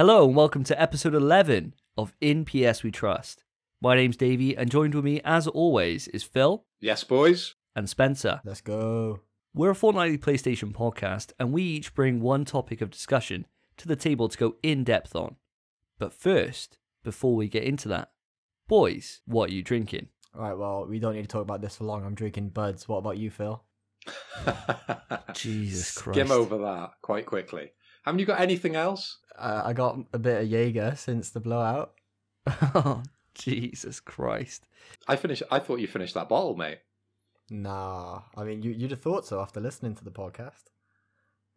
Hello and welcome to episode 11 of In PS We Trust. My name's Davey and joined with me as always is Phil. Yes, boys. And Spencer. Let's go. We're a fortnightly PlayStation podcast and we each bring one topic of discussion to the table to go in depth on. But first, before we get into that, boys, what are you drinking? Alright, well, we don't need to talk about this for long. I'm drinking Buds. What about you, Phil? Jesus Christ. Skim over that quite quickly. Haven't you got anything else? I got a bit of Jaeger since the blowout. Oh, Jesus Christ. I thought you finished that bottle, mate. Nah, I mean, you'd have thought so after listening to the podcast.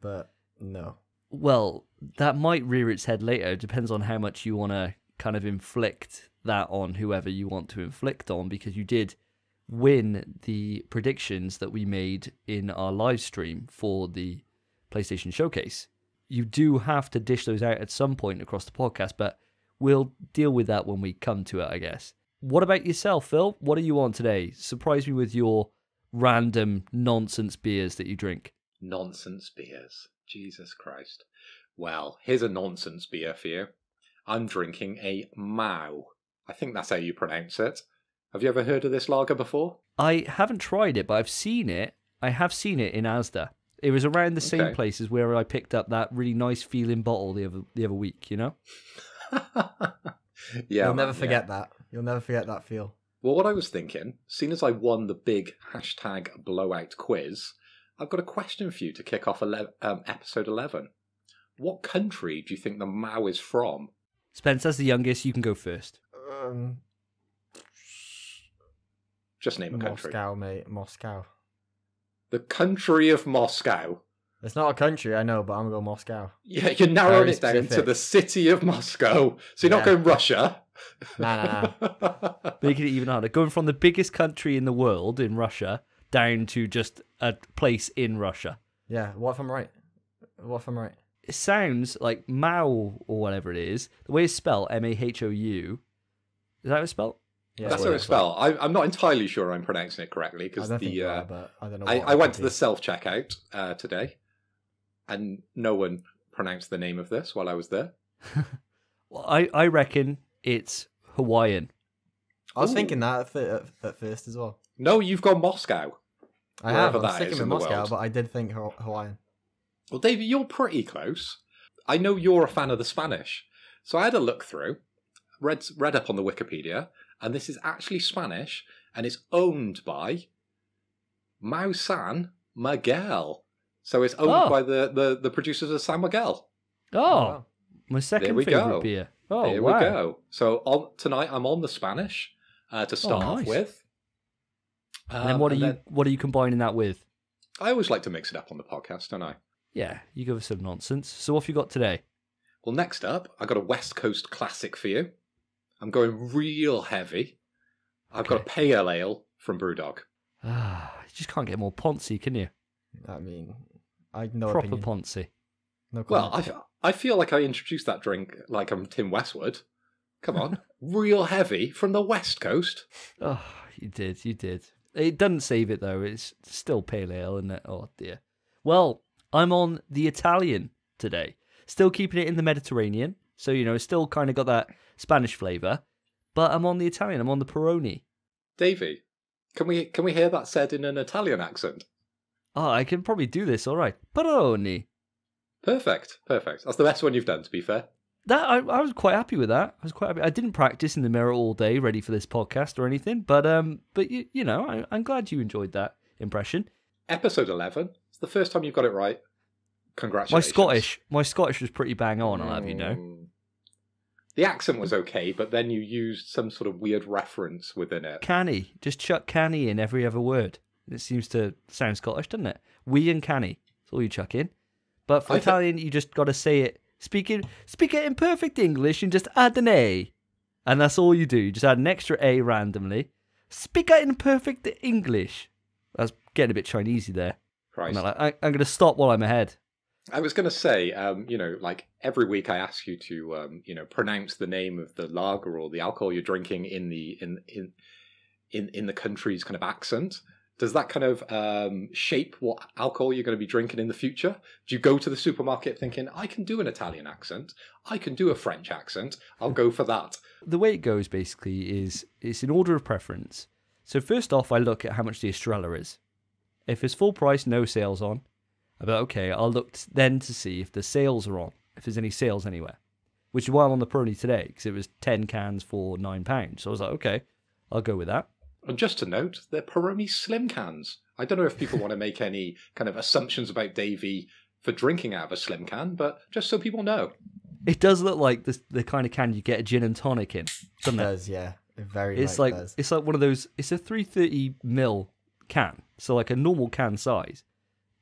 But no. Well, that might rear its head later. It depends on how much you want to kind of inflict that on whoever you want to inflict on, because you did win the predictions that we made in our live stream for the PlayStation Showcase. You do have to dish those out at some point across the podcast, but we'll deal with that when we come to it, I guess. What about yourself, Phil? What are you on today? Surprise me with your random nonsense beers that you drink. Nonsense beers. Jesus Christ. Well, here's a nonsense beer for you. I'm drinking a Mao. I think that's how you pronounce it. Have you ever heard of this lager before? I haven't tried it, but I've seen it. I have seen it in Asda. It was around the same places where I picked up that really nice feeling bottle the other week, you know? Yeah, You'll never forget that. You'll never forget that feel. Well, what I was thinking, seeing as I won the big hashtag blowout quiz, I've got a question for you to kick off episode 11. What country do you think the Mao is from? Spence, as the youngest, you can go first. Just name a country. Moscow, mate. Moscow. The country of Moscow. It's not a country, I know, but I'm going to go Moscow. Yeah, you're narrowing Very it down specific. to the city of Moscow. So you're not going Russia. Nah. Making it even harder. Going from the biggest country in the world, in Russia, down to just a place in Russia. Yeah, what if I'm right? It sounds like Mao, or whatever it is. The way it's spelled, M-A-H-O-U. Is that how it's spelled? Yeah, That's how it's spelled. I'm not entirely sure I'm pronouncing it correctly, because I don't think you are, but I don't know. I went to the self-checkout today, and no one pronounced the name of this while I was there. Well, I reckon it's Hawaiian. I was Ooh. thinking that at first as well. No, you've gone Moscow. I have. Wherever I'm that sticking is with in the Moscow, world. but I did think Hawaiian. Well, Davey, you're pretty close. I know you're a fan of the Spanish. So I had a look through, read up on the Wikipedia, and this is actually Spanish, and it's owned by Mau San Miguel. So it's owned by the producers of San Miguel. Oh, wow. My second There we favourite go. beer. Oh, There wow. we go. So tonight I'm on the Spanish to start off nice. with. And then what are you combining that with? I always like to mix it up on the podcast, don't I? Yeah, you give us some nonsense. So what have you got today? Well, next up, I got a West Coast classic for you. I'm going real heavy. I've got a pale ale from Brewdog. You just can't get more poncy, can you? I mean, I no Proper opinion. poncy. No Well, comment. I feel like I introduced that drink like I'm Tim Westwood. Come on. Real heavy from the West Coast. Oh, you did. It doesn't save it, though. It's still pale ale, isn't it? Oh, dear. Well, I'm on the Italian today. Still keeping it in the Mediterranean. So, it's still kind of got that Spanish flavour. But I'm on the Italian. I'm on the Peroni. Davey, can we hear that said in an Italian accent? Oh, I can probably do this, all right. Peroni. Perfect. That's the best one you've done, to be fair. That I was quite happy with that. I was quite happy. I didn't practice in the mirror all day, ready for this podcast or anything. But I'm glad you enjoyed that impression. Episode 11. It's the first time you've got it right. Congratulations. My Scottish was pretty bang on. I'll have you know. The accent was okay, but then you used some sort of weird reference within it. Canny, just chuck canny in every other word. It seems to sound Scottish, doesn't it? We and canny. That's all you chuck in. But for Italian, you just got to say it. Speak it in perfect English and just add an A. And that's all you do. You just add an extra A randomly. Speak it in perfect English. I was getting a bit Chinesey there. Christ. I'm going to stop while I'm ahead. I was going to say, like every week I ask you to, pronounce the name of the lager or the alcohol you're drinking in the country's kind of accent. Does that kind of shape what alcohol you're going to be drinking in the future? Do you go to the supermarket thinking, I can do an Italian accent, I can do a French accent, I'll go for that? The way it goes basically is it's in order of preference. So first off, I look at how much the Estrella is. If it's full price, no sales on, I'll be like, okay, I'll look then to see if the sales are on, if there's any sales anywhere. Which is why I'm on the Peroni today, because it was 10 cans for £9. So I was like, okay, I'll go with that. And just to note, they're Peroni slim cans. I don't know if people want to make any kind of assumptions about Davey for drinking out of a slim can, but just so people know. It does look like the kind of can you get a gin and tonic in, doesn't It it? does, yeah. It very It's much like does. it's like one of those. It's a 330ml can, so like a normal can size,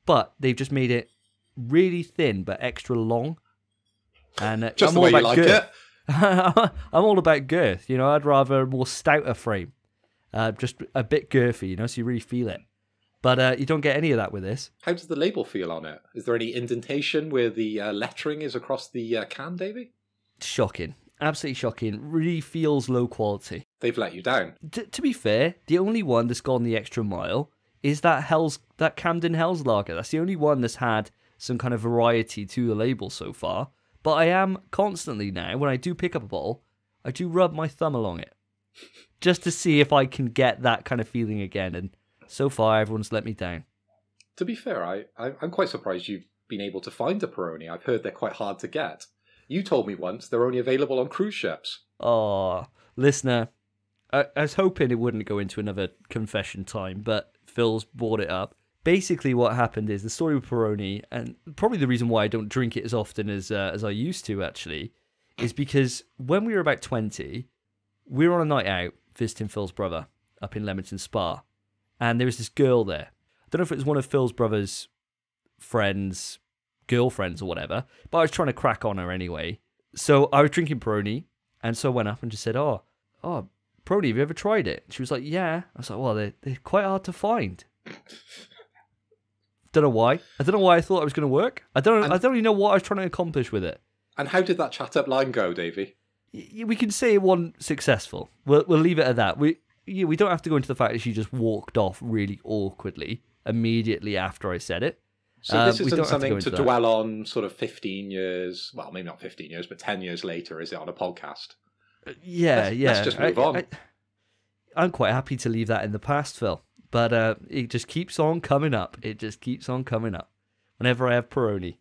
but they've just made it really thin but extra long. And Just I'm the all way you about like girth. it. I'm all about girth. You know, I'd rather a more stouter frame, just a bit girthy. You know, so you really feel it. But you don't get any of that with this. How does the label feel on it? Is there any indentation where the lettering is across the can, Davey? Shocking, absolutely shocking. Really feels low quality. They've let you down. To be fair, the only one that's gone the extra mile is that Camden Hell's Lager. That's the only one that's had some kind of variety to the label so far. But I am constantly now, when I do pick up a bottle, I do rub my thumb along it. Just to see if I can get that kind of feeling again. And so far, everyone's let me down. To be fair, I'm quite surprised you've been able to find a Peroni. I've heard they're quite hard to get. You told me once they're only available on cruise ships. Oh, listener, I was hoping it wouldn't go into another confession time, but Phil's brought it up. Basically, what happened is the story with Peroni, and probably the reason why I don't drink it as often as I used to, actually, is because when we were about 20, we were on a night out visiting Phil's brother up in Leamington Spa, and there was this girl there. I don't know if it was one of Phil's brother's friends, girlfriends or whatever, but I was trying to crack on her anyway. So I was drinking Peroni, and so I went up and just said, oh, Peroni, have you ever tried it? She was like, yeah. I was like, well, they're quite hard to find. Don't know why. I don't know why I thought it was going to work. I don't even know what I was trying to accomplish with it. And how did that chat up line go, Davey? We can say it wasn't successful. We'll leave it at that. We don't have to go into the fact that she just walked off really awkwardly immediately after I said it. So this we isn't don't have to go something into to that. dwell on sort of 15 years, well, maybe not 15 years, but 10 years later, is it, on a podcast? Yeah. Let's just move on. I'm quite happy to leave that in the past, Phil. But it just keeps on coming up. It just keeps on coming up whenever I have Peroni.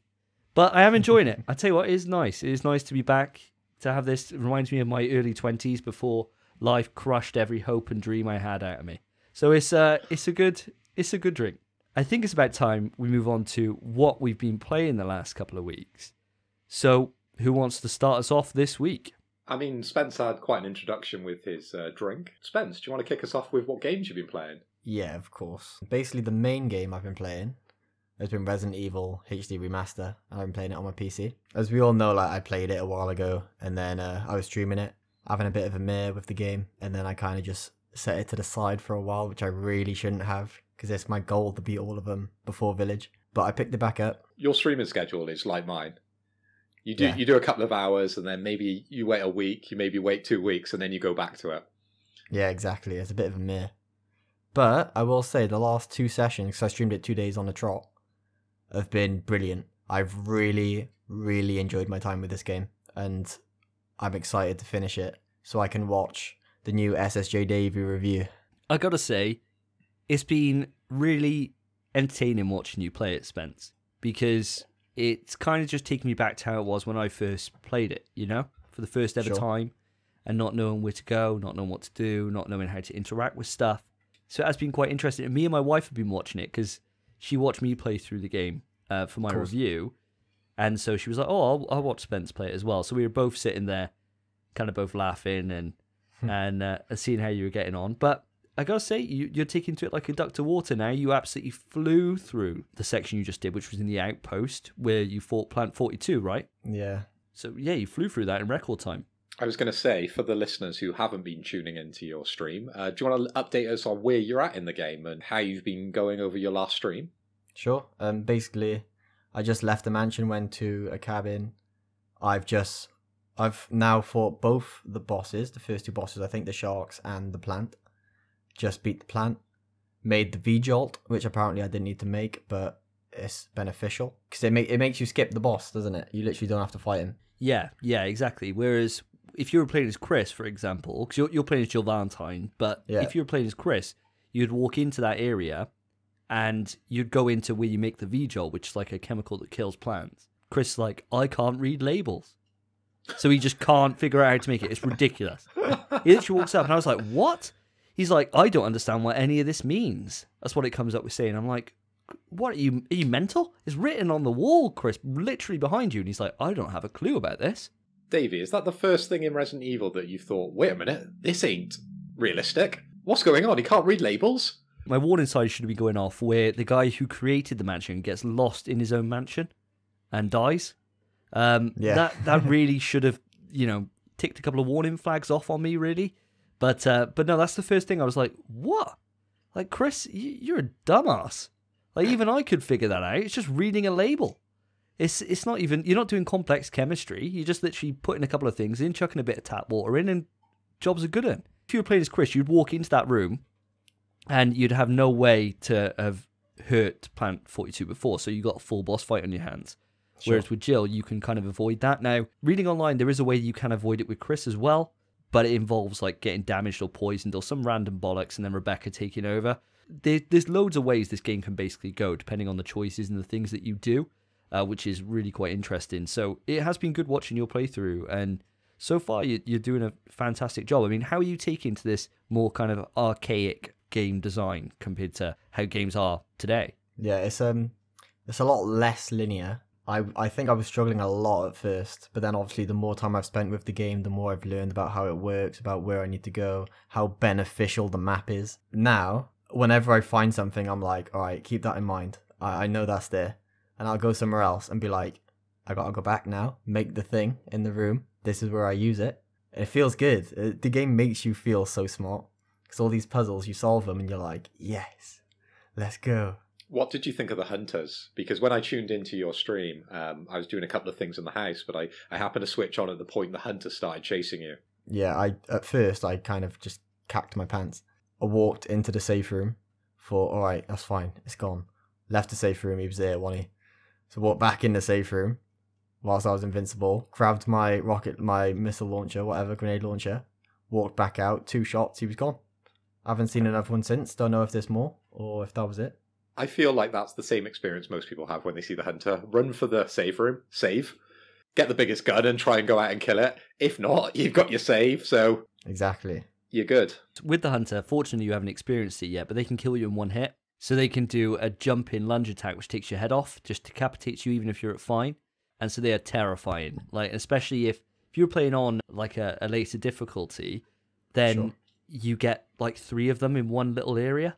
But I am enjoying it. I tell you what, it is nice. It is nice to be back, to have this. It reminds me of my early 20s before life crushed every hope and dream I had out of me. So it's a good drink. I think it's about time we move on to what we've been playing the last couple of weeks. So who wants to start us off this week? I mean, Spence had quite an introduction with his drink. Spence, do you want to kick us off with what games you've been playing? Yeah, of course. Basically, the main game I've been playing has been Resident Evil HD Remaster, and I've been playing it on my PC. As we all know, like, I played it a while ago, and then I was streaming it, having a bit of a mare with the game, and then I kind of just set it to the side for a while, which I really shouldn't have, because it's my goal to beat all of them before Village. But I picked it back up. Your streaming schedule is like mine. You do a couple of hours, and then maybe you wait a week, you maybe wait 2 weeks, and then you go back to it. Yeah, exactly. It's a bit of a mare. But I will say the last 2 sessions, because I streamed it 2 days on the trot, have been brilliant. I've really, really enjoyed my time with this game, and I'm excited to finish it so I can watch the new SSJ Davey review. I gotta say, it's been really entertaining watching you play it, Spence, because it's kind of just taken me back to how it was when I first played it, you know, for the first ever time, and not knowing where to go, not knowing what to do, not knowing how to interact with stuff. So it has been quite interesting. And me and my wife have been watching it because she watched me play through the game for my review. And so she was like, oh, I'll watch Spence play it as well. So we were both sitting there, kind of both laughing and seeing how you were getting on. But I got to say, you're taking to it like a duck to water now. You absolutely flew through the section you just did, which was in the outpost where you fought Plant 42, right? Yeah. So, yeah, you flew through that in record time. I was going to say, for the listeners who haven't been tuning into your stream, do you want to update us on where you're at in the game and how you've been going over your last stream? Sure. Basically, I just left the mansion, went to a cabin. I've now fought both the bosses, the first 2 bosses, I think the sharks and the plant. Just beat the plant. made the V-Jolt, which apparently I didn't need to make, but it's beneficial. Because it makes you skip the boss, doesn't it? You literally don't have to fight him. Yeah, exactly. Whereas if you were playing as Chris, for example, because you're playing as Jill Valentine, but if you were playing as Chris, you'd walk into that area and you'd go into where you make the V-Jolt, which is like a chemical that kills plants. Chris is like, I can't read labels. So he just can't figure out how to make it. It's ridiculous. He literally walks up and I was like, what? He's like, I don't understand what any of this means. That's what it comes up with saying. I'm like, what, are you mental? It's written on the wall, Chris, literally behind you. And he's like, I don't have a clue about this. Davey, is that the first thing in Resident Evil that you thought, wait a minute, this ain't realistic? What's going on? He can't read labels? My warning sign should be going off where the guy who created the mansion gets lost in his own mansion and dies. That really should have, ticked a couple of warning flags off on me, really. But no, that's the first thing I was like, what? Like, Chris, you're a dumbass. Like, even I could figure that out. It's just reading a label. It's not even, you're not doing complex chemistry. You're just literally putting a couple of things in, chucking a bit of tap water in, and jobs are good in. If you were playing as Chris, you'd walk into that room and you'd have no way to have hurt Plant 42 before, so you got a full boss fight on your hands. Sure. Whereas with Jill, you can kind of avoid that. Now, reading online, there is a way you can avoid it with Chris as well, but it involves like getting damaged or poisoned or some random bollocks and then Rebecca taking over. There's loads of ways this game can basically go, depending on the choices and the things that you do, which is really quite interesting. So it has been good watching your playthrough, and so far you're doing a fantastic job. I mean, how are you taking to this more kind of archaic game design compared to how games are today? Yeah, it's a lot less linear. I think I was struggling a lot at first, but then obviously the more time I've spent with the game, the more I've learned about how it works, about where I need to go, how beneficial the map is. Now, whenever I find something, I'm like, all right, keep that in mind. I know that's there. And I'll go somewhere else and be like, I gotta go back now, make the thing in the room. This is where I use it. It feels good. The game makes you feel so smart. Because all these puzzles, you solve them and you're like, yes, let's go. What did you think of the hunters? Because when I tuned into your stream, I was doing a couple of things in the house, but I happened to switch on at the point the hunters started chasing you. Yeah, at first I kind of just cacked my pants. I walked into the safe room, thought, all right, that's fine, it's gone. Left the safe room, he was there, wasn't he? So walked back in the safe room whilst I was invincible, grabbed my missile launcher, whatever, grenade launcher, walked back out, 2 shots, he was gone. I haven't seen another one since, don't know if there's more or if that was it. I feel like that's the same experience most people have when they see the hunter. Run for the save room, save, get the biggest gun and try and go out and kill it. If not, you've got your save, so... Exactly. You're good. With the hunter, fortunately you haven't experienced it yet, but they can kill you in one hit. So they can do a jump-in lunge attack, which takes your head off, just decapitates you even if you're at fine. And so they are terrifying. Like, especially if you're playing on like a later difficulty, then you get like 3 of them in one little area.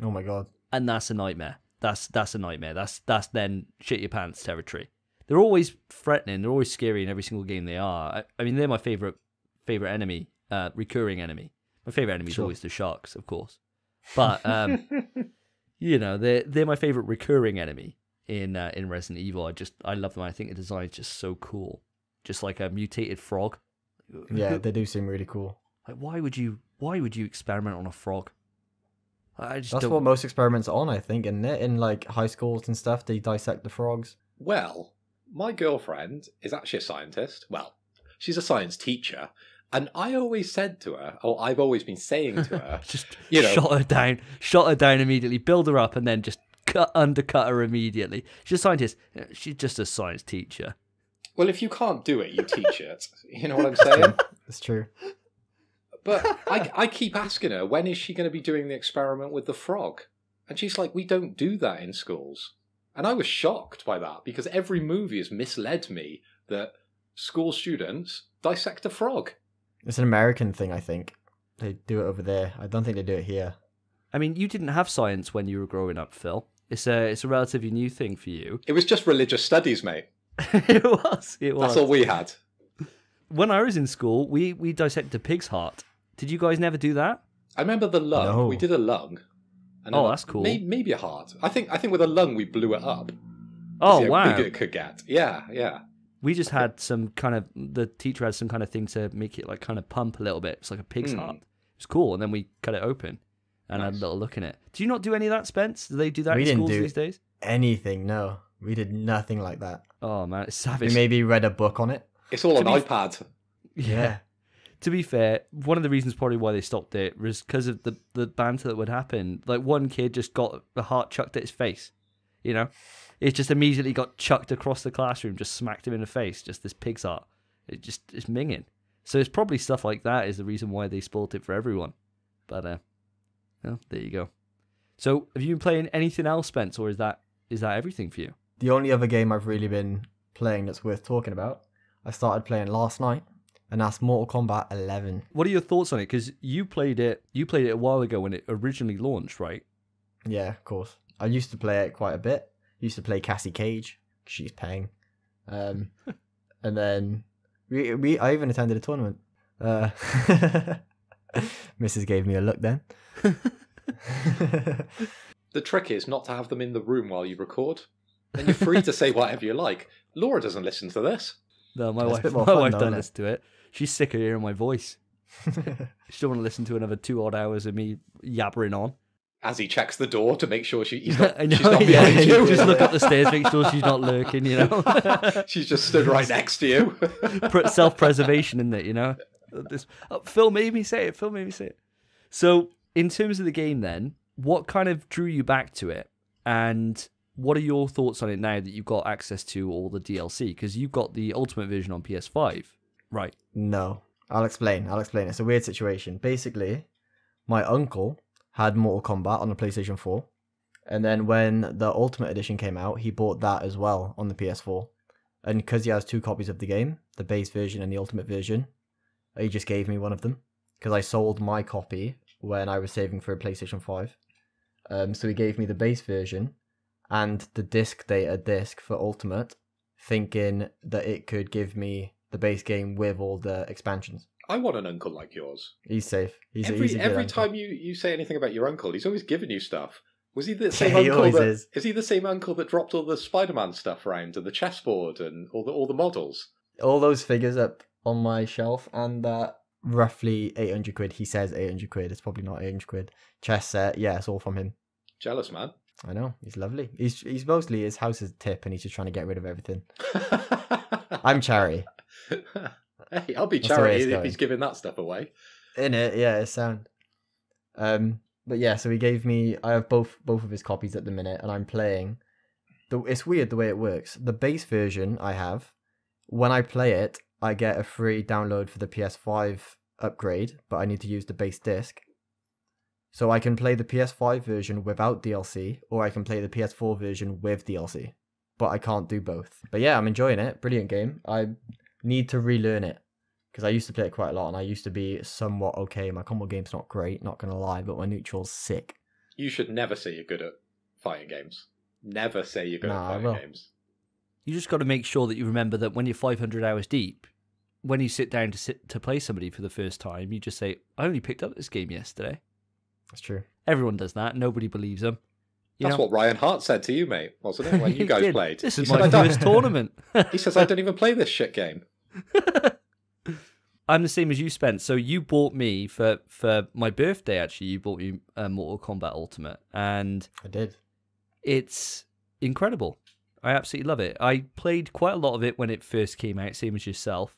Oh my god. And that's a nightmare. That's a nightmare. That's then shit your pants territory. They're always threatening. They're always scary in every single game they are. I mean, they're my favorite enemy, recurring enemy. My favorite enemy is always the sharks, of course. But they're my favorite recurring enemy in Resident Evil. I love them. I think the design is just so cool. Just like a mutated frog. Yeah, they do seem really cool. Like, why would you experiment on a frog? That's what most experiments are on, I think, isn't it? In like high schools and stuff, they dissect the frogs. Well, my girlfriend is actually a scientist. Well, she's a science teacher. And I always said to her, or I've always been saying to her, just shot her down immediately, build her up, and then just undercut her immediately. She's a scientist. She's just a science teacher. Well, if you can't do it, you teach it. You know what I'm saying? That's true. But I keep asking her, when is she going to be doing the experiment with the frog? And she's like, we don't do that in schools. And I was shocked by that, because every movie has misled me that school students dissect a frog. It's an American thing, I think. They do it over there. I don't think they do it here. I mean, you didn't have science when you were growing up, Phil. It's a relatively new thing for you. It was just religious studies, mate. It was. That's all we had. When I was in school, we dissected a pig's heart. Did you guys never do that? I remember the lung. No. We did a lung. And that's cool. Maybe a heart. I think with a lung we blew it up. Oh, See wow. how big it could get. Yeah. We just had some kind of, the teacher had some kind of thing to make it like kind of pump a little bit. It's like a pig's heart. It was cool. And then we cut it open. and had a little look in it. Do you not do any of that, Spence? Do they do that We in didn't schools do these days? anything. No, we did nothing like that. Oh man, it's We savage. maybe read a book on it. It's all on be- iPad. Yeah. To be fair, one of the reasons probably why they stopped it was because of the banter that would happen. Like one kid just got a heart chucked at his face. You know, it just immediately got chucked across the classroom, just smacked him in the face. Just this pig's heart. It's minging. So it's probably stuff like that is the reason why they spoiled it for everyone. But well, there you go. So have you been playing anything else, Spence, or is that everything for you? The only other game I've really been playing that's worth talking about, I started playing last night, and that's Mortal Kombat 11. What are your thoughts on it? Because you played it a while ago when it originally launched, right? Yeah, of course. I used to play it quite a bit. Used to play Cassie Cage, 'cause she's paying. And then I even attended a tournament. Mrs. gave me a look then. The trick is not to have them in the room while you record. Then you're free to say whatever you like. Laura doesn't listen to this. No, my It's a wife bit more fun, doesn't isn't it? listen to it. She's sick of hearing my voice. She don't want to listen to another 2 odd hours of me yabbering on. As he checks the door to make sure he's not, I know, she's not yeah, behind you. just look up the stairs, make sure she's not lurking, you know. She's just stood right next to you. Self-preservation, isn't it, you know? Phil made me say it. So, in terms of the game then, what kind of drew you back to it? And what are your thoughts on it now that you've got access to all the DLC? Because you've got the Ultimate version on PS5, right? No, I'll explain. It's a weird situation. Basically, my uncle had Mortal Kombat on the PlayStation 4. And then when the Ultimate Edition came out, he bought that as well on the PS4. And because he has 2 copies of the game, the base version and the Ultimate version, he just gave me one of them. Because I sold my copy when I was saving for a PlayStation 5. So he gave me the base version and the disc data disc for Ultimate, thinking that it could give me the base game with all the expansions. I want an uncle like yours. He's safe. He's a Every good uncle. time you say anything about your uncle, he's always giving you stuff. Was he the same Yeah, he uncle always is. he the same uncle that dropped all the Spider-Man stuff around and the chessboard and all the models? All those figures up on my shelf and that roughly 800 quid. He says 800 quid. It's probably not 800 quid. Chess set. Yeah, it's all from him. Jealous, man. I know. He's lovely. He's mostly, his house is a tip and he's just trying to get rid of everything. I'm charity. Hey, I'll be That's the way it's charity if going. he's giving that stuff away. In it, yeah, it's sound. But yeah, so he gave me, I have both of his copies at the minute and I'm playing. It's weird the way it works. The base version I have, when I play it, I get a free download for the PS5 upgrade, but I need to use the base disc. So I can play the PS5 version without DLC, or I can play the PS4 version with DLC. But I can't do both. But yeah, I'm enjoying it. Brilliant game. I need to relearn it, because I used to play it quite a lot, and I used to be somewhat okay. My combo game's not great, not going to lie, but my neutral's sick. You should never say you're good at fighting games. Never say you're good at fighting games. You just got to make sure that you remember that when you're 500 hours deep, when you sit down to play somebody for the first time, you just say, I only picked up this game yesterday. That's true. Everyone does that. Nobody believes them. That's what Ryan Hart said to you, mate, wasn't it, when you He guys did. played? This He is said, my "I don't-" first tournament. He says, I don't even play this shit game. I'm the same as you, Spence. So you bought me for my birthday, actually, you bought me Mortal Kombat Ultimate. And I did. it's incredible. I absolutely love it. I played quite a lot of it when it first came out, same as yourself.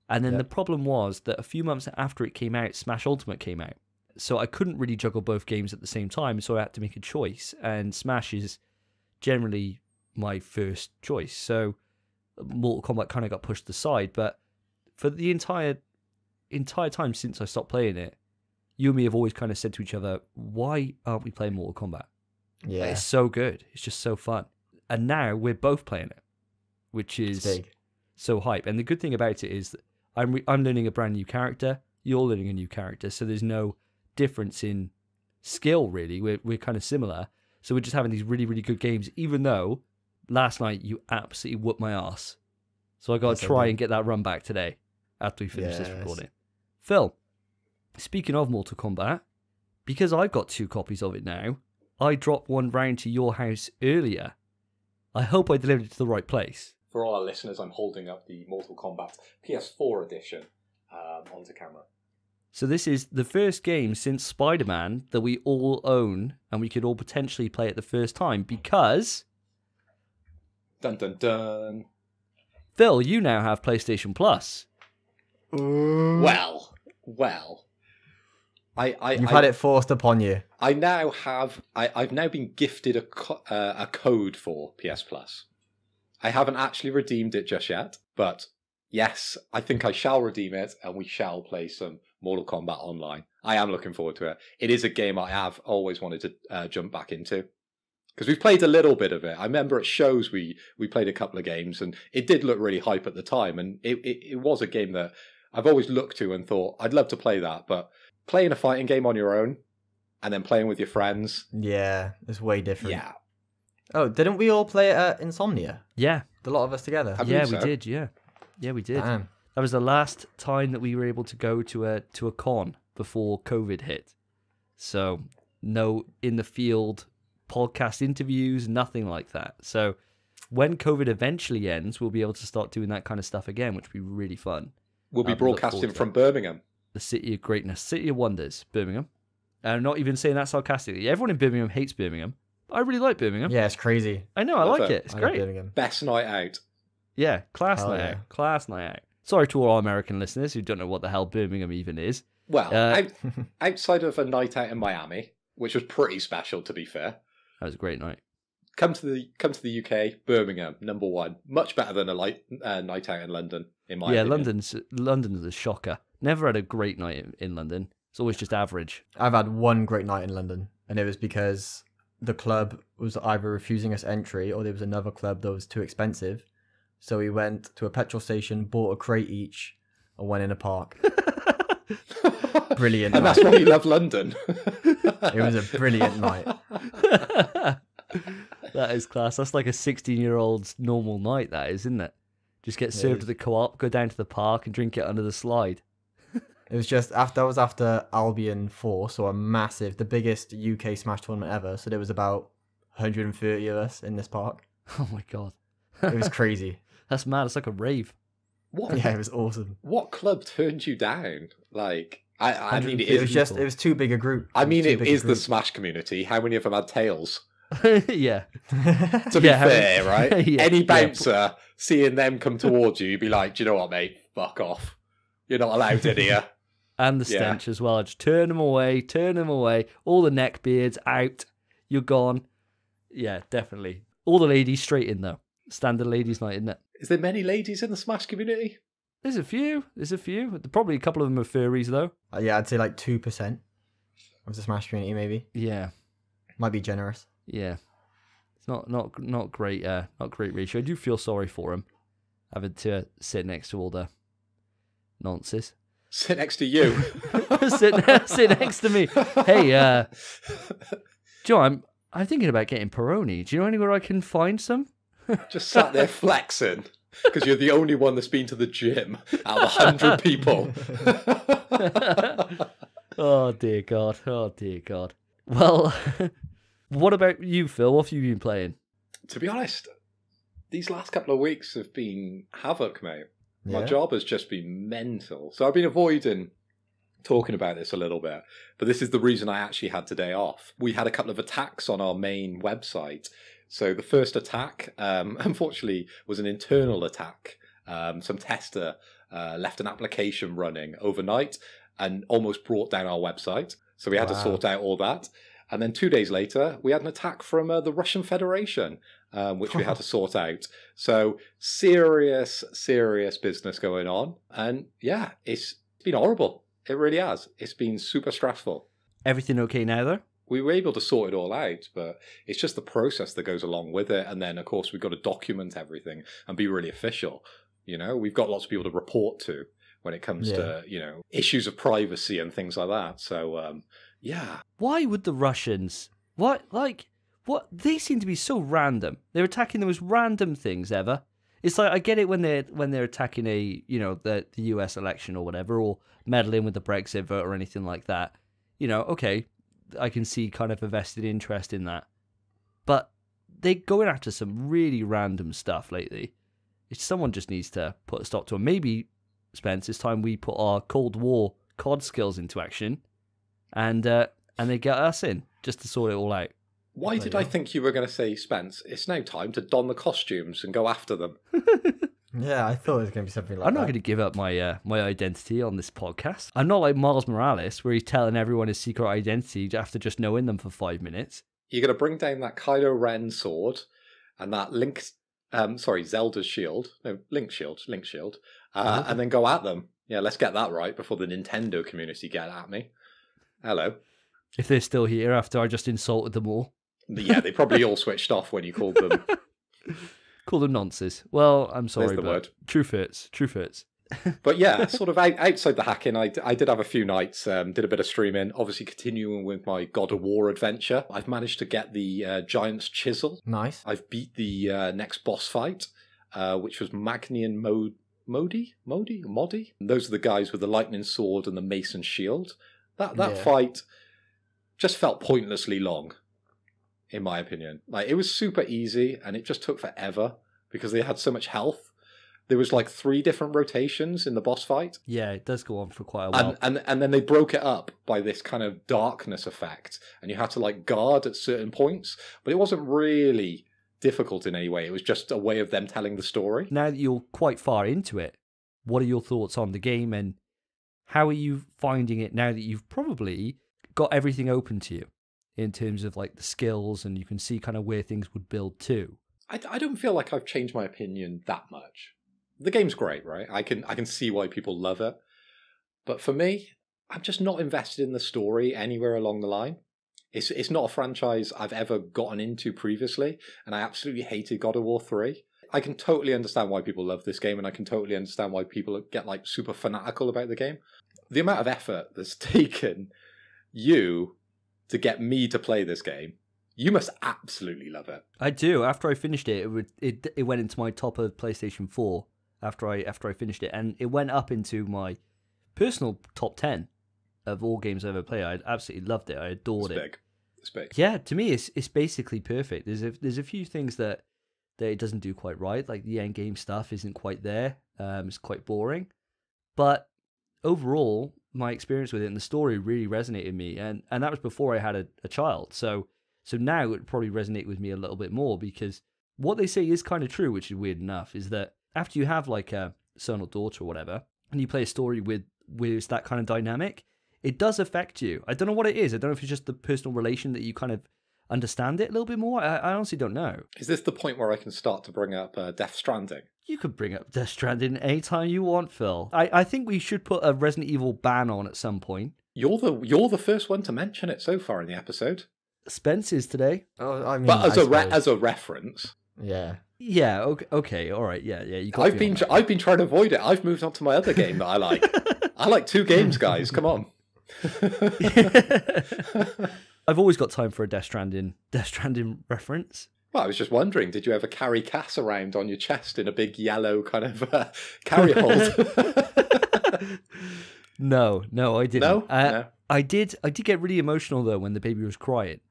And then the problem was that a few months after it came out, Smash Ultimate came out. So I couldn't really juggle both games at the same time, so I had to make a choice. And Smash is generally my first choice. So Mortal Kombat kind of got pushed aside. But for the entire time since I stopped playing it, you and me have always kind of said to each other, why aren't we playing Mortal Kombat? Yeah. It's so good. It's just so fun. And now we're both playing it, which is big. so hype. And the good thing about it is that I'm learning a brand new character. You're learning a new character. So there's no difference in skill, really. We're kind of similar. So we're just having these really, really good games, even though last night you absolutely whooped my ass. So I got to try and get that run back today after we finish this recording. Phil, speaking of Mortal Kombat, because I've got 2 copies of it now, I dropped one round to your house earlier. I hope I delivered it to the right place. For all our listeners, I'm holding up the Mortal Kombat PS4 edition onto camera. So this is the first game since Spider-Man that we all own and we could all potentially play it the first time because... Dun dun dun. Phil, you now have PlayStation Plus. Well. You've had it forced upon you. I now have. I've now been gifted a code for PS Plus. I haven't actually redeemed it just yet, but yes, I think I shall redeem it, and we shall play some Mortal Kombat Online. I am looking forward to it. It is a game I have always wanted to jump back into. Because we've played a little bit of it. I remember at shows we played a couple of games, and it did look really hype at the time. And it was a game that I've always looked to and thought, I'd love to play that. But playing a fighting game on your own, and then playing with your friends... Yeah, it's way different. Yeah. Oh, didn't we all play it at Insomnia? Yeah. A lot of us together? Yeah, we did, yeah. Yeah, we did. Damn. That was the last time that we were able to go to a con before COVID hit. So, no in-the-field podcast interviews, nothing like that. So when COVID eventually ends, we'll be able to start doing that kind of stuff again, which will be really fun. We'll be broadcasting from Birmingham. The city of greatness, city of wonders, Birmingham. And I'm not even saying that sarcastically. Everyone in Birmingham hates Birmingham. I really like Birmingham. Yeah, it's crazy. I know, I like it. It's great. Best night out. Yeah, class night out. Class night out. Sorry to all our American listeners who don't know what the hell Birmingham even is. Well, outside of a night out in Miami, which was pretty special, to be fair. That was a great night. Come to the UK, Birmingham, number one. Much better than a night out in London, in my opinion. London's a shocker. Never had a great night in London. It's always just average. I've had one great night in London, and it was because the club was either refusing us entry or there was another club that was too expensive. So we went to a petrol station, bought a crate each, and went in a park. Brilliant. And night. that's why you love London. It was a brilliant night. That is class. That's like a 16-year-old's normal night, that is, isn't it? Just get served at the co-op, go down to the park and drink it under the slide. It was just after Albion 4, so the biggest UK Smash tournament ever. So there was about 130 of us in this park. Oh my god. It was crazy. That's mad. It's like a rave. Yeah, it was awesome. What club turned you down? Like, I mean, it was too big a group. I mean, it is the Smash community. How many of them had tails? Yeah. To be fair, right? Yeah, any bouncer seeing them come towards you, you'd be like, do you know what, mate? Fuck off. You're not allowed in here. And the stench as well. Just turn them away. All the neck beards out. You're gone. Yeah, definitely. All the ladies straight in, though. Standard ladies' night, isn't it? Is there many ladies in the Smash community? There's a few. Probably a couple of them are furries, though. Yeah, I'd say like 2% of the Smash community, maybe. Yeah. Might be generous. Yeah. It's not great. Not great ratio. I do feel sorry for him, having to sit next to all the nonsense. Sit next to you. sit next to me. Hey, Joe, I'm thinking about getting Peroni. Do you know anywhere I can find some? Just sat there flexing because you're the only one that's been to the gym out of 100 people. Oh dear God. Well, what about you, Phil? What have you been playing? To be honest, these last couple of weeks have been havoc, mate. My Yeah. job has just been mental. So I've been avoiding talking about this a little bit, but this is the reason I actually had today off. We had a couple of attacks on our main website. So the first attack, unfortunately, was an internal attack. Some tester left an application running overnight and almost brought down our website. So we had to sort out all that. And then 2 days later, we had an attack from the Russian Federation, which we had to sort out. So serious business going on. And yeah, it's been horrible. It really has. It's been super stressful. Everything okay now, though? We were able to sort it all out, but it's just the process that goes along with it. And then, of course, we've got to document everything and be really official. You know, we've got lots of people to report to when it comes to, you know, issues of privacy and things like that. So, yeah. Why would the Russians... What? They seem to be so random. They're attacking the most random things ever. It's like, I get it when they're attacking the US election or whatever, or meddling with the Brexit vote or anything like that. You know, okay, I can see kind of a vested interest in that. But they're going after some really random stuff lately. Someone just needs to put a stop to it. Maybe, Spence, it's time we put our Cold War COD skills into action, and they get us in just to sort it all out. Why did I think you were going to say, Spence, it's now time to don the costumes and go after them? Yeah, I thought it was going to be something like I'm that. not going to give up my my identity on this podcast. I'm not like Miles Morales, where he's telling everyone his secret identity after just knowing them for 5 minutes. You're going to bring down that Kylo Ren sword and that Zelda's shield. No, Link's shield. And then go at them. Yeah, let's get that right before the Nintendo community get at me. Hello. If they're still here after I just insulted them all. Yeah, they probably all switched off when you called them. Call them nonces. Well, I'm sorry, There's the but word. Truth hurts. But yeah, sort of outside the hacking, I did have a few nights, did a bit of streaming, obviously continuing with my God of War adventure. I've managed to get the Giant's Chisel. Nice. I've beat the next boss fight, which was Magni and Modi? Those are the guys with the lightning sword and the mason shield. That fight just felt pointlessly long, in my opinion. Like, it was super easy, and it just took forever because they had so much health. There was like 3 different rotations in the boss fight. Yeah, it does go on for quite a while. And then they broke it up by this kind of darkness effect, and you had to like guard at certain points, but it wasn't really difficult in any way. It was just a way of them telling the story. Now that you're quite far into it, what are your thoughts on the game, and how are you finding it now that you've probably got everything open to you in terms of like the skills, and you can see kind of where things would build to? I don't feel like I've changed my opinion that much. The game's great, right? I can see why people love it. But for me, I'm just not invested in the story anywhere along the line. It's not a franchise I've ever gotten into previously, and I absolutely hated God of War 3. I can totally understand why people love this game, and I can totally understand why people get like super fanatical about the game. The amount of effort that's taken you to get me to play this game, you must absolutely love it. I do. After I finished it, it went into my top of PlayStation 4 after I finished it, and it went up into my personal top 10 of all games I've ever played. I absolutely loved it. I adored it. It's big. Yeah, to me, it's basically perfect. There's a few things that it doesn't do quite right, like the end game stuff isn't quite there. It's quite boring, but overall, my experience with it and the story really resonated with me, and that was before I had a child. So now it would probably resonate with me a little bit more, because what they say is kind of true, which is weird enough, is that after you have like a son or daughter or whatever, and you play a story with that kind of dynamic, it does affect you. I don't know what it is. I don't know if it's just the personal relation that you kind of understand it a little bit more. I honestly don't know. Is this the point where I can start to bring up Death Stranding? You could bring up Death Stranding anytime you want, Phil. I think we should put a Resident Evil ban on at some point. You're the first one to mention it so far in the episode. Spence is today. Oh, I mean, but as a reference. Yeah. Yeah. Okay. All right. Yeah. You got I've been trying to avoid it. I've moved on to my other game that I like. I like 2 games, guys. Come on. I've always got time for a Death Stranding reference. Well, I was just wondering, did you ever carry Cass around on your chest in a big yellow kind of carry hold? No, I didn't. No? I did get really emotional though when the baby was crying,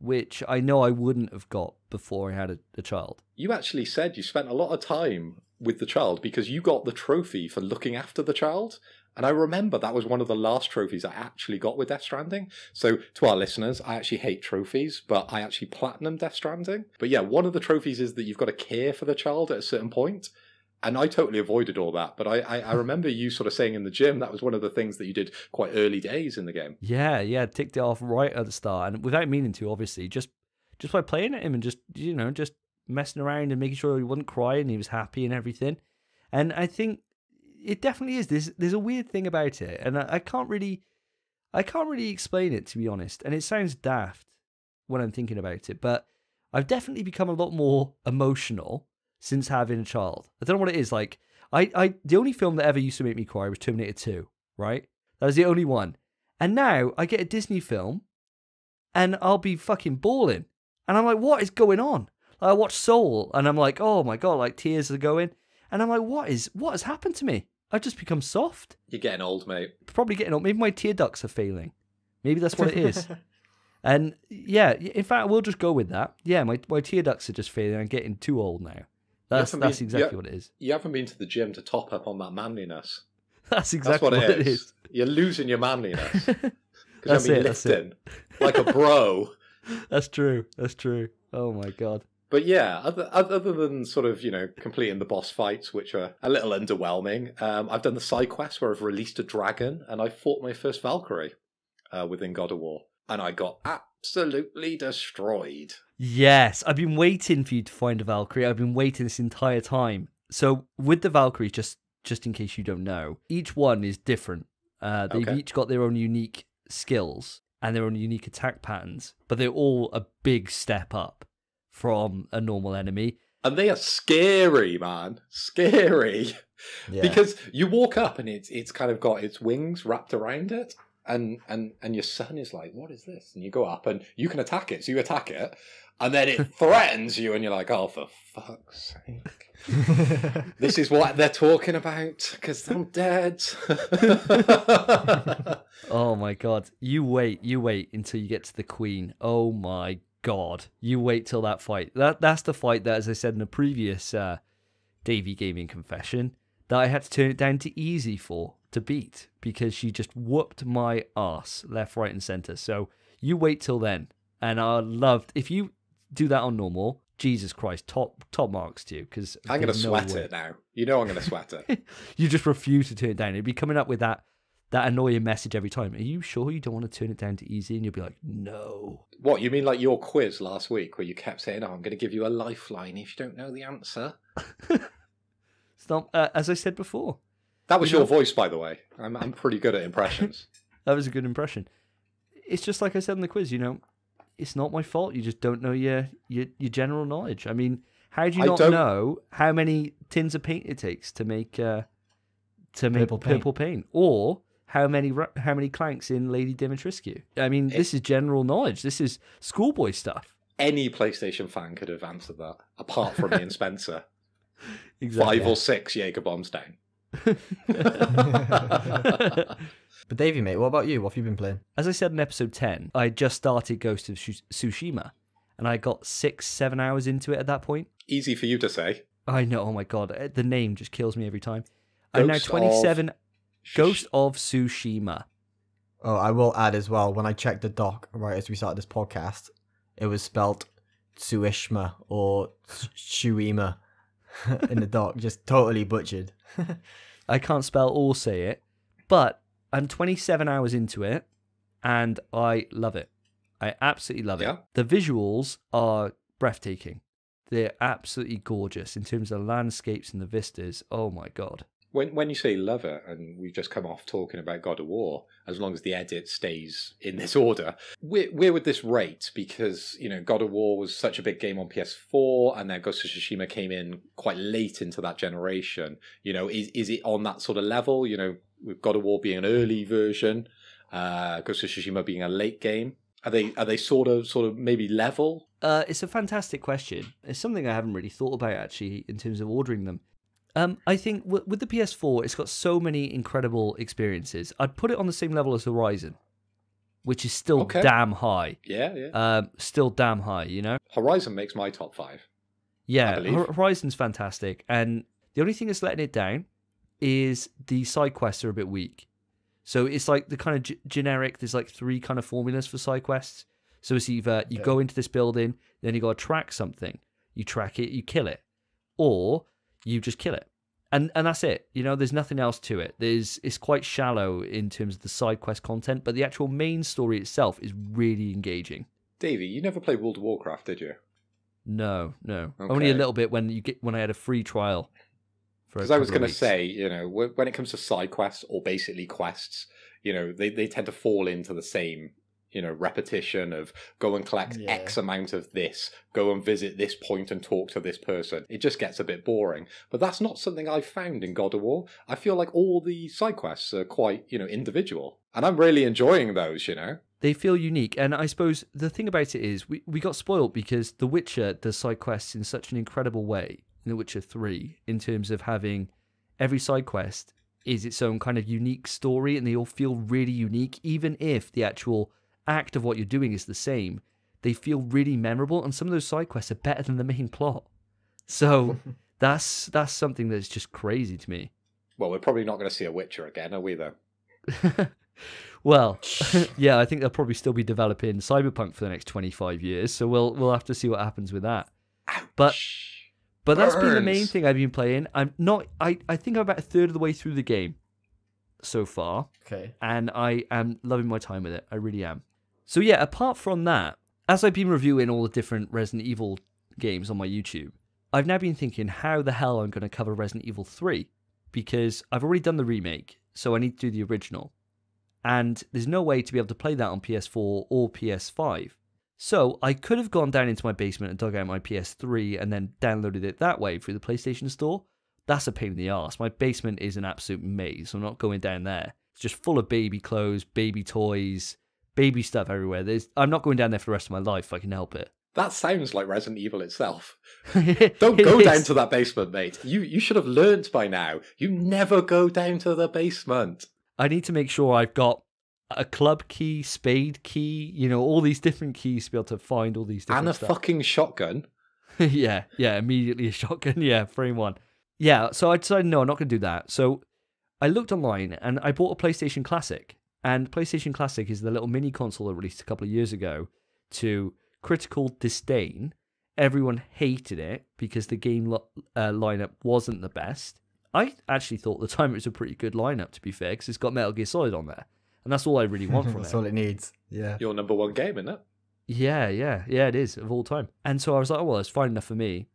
which I know I wouldn't have got before I had a child. You actually said you spent a lot of time with the child because you got the trophy for looking after the child. And I remember that was one of the last trophies I actually got with Death Stranding. So to our listeners, I actually hate trophies, but I actually platinum Death Stranding. But yeah, one of the trophies is that you've got to care for the child at a certain point. And I totally avoided all that. But I remember you sort of saying in the gym that was one of the things that you did quite early days in the game. Yeah, ticked it off right at the start. And without meaning to, obviously, just by playing at him and just messing around and making sure he wasn't crying, he was happy and everything. And I think it definitely is. There's a weird thing about it, and I can't really explain it, to be honest. And it sounds daft when I'm thinking about it, but I've definitely become a lot more emotional since having a child. I don't know what it is. Like the only film that ever used to make me cry was Terminator 2, right? That was the only one. And now I get a Disney film, and I'll be fucking bawling, and I'm like, what is going on? Like, I watch Soul, and I'm like, oh my god, like tears are going, and I'm like, what has happened to me? I've just become soft. You're getting old, mate. Probably getting old. Maybe my tear ducts are failing. Maybe that's what it is. And yeah, in fact, we'll just go with that. Yeah, my tear ducts are just failing. I'm getting too old now. That's exactly what it is. You haven't been to the gym to top up on that manliness. That's exactly what it is. You're losing your manliness. That's Because it. That's like a bro. That's true. That's true. Oh my god. But yeah, other than sort of, completing the boss fights, which are a little underwhelming, I've done the side quests where I've released a dragon and I fought my first Valkyrie within God of War. And I got absolutely destroyed. Yes, I've been waiting for you to find a Valkyrie. I've been waiting this entire time. So with the Valkyries, just in case you don't know, each one is different. They've each got their own unique skills and their own unique attack patterns, but they're all a big step up from a normal enemy. And they are scary, man. Scary. Yeah. Because you walk up and it's kind of got its wings wrapped around it. And your son is like, what is this? And you go up and you can attack it. So you attack it. And then it threatens you and you're like, oh, for fuck's sake. This is what they're talking about because I'm dead. Oh my god. You wait until you get to the Queen. Oh my god. You wait till that fight. That's the fight that, as I said in a previous Davey Gaming Confession, that I had to turn it down to easy to beat because she just whooped my ass left, right, and center. So you wait till then. And I loved, if you do that on normal, Jesus Christ, top marks to you. Because I'm going to sweat it now. You know I'm going to sweat it. You just refuse to turn it down. It'd be coming up with that annoying message every time. Are you sure you don't want to turn it down to easy? And you'll be like, no. What, you mean like your quiz last week where you kept saying, oh, I'm going to give you a lifeline if you don't know the answer? It's not, as I said before. That was your voice, by the way. I'm pretty good at impressions. That was a good impression. It's just like I said in the quiz, it's not my fault. You just don't know your general knowledge. I mean, how do you not know how many tins of paint it takes to make purple paint, or how many clanks in Lady Dimitrescu? I mean, this is general knowledge. This is schoolboy stuff. Any PlayStation fan could have answered that, apart from me and Spencer. Exactly. 5 or 6 Jaeger bombs down. But Davey, mate, what about you? What have you been playing? As I said in episode 10, I just started Ghost of Tsushima, and I got 6-7 hours into it at that point. Easy for you to say. I know, oh my god, the name just kills me every time. I'm now 27... Ghost of Tsushima. Oh, I will add as well, when I checked the doc right as we started this podcast, it was spelt Tsuishima or Shuima in the doc, just totally butchered. I can't spell or say it, but I'm 27 hours into it, and I love it. I absolutely love it. The visuals are breathtaking. They're absolutely gorgeous in terms of landscapes and the vistas. Oh my god. When you say love it, and we've just come off talking about God of War, as long as the edit stays in this order, where would this rate? Because, God of War was such a big game on PS4, and then Ghost of Tsushima came in quite late into that generation. Is it on that sort of level? With God of War being an early version, Ghost of Tsushima being a late game. Are they sort of maybe level? It's a fantastic question. It's something I haven't really thought about, actually, in terms of ordering them. I think with the PS4, it's got so many incredible experiences. I'd put it on the same level as Horizon, which is still damn high. Yeah. Still damn high, Horizon makes my top 5. Yeah, Horizon's fantastic. And the only thing that's letting it down is the side quests are a bit weak. So it's like the kind of generic, there's like 3 kind of formulas for side quests. So it's either you go into this building, then you got to track something. You track it, you kill it. Or you just kill it. And that's it. There's nothing else to it. It's quite shallow in terms of the side quest content, but the actual main story itself is really engaging. Davey, you never played World of Warcraft, did you? No. Okay. Only a little bit when I had a free trial. Because I was going to say, when it comes to side quests or basically quests, they tend to fall into the same repetition of go and collect X amount of this, go and visit this point and talk to this person. It just gets a bit boring. But that's not something I've found in God of War. I feel like all the side quests are quite, individual. And I'm really enjoying those, They feel unique. And I suppose the thing about it is we got spoiled because The Witcher does side quests in such an incredible way in The Witcher 3 in terms of having every side quest is its own kind of unique story and they all feel really unique, even if the actual act of what you're doing is the same. They feel really memorable, and some of those side quests are better than the main plot. So that's something that's just crazy to me. Well, we're probably not going to see a Witcher again, are we, though? Well, yeah, I think they'll probably still be developing Cyberpunk for the next 25 years, so we'll have to see what happens with that. Ouch. But that's been the main thing I've been playing. I think I'm about a third of the way through the game so far. Okay. And I am loving my time with it. I really am. So yeah, apart from that, as I've been reviewing all the different Resident Evil games on my YouTube, I've now been thinking how the hell I'm going to cover Resident Evil 3, because I've already done the remake, so I need to do the original. And there's no way to be able to play that on PS4 or PS5. So I could have gone down into my basement and dug out my PS3 and then downloaded it that way through the PlayStation Store. That's a pain in the arse. My basement is an absolute maze, so I'm not going down there. It's just full of baby clothes, baby toys, baby stuff everywhere. I'm not going down there for the rest of my life if I can help it. That sounds like Resident Evil itself. Don't go down to that basement, mate. You should have learnt by now. You never go down to the basement. I need to make sure I've got a club key, spade key, all these different keys to be able to find all these different stuff. And a fucking shotgun. yeah, immediately a shotgun. Yeah, frame one. Yeah, so I decided, no, I'm not going to do that. So I looked online and I bought a PlayStation Classic. And PlayStation Classic is the little mini console that released a couple of years ago to critical disdain. Everyone hated it because the game lineup wasn't the best. I actually thought at the time it was a pretty good lineup, to be fair, because it's got Metal Gear Solid on there. And that's all I really want from it. That's all it needs. Yeah. Your number one game, isn't it? Yeah, it is, of all time. And so I was like, oh, well, it's fine enough for me.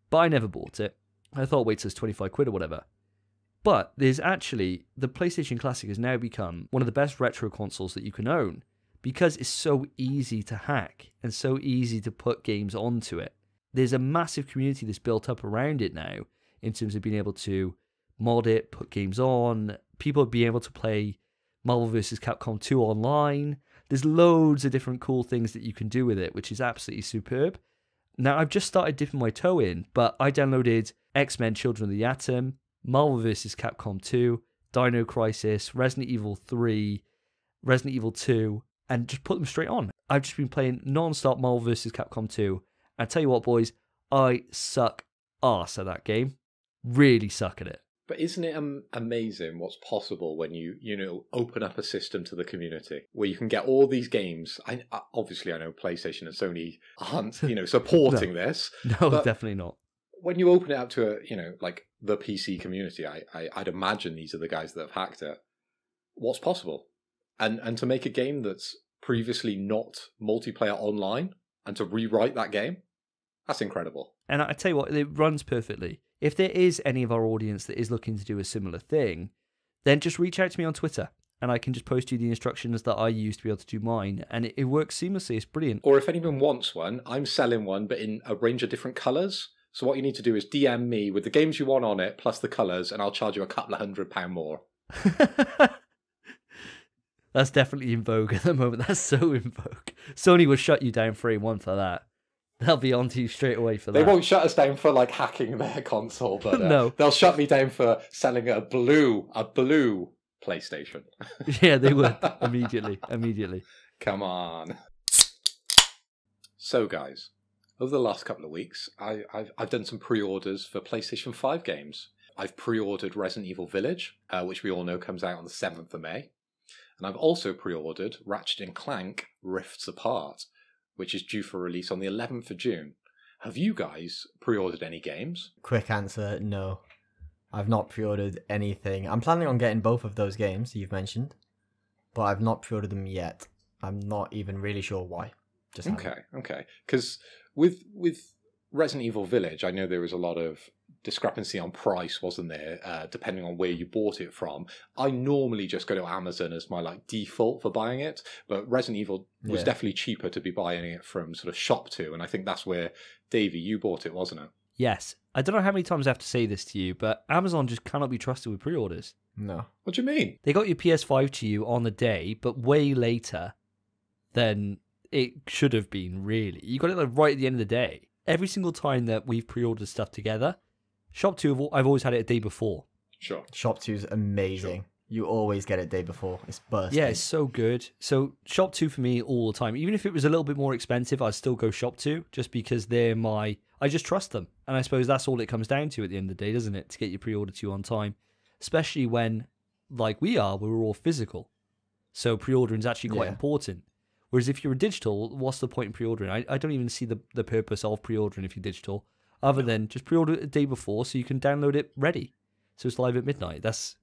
But I never bought it. I thought, wait till it's 25 quid or whatever. But there's actually, the PlayStation Classic has now become one of the best retro consoles that you can own because it's so easy to hack and so easy to put games onto it. There's a massive community that's built up around it now in terms of being able to mod it, put games on, people being able to play Marvel vs. Capcom 2 online. There's loads of different cool things that you can do with it, which is absolutely superb. Now, I've just started dipping my toe in, but I downloaded X-Men Children of the Atom, Marvel vs. Capcom 2, Dino Crisis, Resident Evil 3, Resident Evil 2, and just put them straight on. I've just been playing non-stop Marvel vs. Capcom 2. And I tell you what, boys, I suck arse at that game. Really suck at it. But isn't it amazing what's possible when you open up a system to the community where you can get all these games? Obviously, I know PlayStation and Sony aren't supporting this. No, definitely not. When you open it up to like the PC community, I'd imagine these are the guys that have hacked it. What's possible? And to make a game that's previously not multiplayer online and to rewrite that game, that's incredible. And I tell you what, it runs perfectly. If there is any of our audience that is looking to do a similar thing, then just reach out to me on Twitter and I can just post you the instructions that I use to be able to do mine. And it works seamlessly. It's brilliant. Or if anyone wants one, I'm selling one, but in a range of different colours. So what you need to do is DM me with the games you want on it, plus the colours, and I'll charge you a couple of £100 more. That's definitely in vogue at the moment. That's so in vogue. Sony will shut you down frame one for that. They'll be on to you straight away for that. They won't shut us down for like hacking their console, but no. They'll shut me down for selling a blue PlayStation. Yeah, they would immediately. Come on. So, guys, over the last couple of weeks, I've done some pre-orders for PlayStation 5 games. I've pre-ordered Resident Evil Village, which we all know comes out on the 7th of May. And I've also pre-ordered Ratchet & Clank Rifts Apart, which is due for release on the 11th of June. Have you guys pre-ordered any games? Quick answer, no. I've not pre-ordered anything. I'm planning on getting both of those games you've mentioned, but I've not pre-ordered them yet. I'm not even really sure why. Just Okay. Because with Resident Evil Village, I know there was a lot of discrepancy on price, wasn't there, depending on where you bought it from. I normally just go to Amazon as my default for buying it, but Resident Evil was definitely cheaper to be buying it from sort of Shop2, and I think that's where, Davey, you bought it, wasn't it? Yes. I don't know how many times I have to say this to you, but Amazon just cannot be trusted with pre-orders. No. What do you mean? They got your PS5 to you on the day, but way later than it should have been, really. You got it right at the end of the day. Every single time that we've pre-ordered stuff together, Shop2, I've always had it a day before. Sure. Shop2's amazing. Sure. You always get it day before. It's bursting. Yeah, it's so good. So Shop2 for me all the time. Even if it was a little bit more expensive, I'd still go Shop2 just because I just trust them. And I suppose that's all it comes down to at the end of the day, doesn't it? To get your pre-order to you on time. especially when, like we are, we're all physical. So pre-ordering is actually quite important. Whereas if you're a digital, what's the point in pre-ordering? I don't even see the purpose of pre-ordering if you're digital, other than just pre-order it a day before so you can download it ready. So it's live at midnight. That's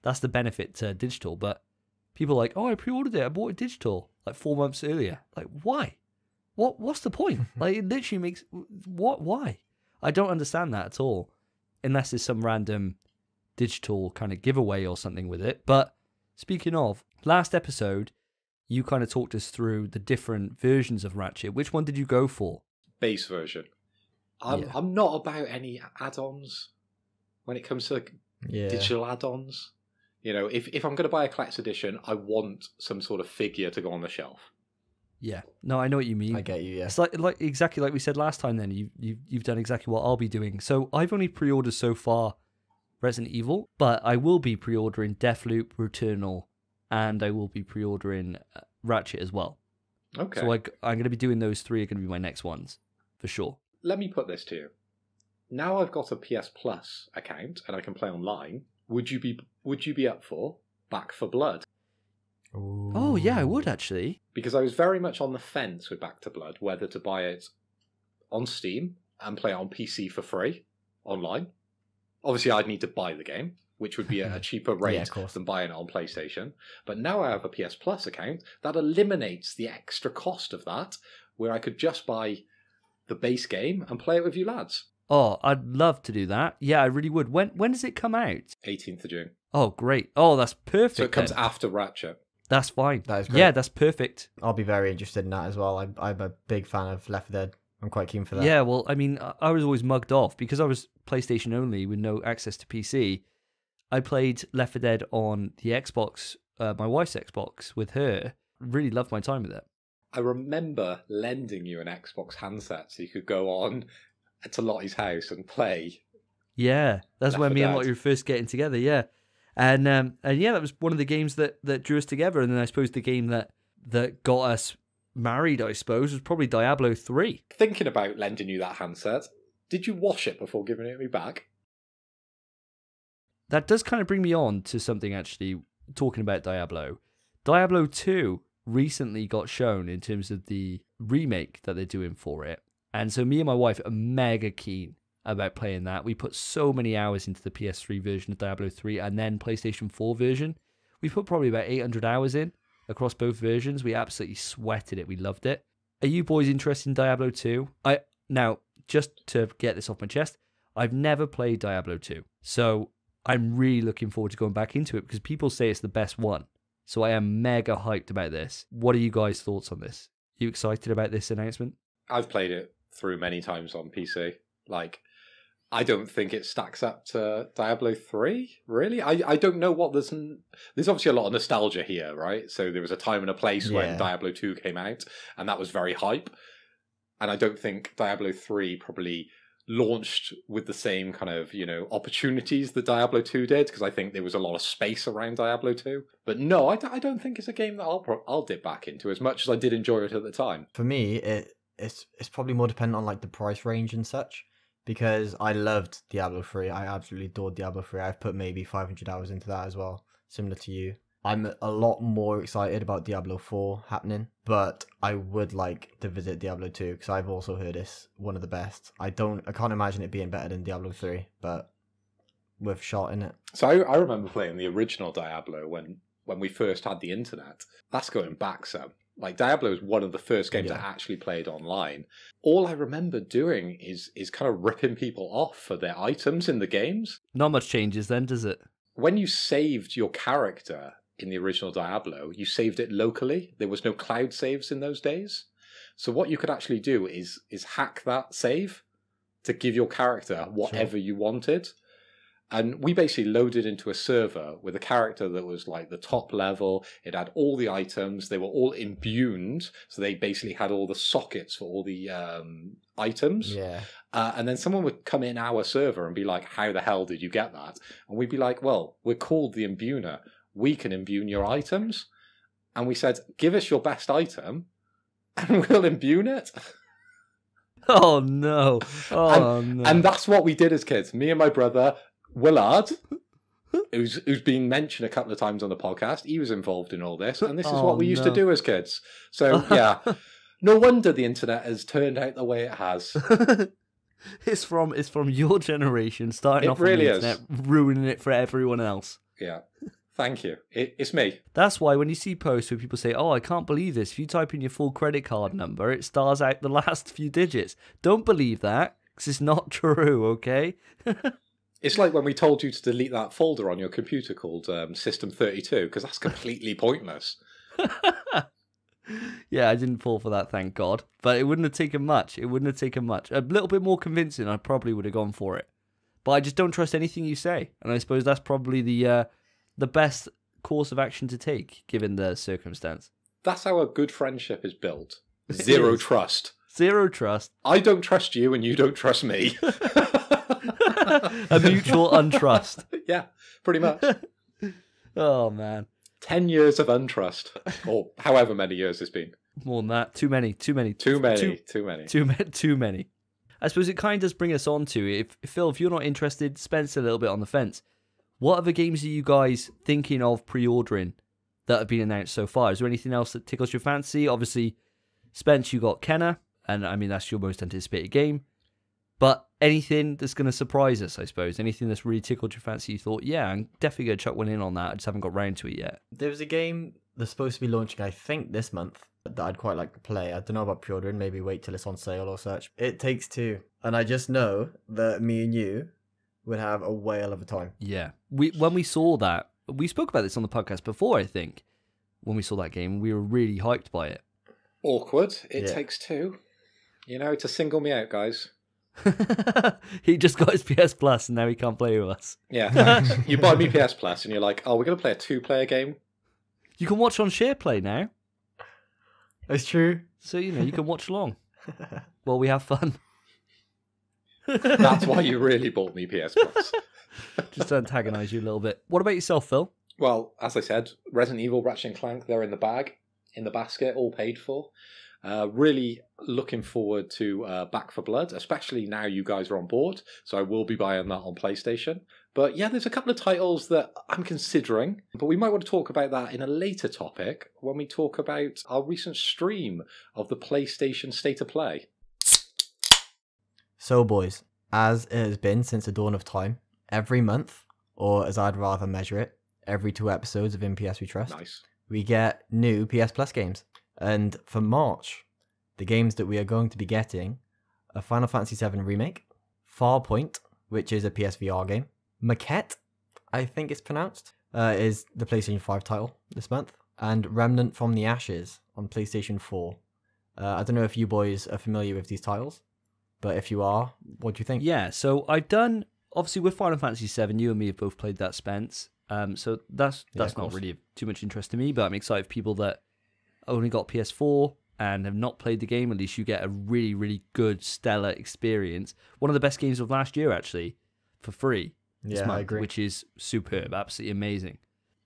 the benefit to digital. But people are like, oh, I pre-ordered it. I bought it digital like 4 months earlier. Like, why? What's the point? Like, it literally makes... Why? I don't understand that at all. Unless there's some random digital kind of giveaway or something with it. But speaking of, last episode, you kind of talked us through the different versions of Ratchet. Which one did you go for? Base version. I'm not about any add-ons when it comes to digital add-ons. You know, if I'm going to buy a collector's edition, I want some sort of figure to go on the shelf. Yeah, no, I know what you mean. I get you. Yeah, it's like exactly like we said last time. Then you've done exactly what I'll be doing. So I've only pre-ordered so far Resident Evil, but I will be pre-ordering Deathloop, Returnal, and I will be pre-ordering Ratchet as well. Okay. So I'm going to be doing those three. Are going to be my next ones for sure. Let me put this to you. Now I've got a PS Plus account and I can play online. Would you be up for Back for Blood? Ooh. Oh yeah, I would actually. Because I was very much on the fence with Back to Blood, whether to buy it on Steam and play it on PC for free online. Obviously, I'd need to buy the game, which would be a cheaper rate than buying it on PlayStation. But now I have a PS Plus account that eliminates the extra cost of that, where I could just buy the base game and play it with you lads. Oh, I'd love to do that. Yeah, I really would. When does it come out? 18th of June. Oh, great. Oh, that's perfect. So it comes after Ratchet. That's fine. That is great. Yeah, that's perfect. I'll be very interested in that as well. I'm a big fan of Left 4 Dead. I'm quite keen for that. Yeah, well, I mean, I was always mugged off because I was PlayStation only with no access to PC. I played Left 4 Dead on the Xbox, my wife's Xbox, with her. Really loved my time with it. I remember lending you an Xbox handset so you could go on to Lottie's house and play. Yeah, that's Left when 4 me and Dead. Lottie were first getting together, yeah. And yeah, that was one of the games that drew us together. And then I suppose the game that got us married, I suppose, was probably Diablo 3. Thinking about lending you that handset, did you wash it before giving it me back? That does kind of bring me on to something, actually, talking about Diablo. Diablo 2 recently got shown in terms of the remake that they're doing for it. And so me and my wife are mega keen about playing that. We put so many hours into the PS3 version of Diablo 3 and then PlayStation 4 version. We put probably about 800 hours in across both versions. We absolutely sweated it. We loved it. Are you boys interested in Diablo 2? Now, just to get this off my chest, I've never played Diablo 2. So I'm really looking forward to going back into it because people say it's the best one. So I am mega hyped about this. What are you guys' thoughts on this? Are you excited about this announcement? I've played it through many times on PC. Like, I don't think it stacks up to Diablo 3, really. I don't know what there's obviously a lot of nostalgia here, right? So there was a time and a place when Diablo 2 came out, and that was very hype. And I don't think Diablo 3 probably launched with the same kind of, opportunities that Diablo 2 did, because I think there was a lot of space around Diablo 2. But no, I don't think it's a game that I'll dip back into as much as I did enjoy it at the time. For me, it's probably more dependent on like the price range and such, because I loved Diablo 3. I absolutely adored Diablo 3. I've put maybe 500 hours into that as well, similar to you. I'm a lot more excited about Diablo 4 happening, but I would like to visit Diablo 2 because I've also heard it's one of the best. I can't imagine it being better than Diablo 3, but worth a shot in it. So I remember playing the original Diablo when we first had the internet. That's going back some. Like, Diablo is one of the first games I actually played online. All I remember doing is kind of ripping people off for their items in the games. Not much changes then, does it? When you saved your character in the original Diablo, you saved it locally. There was no cloud saves in those days. So what you could actually do is hack that save to give your character whatever you wanted. And we basically loaded into a server with a character that was like the top level. It had all the items. They were all imbued. So they basically had all the sockets for all the items. Yeah. And then someone would come in our server and be like, how the hell did you get that? And we'd be like, well, we're called the Imbuner. We can imbue your items. And we said, give us your best item and we'll imbue it. Oh, no. Oh, no. And that's what we did as kids. Me and my brother, Willard, who's been mentioned a couple of times on the podcast. He was involved in all this, and this is Oh, what we used to do as kids. So yeah, no wonder the internet has turned out the way it has. It's from your generation starting It off really on the is. internet, ruining it for everyone else. Yeah, thank you. It's me. That's why when you see posts where people say, "Oh, I can't believe this," if you type in your full credit card number, it stars out the last few digits. Don't believe that, because it's not true, okay? It's like when we told you to delete that folder on your computer called System 32, because that's completely pointless. Yeah, I didn't fall for that, thank God. But it wouldn't have taken much. It wouldn't have taken much. A little bit more convincing, I probably would have gone for it. But I just don't trust anything you say. And I suppose that's probably the best course of action to take, given the circumstance. That's how a good friendship is built. Zero trust. Zero trust. I don't trust you and you don't trust me. A mutual untrust. Yeah, pretty much. Oh, man. 10 years of untrust. Or however many years it's been. More than that. Too many. Too many. Too many. I suppose it kind of does bring us on to, if Phil, if you're not interested, Spence a little bit on the fence. What other games are you guys thinking of pre-ordering that have been announced so far? Is there anything else that tickles your fancy? Obviously, Spence, you got Kenna, and I mean, that's your most anticipated game. But anything that's going to surprise us, I suppose? Anything that's really tickled your fancy, you thought, yeah, I'm definitely going to chuck one in on that. I just haven't got round to it yet. There was a game that's supposed to be launching, I think, this month that I'd quite like to play. I don't know about pre-ordering, maybe wait till it's on sale or such. It Takes Two. And I just know that me and you would have a whale of a time. Yeah. When we saw that, we spoke about this on the podcast before, I think. When we saw that game, we were really hyped by it. Awkward. It Yeah. takes two. You know, to single me out, guys. He just got his PS Plus and now he can't play with us. Yeah, thanks. You buy me PS Plus and you're like, oh, we're going to play a two-player game? You can watch on SharePlay now. It's true. So, you know, you can watch along while we have fun. That's why you really bought me PS Plus. Just to antagonise you a little bit. What about yourself, Phil? Well, as I said, Resident Evil, Ratchet and Clank, they're in the bag, in the basket, all paid for. Really looking forward to Back for Blood, especially now you guys are on board. So I will be buying that on PlayStation. But yeah, there's a couple of titles that I'm considering. But we might want to talk about that in a later topic when we talk about our recent stream of the PlayStation State of Play. So, boys, as it has been since the dawn of time, every month, or as I'd rather measure it, every 2 episodes of In PS We Trust, Nice. we get new PS Plus games. And for March, the games that we are going to be getting are Final Fantasy VII Remake, Farpoint, which is a PSVR game, Maquette, I think it's pronounced, is the PlayStation 5 title this month, and Remnant from the Ashes on PlayStation 4. I don't know if you boys are familiar with these titles, but if you are, what do you think? Yeah, so I've done, obviously with Final Fantasy VII, you and me have both played that, Spence. So that's not course. really of too much interest to me, but I'm excited for people that only got PS4 and have not played the game. At least you get a really, really good, stellar experience. One of the best games of last year, actually, for free this Yeah, month, I agree. which is superb, absolutely amazing.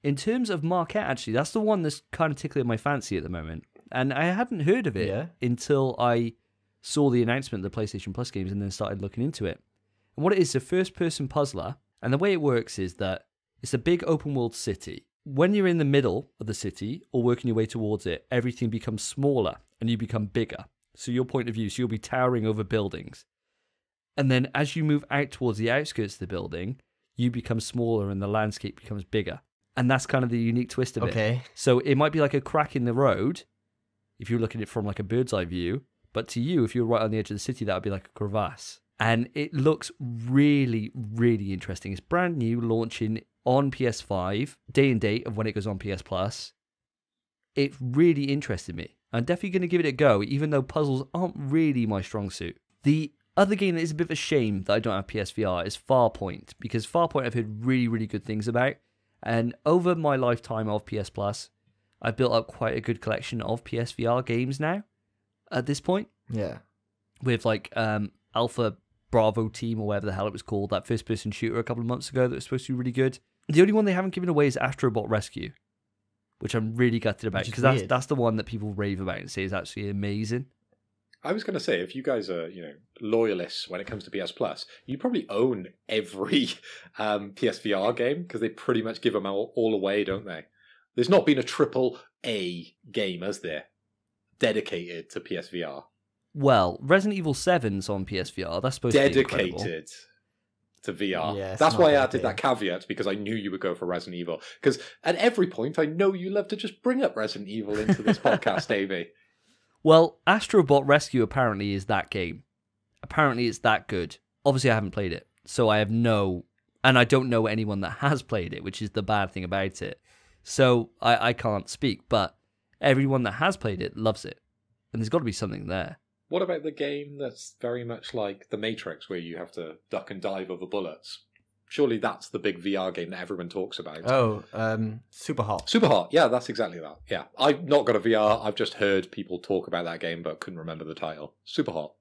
In terms of Marquette, actually, that's the one that's kind of tickling my fancy at the moment. And I hadn't heard of it until I saw the announcement of the PlayStation Plus games and then started looking into it. And what it is a first-person puzzler, and the way it works is that it's a big open-world city. When you're in the middle of the city or working your way towards it, everything becomes smaller and you become bigger. So your point of view, so you'll be towering over buildings. And then as you move out towards the outskirts of the building, you become smaller and the landscape becomes bigger. And that's kind of the unique twist of it. So it might be like a crack in the road, if you're looking at it from like a bird's eye view, but to you, if you're right on the edge of the city, that would be like a crevasse. And it looks really, really interesting. It's brand new, launching on PS5, day and date of when it goes on PS Plus. It really interested me. I'm definitely going to give it a go, even though puzzles aren't really my strong suit. The other game that is a bit of a shame that I don't have PSVR is Farpoint, because Farpoint I've heard really, really good things about. And over my lifetime of PS Plus, I've built up quite a good collection of PSVR games now, at this point. Yeah. With like Alpha Bravo Team or whatever the hell it was called, that first-person shooter a couple of months ago that was supposed to be really good. The only one they haven't given away is Astrobot Rescue, which I'm really gutted about, because that's the one that people rave about and say is actually amazing. I was going to say, if you guys are, loyalists when it comes to PS Plus, you probably own every PSVR game because they pretty much give them all away, don't they? There's not been a triple A game, has there, dedicated to PSVR? Well, Resident Evil 7's on PSVR. That's supposed to be incredible. Dedicated to VR. Yeah, That's why I added that caveat, because I knew you would go for Resident Evil. Because at every point, I know you love to just bring up Resident Evil into this podcast, Davey. Well, Astrobot Rescue apparently is that game. Apparently it's that good. Obviously I haven't played it, so I don't know anyone that has played it, which is the bad thing about it. So I can't speak, but everyone that has played it loves it. And there's got to be something there. What about the game that's very much like The Matrix, where you have to duck and dive over bullets? Surely that's the big VR game that everyone talks about. Oh, Super Hot. Super Hot, yeah, that's exactly that. Yeah, I've not got a VR. I've just heard people talk about that game, but couldn't remember the title. Super Hot.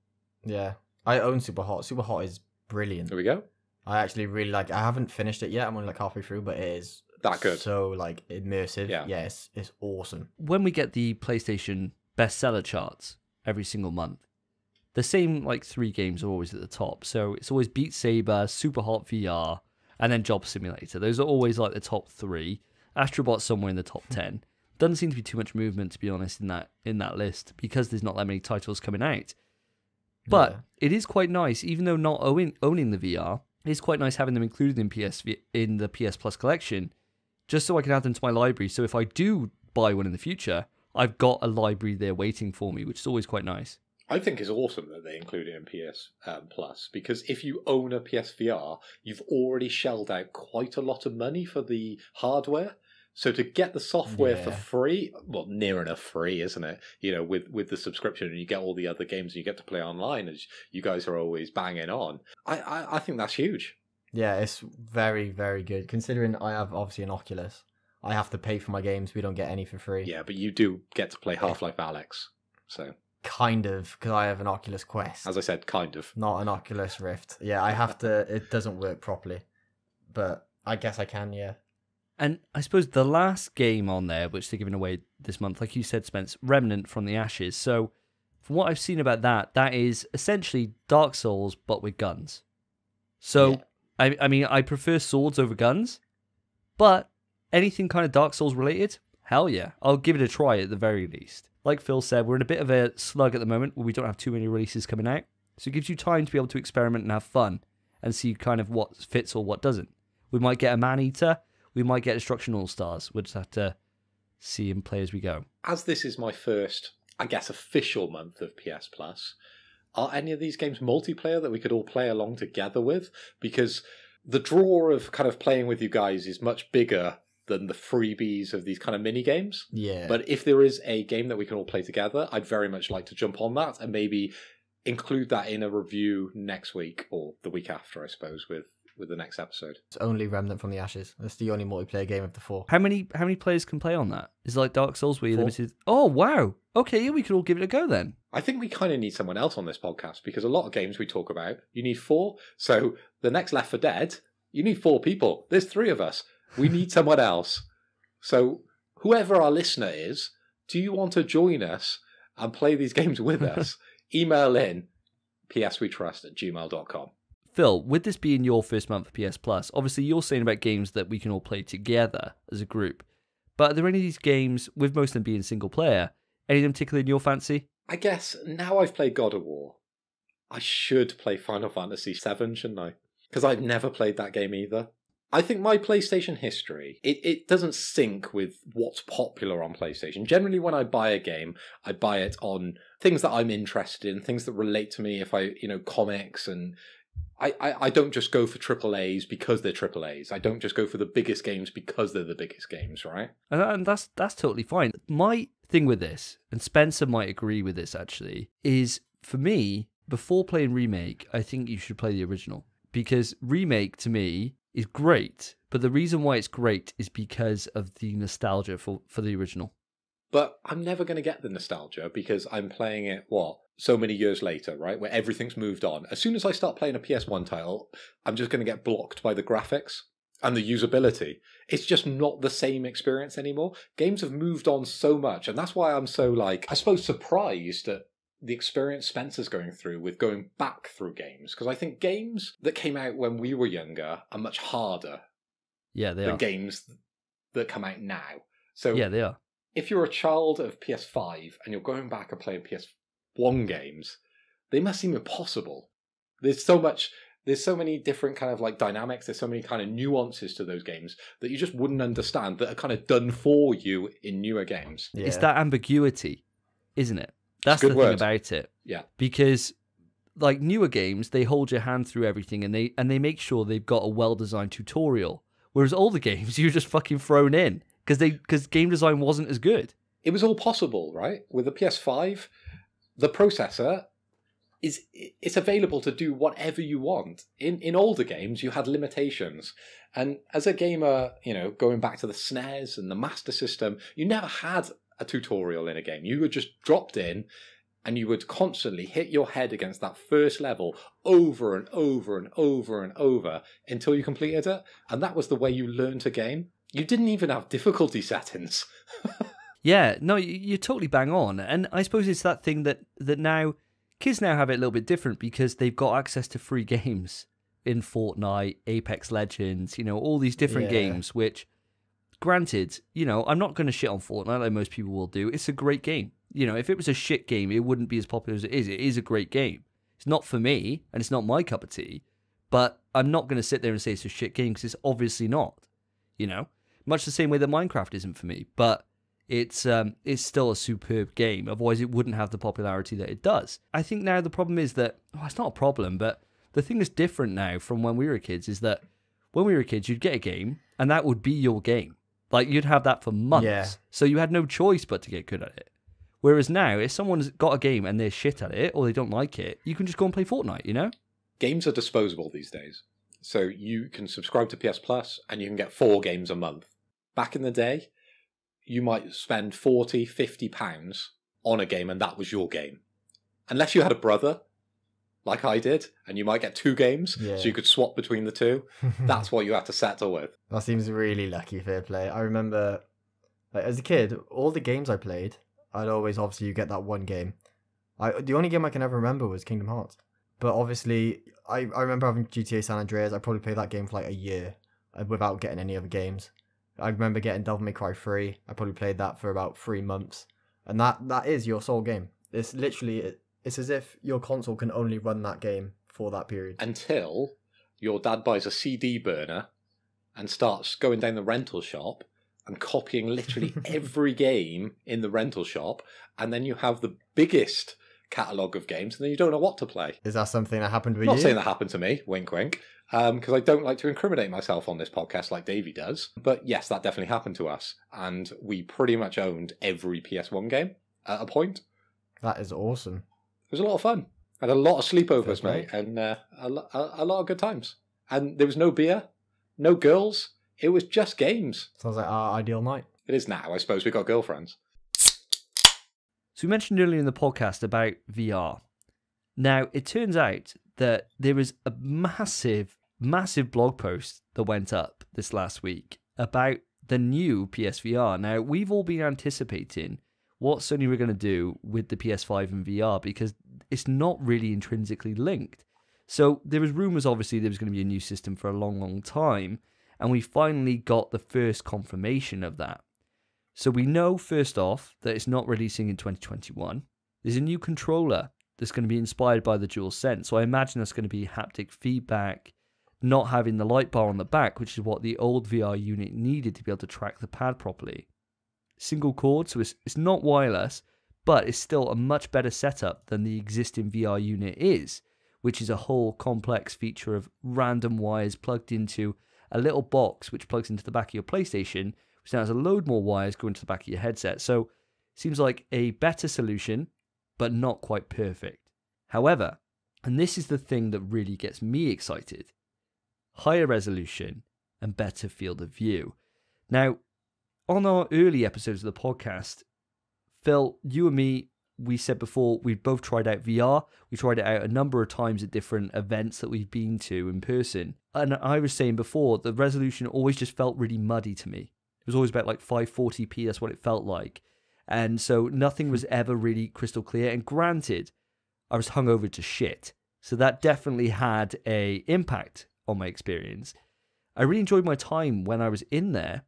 Yeah, I own Super Hot. Super Hot is brilliant. There we go. I actually really like it. I haven't finished it yet. I'm only like halfway through, but it is that good. So like immersive. Yeah, it's awesome. When we get the PlayStation bestseller charts every single month, the same like 3 games are always at the top. So it's always Beat Saber, Super Hot VR, and then Job Simulator. Those are always like the top 3. Astrobot's somewhere in the top 10. Doesn't seem to be too much movement, to be honest, in that list, because there's not that many titles coming out. But it is quite nice, even though not owning the VR, it is quite nice having them included in the PS Plus collection, just so I can add them to my library. So if I do buy one in the future, I've got a library there waiting for me, which is always quite nice. I think it's awesome that they include it in PS Plus, because if you own a PSVR, you've already shelled out quite a lot of money for the hardware. So to get the software for free, well, near enough free, isn't it? With the subscription, and you get all the other games and you get to play online, as you guys are always banging on. I think that's huge. Yeah, it's very, very good. Considering I have obviously an Oculus, I have to pay for my games. We don't get any for free. Yeah, but you do get to play Half-Life Alyx, so... Kind of, because I have an Oculus Quest. As I said, kind of. Not an Oculus Rift. Yeah, I have to... It doesn't work properly. But I guess I can, yeah. And I suppose the last game on there, which they're giving away this month, like you said, Spence, Remnant from the Ashes. So, from what I've seen about that is essentially Dark Souls, but with guns. So, yeah. I mean, I prefer swords over guns, but anything kind of Dark Souls related, hell yeah. I'll give it a try at the very least. Like Phil said, we're in a bit of a slug at the moment where we don't have too many releases coming out. So it gives you time to be able to experiment and have fun and see kind of what fits or what doesn't. We might get a Man-Eater. We might get Destruction All-Stars. We'll just have to see and play as we go. As this is my first, I guess, official month of PS Plus, are any of these games multiplayer that we could all play along together with? Because the draw of kind of playing with you guys is much bigger than the freebies of these kind of mini games. Yeah. But if there is a game that we can all play together, I'd very much like to jump on that and maybe include that in a review next week or the week after, I suppose, with the next episode. It's only Remnant from the Ashes. That's the only multiplayer game of the 4. How many players can play on that? Is it like Dark Souls where you're 4. limited? Oh, wow. Okay, yeah, we could all give it a go then. I think we kind of need someone else on this podcast, because a lot of games we talk about, you need 4. So the next Left 4 Dead, you need 4 people. There's 3 of us. We need someone else. So whoever our listener is, do you want to join us and play these games with us? Email in pswetrust@gmail.com. Phil, with this being your first month of PS Plus, obviously you're saying about games that we can all play together as a group. But are there any of these games, with most of them being single player, any of them particularly in your fancy? I guess now I've played God of War, I should play Final Fantasy VII, shouldn't I? Because I've never played that game either. I think my PlayStation history, it doesn't sync with what's popular on PlayStation. Generally, when I buy a game, I buy it on things that I'm interested in, things that relate to me, if comics, and I don't just go for AAAs because they're AAAs. I don't just go for the biggest games because they're the biggest games, right? And that's totally fine. My thing with this, and Spencer might agree with this actually, is for me, before playing Remake, I think you should play the original. Because Remake, to me, is great, but the reason why it's great is because of the nostalgia for the original. But I'm never going to get the nostalgia because I'm playing it, so many years later, right? Where everything's moved on. As soon as I start playing a PS1 title, I'm just going to get blocked by the graphics and the usability. It's just not the same experience anymore. Games have moved on so much, and that's why I'm so, I suppose, surprised at the experience Spencer's going through with going back through games. Because I think games that came out when we were younger are much harder than games that come out now. So yeah, they are. If you're a child of PS5 and you're going back and playing PS1 games, they must seem impossible. There's so many different kind of like dynamics. There's so many kind of nuances to those games that you just wouldn't understand that are kind of done for you in newer games. Yeah. It's that ambiguity, isn't it? That's the thing about it. Yeah. Because like newer games, they hold your hand through everything and they make sure they've got a well-designed tutorial. Whereas older games, you're just fucking thrown in because game design wasn't as good. It was all possible, right? With the PS5, the processor it's available to do whatever you want. In older games, you had limitations. And as a gamer, going back to the SNES and the Master System, you never had a tutorial in a game. You were just dropped in and you would constantly hit your head against that first level over and over and over and over until you completed it. And that was the way you learned a game. You didn't even have difficulty settings. Yeah, no, you're totally bang on. And I suppose it's that thing that now kids now have it a little bit different because they've got access to free games in Fortnite, Apex Legends, all these different games, which, granted, I'm not going to shit on Fortnite like most people will do. It's a great game. If it was a shit game, it wouldn't be as popular as it is. It is a great game. It's not for me, and it's not my cup of tea, but I'm not going to sit there and say it's a shit game because it's obviously not, Much the same way that Minecraft isn't for me, but it's still a superb game. Otherwise, it wouldn't have the popularity that it does. I think now the problem is that, it's not a problem, but the thing that's different now from when we were kids is that when we were kids, you'd get a game, and that would be your game. Like, you'd have that for months. Yeah. So you had no choice but to get good at it. Whereas now, if someone's got a game and they're shit at it, or they don't like it, you can just go and play Fortnite, Games are disposable these days. So you can subscribe to PS Plus, and you can get 4 games a month. Back in the day, you might spend £40, £50 on a game, and that was your game. Unless you had a brother, like I did, and you might get 2 games, so you could swap between the 2. That's what you had to settle with. That seems really lucky, fair play. I remember, as a kid, all the games I played, I'd always, obviously, you get that one game. The only game I can ever remember was Kingdom Hearts. But obviously, I remember having GTA San Andreas. I probably played that game for like a year without getting any other games. I remember getting Devil May Cry 3. I probably played that for about 3 months. And that is your sole game. It's literally, it's as if your console can only run that game for that period. Until your dad buys a CD burner and starts going down the rental shop and copying literally every game in the rental shop. And then you have the biggest catalogue of games and then you don't know what to play. Is that something that happened with you? I'm not saying that happened to me, wink wink. Because I don't like to incriminate myself on this podcast like Davey does. But yes, that definitely happened to us. And we pretty much owned every PS1 game at a point. That is awesome. It was a lot of fun. I had a lot of sleepovers, mate, and a lot of good times. And there was no beer, no girls. It was just games. Sounds like our ideal night. It is now. I suppose we've got girlfriends. So we mentioned earlier in the podcast about VR. Now, it turns out that there was a massive blog post that went up this last week about the new PSVR. Now, we've all been anticipating what Sony were going to do with the PS5 and VR because it's not really intrinsically linked. So there was rumours, obviously, there was going to be a new system for a long, long time, and we finally got the first confirmation of that. So we know, first off, that it's not releasing in 2021. There's a new controller that's going to be inspired by the DualSense. So I imagine that's going to be haptic feedback, not having the light bar on the back, which is what the old VR unit needed to be able to track the pad properly. Single cord, so it's not wireless, but it's still a much better setup than the existing VR unit is, which is a whole complex feature of random wires plugged into a little box which plugs into the back of your PlayStation, which now has a load more wires going to the back of your headset. So seems like a better solution, but not quite perfect. However, and this is the thing that really gets me excited, higher resolution and better field of view. Now, on our early episodes of the podcast, Phil, you and me, we said before, we've both tried out VR. We tried it out a number of times at different events that we've been to in person. And I was saying before, the resolution always just felt really muddy to me. It was always about like 540p, that's what it felt like. And so nothing was ever really crystal clear. And granted, I was hungover to shit. So that definitely had a impact on my experience. I really enjoyed my time when I was in there,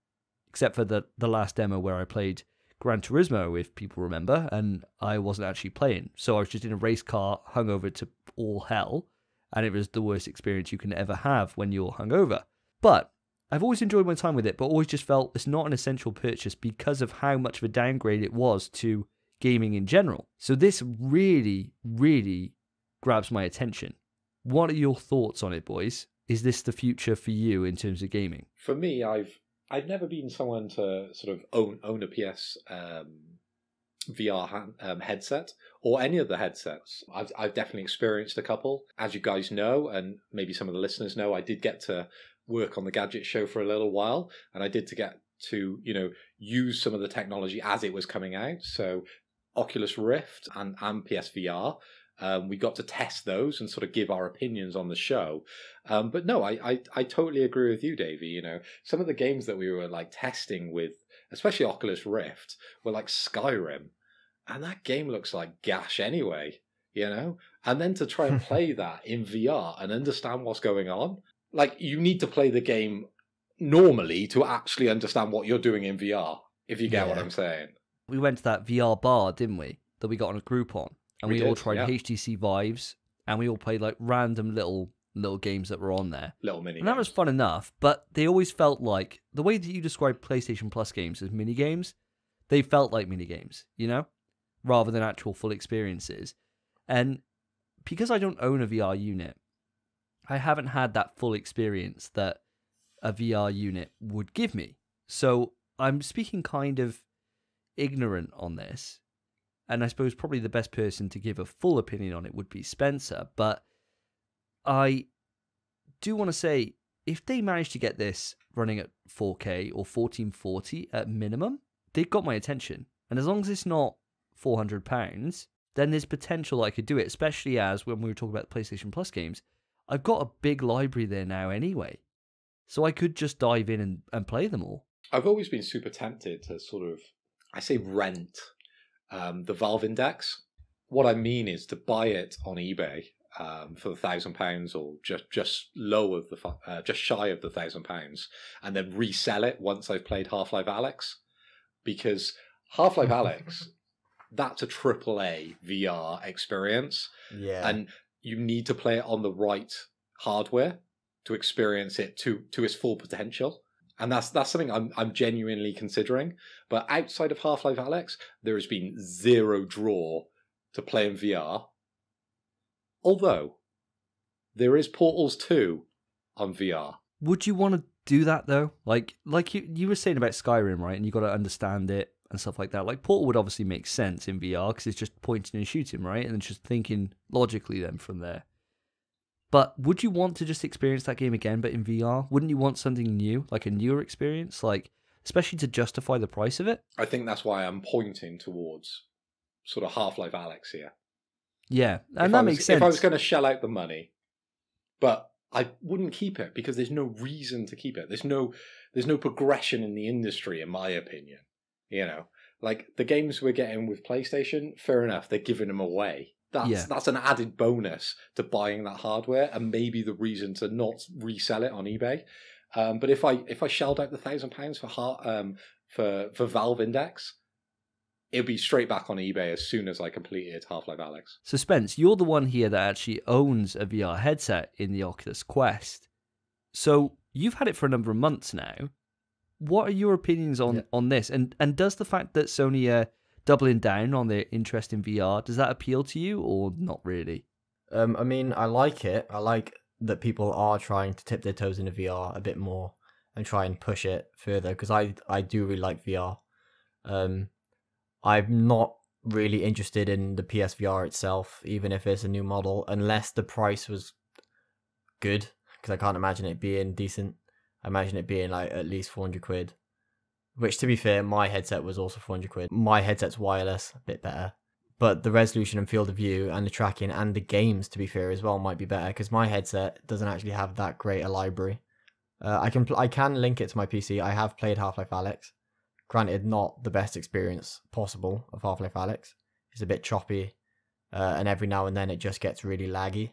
except for the last demo where I played Gran Turismo, if people remember, and I wasn't actually playing. So I was just in a race car, hungover to all hell, and it was the worst experience you can ever have when you're hungover. But I've always enjoyed my time with it, but always just felt it's not an essential purchase because of how much of a downgrade it was to gaming in general. So this really, really grabs my attention. What are your thoughts on it, boys? Is this the future for you in terms of gaming? For me, I've never been someone to sort of own a PS VR headset or any of the headsets. I've definitely experienced a couple. As you guys know, and maybe some of the listeners know, I did get to work on the Gadget Show for a little while, and I did to get to, use some of the technology as it was coming out. So Oculus Rift and PSVR, we got to test those and sort of give our opinions on the show. But no, I totally agree with you, Davey. Some of the games that we were like testing with, especially Oculus Rift, were like Skyrim. And that game looks like gash anyway, And then to try and play that in VR and understand what's going on, like you need to play the game normally to actually understand what you're doing in VR, if you get what I'm saying. We went to that VR bar, didn't we? That we got on a Groupon. And we all tried HTC Vives, and we all played like random little games that were on there. Little mini games. And that was fun enough, but they always felt like, the way that you describe PlayStation Plus games as mini games, they felt like mini games, rather than actual full experiences. And because I don't own a VR unit, I haven't had that full experience that a VR unit would give me. So I'm speaking kind of ignorant on this. And I suppose probably the best person to give a full opinion on it would be Spencer. But I do want to say, if they manage to get this running at 4K or 1440 at minimum, they've got my attention. And as long as it's not £400, then there's potential I could do it, especially as when we were talking about the PlayStation Plus games, I've got a big library there now anyway. So I could just dive in and play them all. I've always been super tempted to sort of, I say rent the Valve Index. What I mean is to buy it on eBay for £1,000 or just shy of the £1,000, and then resell it once I've played Half-Life Alyx, because Half-Life Alyx, that's a AAA VR experience, and you need to play it on the right hardware to experience it to its full potential. And that's something I'm genuinely considering. But outside of Half-Life Alyx, there has been zero draw to play in VR. Although, there is Portals 2 on VR. Would you want to do that, though? Like you were saying about Skyrim, right? And you got to understand it and stuff like that. Like, Portal would obviously make sense in VR because it's just pointing and shooting, right? And it's just thinking logically then from there. But would you want to just experience that game again, but in VR? Wouldn't you want something new, like a newer experience, like especially to justify the price of it? I think that's why I'm pointing towards sort of Half-Life Alyx here. Yeah, and that makes sense. If I was going to shell out the money, but I wouldn't keep it because there's no reason to keep it. There's no progression in the industry, in my opinion. Like the games we're getting with PlayStation, fair enough, they're giving them away. That's an added bonus to buying that hardware, and maybe the reason to not resell it on eBay. But if I shelled out the £1,000 for Valve Index, it'd be straight back on eBay as soon as I completed Half-Life Alyx. So Spence, you're the one here that actually owns a VR headset in the Oculus Quest. So you've had it for a number of months now. What are your opinions on this? And does the fact that Sony are doubling down on their interest in VR, does that appeal to you or not really? I mean, I like it. I like that people are trying to tip their toes into VR a bit more and try and push it further, because I do really like VR. I'm not really interested in the PSVR itself, even if it's a new model, unless the price was good, because I can't imagine it being decent. I imagine it being like at least £400, which, to be fair, my headset was also £400. My headset's wireless, a bit better, but the resolution and field of view and the tracking and the games, to be fair, as well, might be better, because my headset doesn't actually have that great a library. I can link it to my PC. I have played Half-Life Alyx. Granted, not the best experience possible of Half-Life Alyx. It's a bit choppy, and every now and then it just gets really laggy.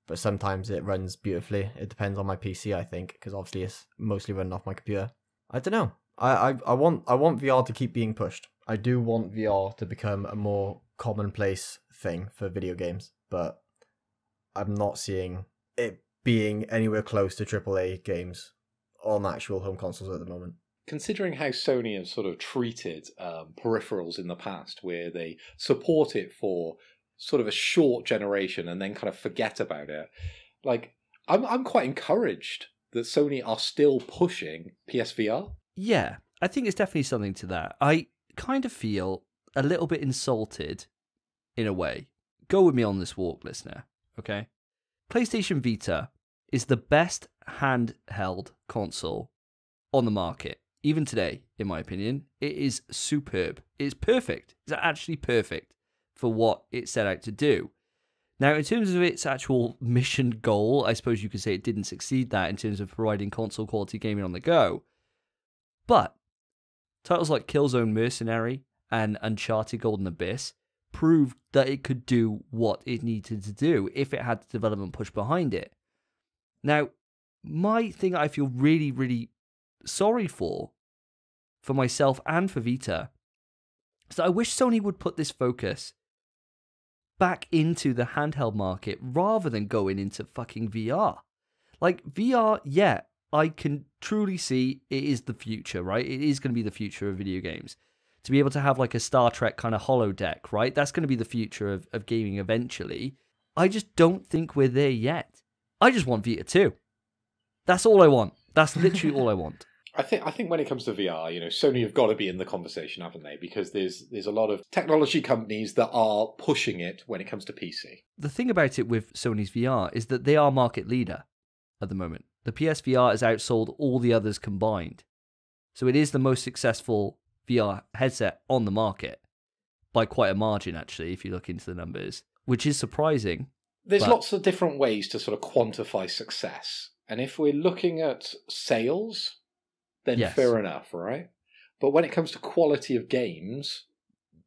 But sometimes it runs beautifully. It depends on my PC, I think, because obviously it's mostly running off my computer. I don't know. I want VR to keep being pushed. I do want VR to become a more commonplace thing for video games, but I'm not seeing it being anywhere close to AAA games on actual home consoles at the moment. Considering how Sony have sort of treated peripherals in the past, where they support it for sort of a short generation and then kind of forget about it, like I'm quite encouraged that Sony are still pushing PSVR. Yeah, I think it's definitely something to that. I kind of feel a little bit insulted in a way. Go with me on this walk, listener, okay? PlayStation Vita is the best handheld console on the market. Even today, in my opinion, it is superb. It's perfect. It's actually perfect for what it set out to do. Now, in terms of its actual mission goal, I suppose you could say it didn't succeed that in terms of providing console quality gaming on the go. But titles like Killzone Mercenary and Uncharted Golden Abyss proved that it could do what it needed to do if it had the development push behind it. Now, my thing I feel really, really sorry for myself and for Vita, is that I wish Sony would put this focus back into the handheld market rather than going into fucking VR. Like, VR, yeah, I can truly see it is the future, right? It is going to be the future of video games. To be able to have like a Star Trek kind of holodeck, right? That's going to be the future of gaming eventually. I just don't think we're there yet. I just want Vita 2. That's all I want. That's literally all I want. I think when it comes to VR, Sony have got to be in the conversation, haven't they? Because there's a lot of technology companies that are pushing it when it comes to PC. The thing about it with Sony's VR is that they are market leader at the moment. The PSVR has outsold all the others combined. So it is the most successful VR headset on the market by quite a margin, actually, if you look into the numbers, which is surprising. There's lots of different ways to sort of quantify success. And if we're looking at sales, then yes, fair enough, right? But when it comes to quality of games,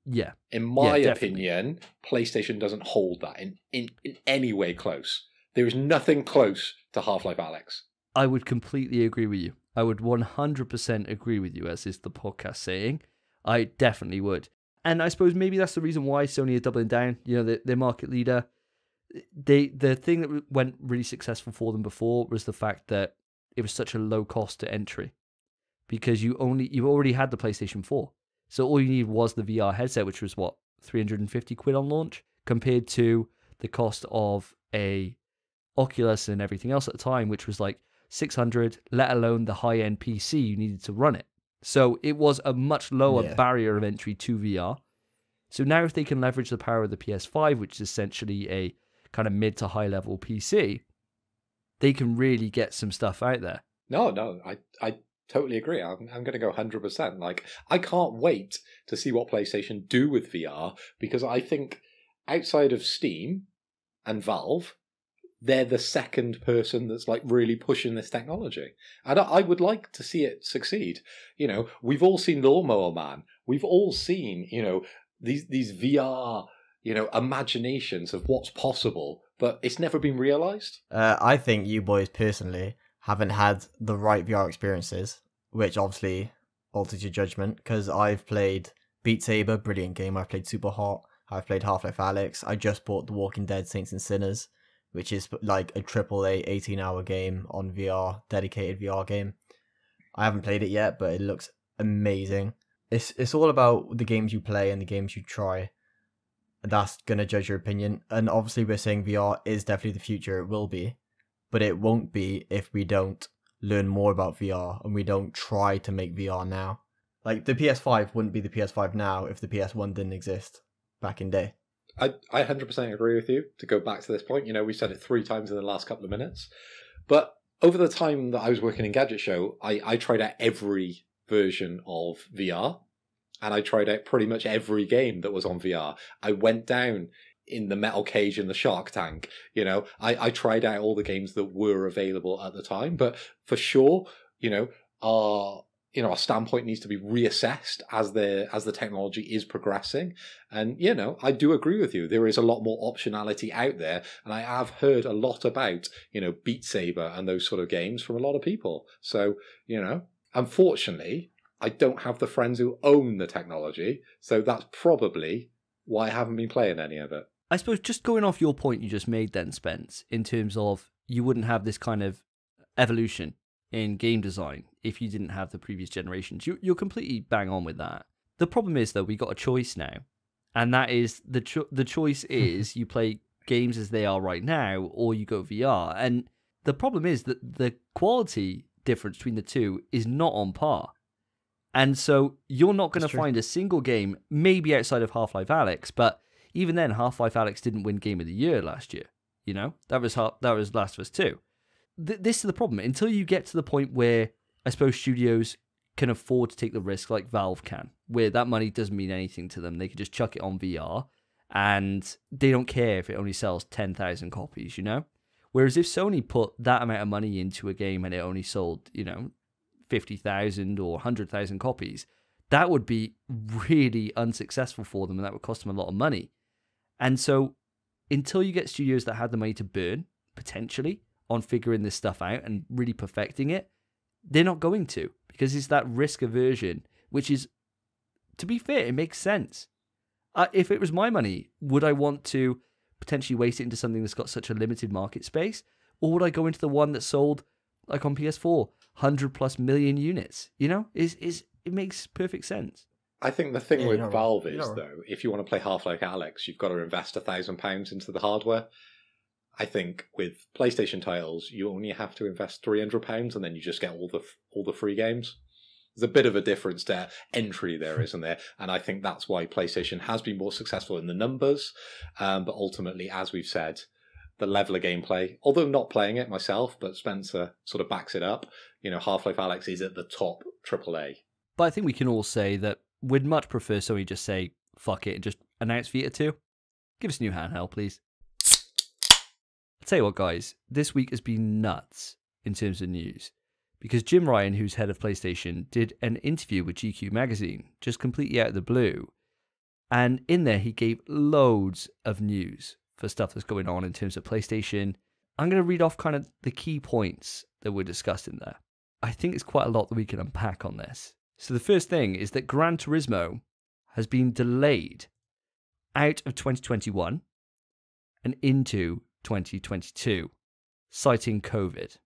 yeah, in my opinion, PlayStation doesn't hold that in any way close. There is nothing close to Half-Life Alyx. I would completely agree with you. I would 100% agree with you, as is the podcast saying. I definitely would. And I suppose maybe that's the reason why Sony are doubling down. They're market leader. The thing that went really successful for them before was the fact that it was such a low cost to entry. Because you already had the PlayStation 4. So all you need was the VR headset, which was what, 350 quid on launch, compared to the cost of a Oculus and everything else at the time, which was like 600, let alone the high-end PC you needed to run it. So it was a much lower barrier of entry to VR. So now if they can leverage the power of the PS5, which is essentially a kind of mid to high level PC, they can really get some stuff out there. No, I totally agree. I'm going to go 100%. Like, I can't wait to see what PlayStation do with VR, because I think outside of Steam and Valve, they're the second person that's like really pushing this technology. And I would like to see it succeed. We've all seen Lawnmower Man. We've all seen, these VR, imaginations of what's possible, but it's never been realized. I think you boys personally haven't had the right VR experiences, which obviously alters your judgment, because I've played Beat Saber, brilliant game. I've played Super Hot. I've played Half-Life Alyx. I just bought The Walking Dead Saints and Sinners, which is like a AAA 18-hour game on VR, dedicated VR game. I haven't played it yet, but it looks amazing. It's all about the games you play and the games you try. That's going to judge your opinion. And obviously we're saying VR is definitely the future. It will be. But it won't be if we don't learn more about VR and we don't try to make VR now. Like, the PS5 wouldn't be the PS5 now if the PS1 didn't exist back in day. I 100% agree with you. To go back to this point, we said it 3 times in the last couple of minutes. But over the time that I was working in Gadget Show, I tried out every version of VR. And I tried out pretty much every game that was on VR. I went down in the metal cage in the Shark Tank. I tried out all the games that were available at the time. But for sure, our our standpoint needs to be reassessed as the technology is progressing. And, I do agree with you. There is a lot more optionality out there. And I have heard a lot about, Beat Saber and those sort of games from a lot of people. So, unfortunately, I don't have the friends who own the technology. So that's probably why I haven't been playing any of it. I suppose just going off your point you just made then, Spence, in terms of you wouldn't have this kind of evolution in game design if you didn't have the previous generations. You're completely bang on with that. The problem is, though, we got a choice now, and that is the choice is you play games as they are right now, or you go VR. And the problem is that the quality difference between the two is not on par. And so you're not going to find a single game, maybe outside of Half-Life Alyx, but even then, Half-Life Alyx didn't win Game of the Year last year. That was Last of Us 2. This is the problem. Until you get to the point where I suppose studios can afford to take the risk like Valve can, where that money doesn't mean anything to them. They can just chuck it on VR and they don't care if it only sells 10,000 copies, Whereas if Sony put that amount of money into a game and it only sold, 50,000 or 100,000 copies, that would be really unsuccessful for them and that would cost them a lot of money. And so until you get studios that have the money to burn, potentially, on figuring this stuff out and really perfecting it, they're not going to, because it's that risk aversion, which is, to be fair, it makes sense. If it was my money, would I want to potentially waste it into something that's got such a limited market space? Or would I go into the one that sold, like on PS4, 100+ million units? It makes perfect sense. I think the thing with Valve is, though, if you want to play Half-Life Alyx, you've got to invest £1,000 into the hardware. I think with PlayStation titles, you only have to invest £300, and then you just get all the free games. There's a bit of a difference to entry there, isn't there? And I think that's why PlayStation has been more successful in the numbers. But ultimately, as we've said, the level of gameplay, although not playing it myself, but Spencer sort of backs it up. Half-Life Alyx is at the top AAA. But I think we can all say that we'd much prefer Sony just say, fuck it, and just announce Vita 2. Give us a new handheld, please. I'll tell you what, guys, this week has been nuts in terms of news, because Jim Ryan, who's head of PlayStation, did an interview with GQ magazine, just completely out of the blue, and in there he gave loads of news for stuff that's going on in terms of PlayStation. I'm going to read off kind of the key points that were discussed in there. I think it's quite a lot that we can unpack on this. So the first thing is that Gran Turismo has been delayed out of 2021 and into 2022, citing COVID.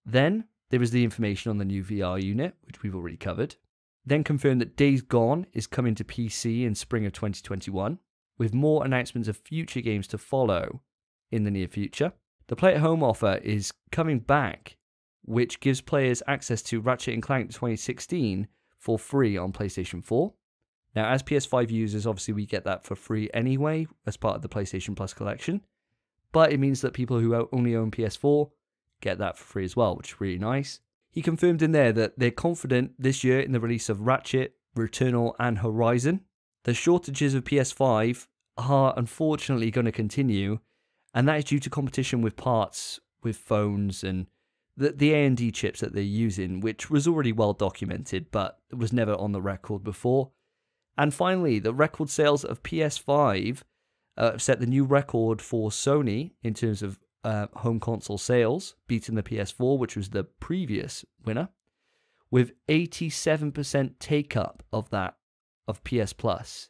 Then there was the information on the new VR unit, which we've already covered. Then confirmed that Days Gone is coming to PC in spring of 2021, with more announcements of future games to follow in the near future. The Play at Home offer is coming back, which gives players access to Ratchet & Clank 2016 for free on PlayStation 4. Now, as PS5 users, obviously we get that for free anyway as part of the PlayStation Plus collection, but it means that people who only own PS4 get that for free as well, which is really nice. He confirmed in there that they're confident this year in the release of Ratchet, Returnal and Horizon. The shortages of PS5 are unfortunately going to continue, and that is due to competition with parts with phones and the A&D chips that they're using, which was already well documented, but was never on the record before. And finally, the record sales of PS5 set the new record for Sony in terms of home console sales, beating the PS4, which was the previous winner, with 87% take-up of that, of PS Plus.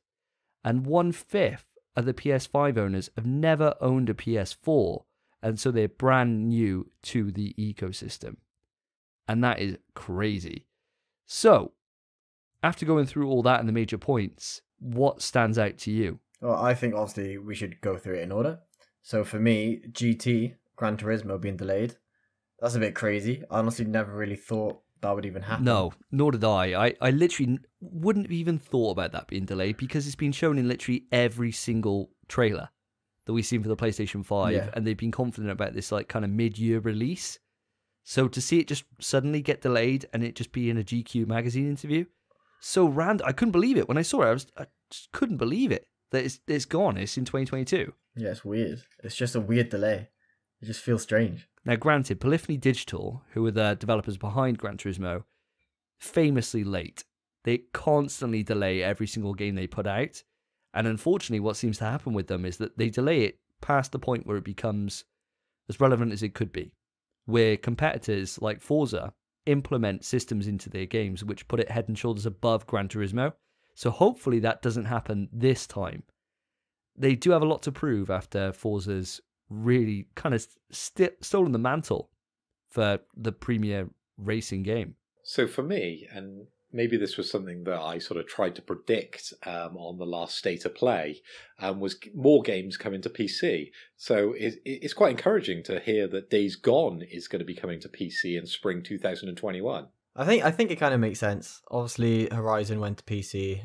And 1/5 of the PS5 owners have never owned a PS4, and so they're brand new to the ecosystem. And that is crazy. So, after going through all that and the major points, what stands out to you? Well, I think obviously we should go through it in order. So for me, GT, Gran Turismo being delayed, that's a bit crazy. I honestly never really thought that would even happen. No, nor did I. I literally wouldn't have even thought about that being delayed because it's been shown in literally every single trailer that we've seen for the PlayStation 5, and they've been confident about this like kind of mid-year release. So to see it just suddenly get delayed and it just be in a GQ magazine interview, so random. I couldn't believe it when I saw it. I just couldn't believe it that it's gone. It's in 2022. Yeah, it's weird. It's just a weird delay. It just feels strange. Now, granted, Polyphony Digital, who are the developers behind Gran Turismo, famously late. They constantly delay every single game they put out. And unfortunately, what seems to happen with them is that they delay it past the point where it becomes as relevant as it could be, where competitors like Forza implement systems into their games which put it head and shoulders above Gran Turismo. So hopefully that doesn't happen this time. They do have a lot to prove after Forza's really kind of stolen the mantle for the premier racing game. So for me, and maybe this was something that I sort of tried to predict on the last State of Play, was more games coming to PC. So it's quite encouraging to hear that Days Gone is going to be coming to PC in spring 2021. I think it kind of makes sense. Obviously, Horizon went to PC.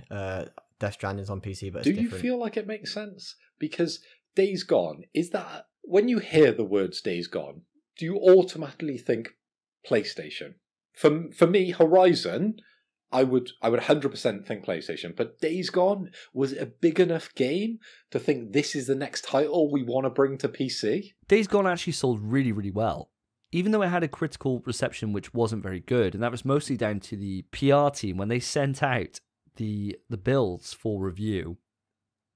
Death Stranding's on PC, but it's different. Do you feel like it makes sense? Because Days Gone, is that when you hear the words Days Gone, do you automatically think PlayStation? For me, Horizon, I would 100% think PlayStation. But Days Gone, was it a big enough game to think this is the next title we want to bring to PC? Days Gone actually sold really, really well, even though it had a critical reception which wasn't very good, and that was mostly down to the PR team. When they sent out the builds for review,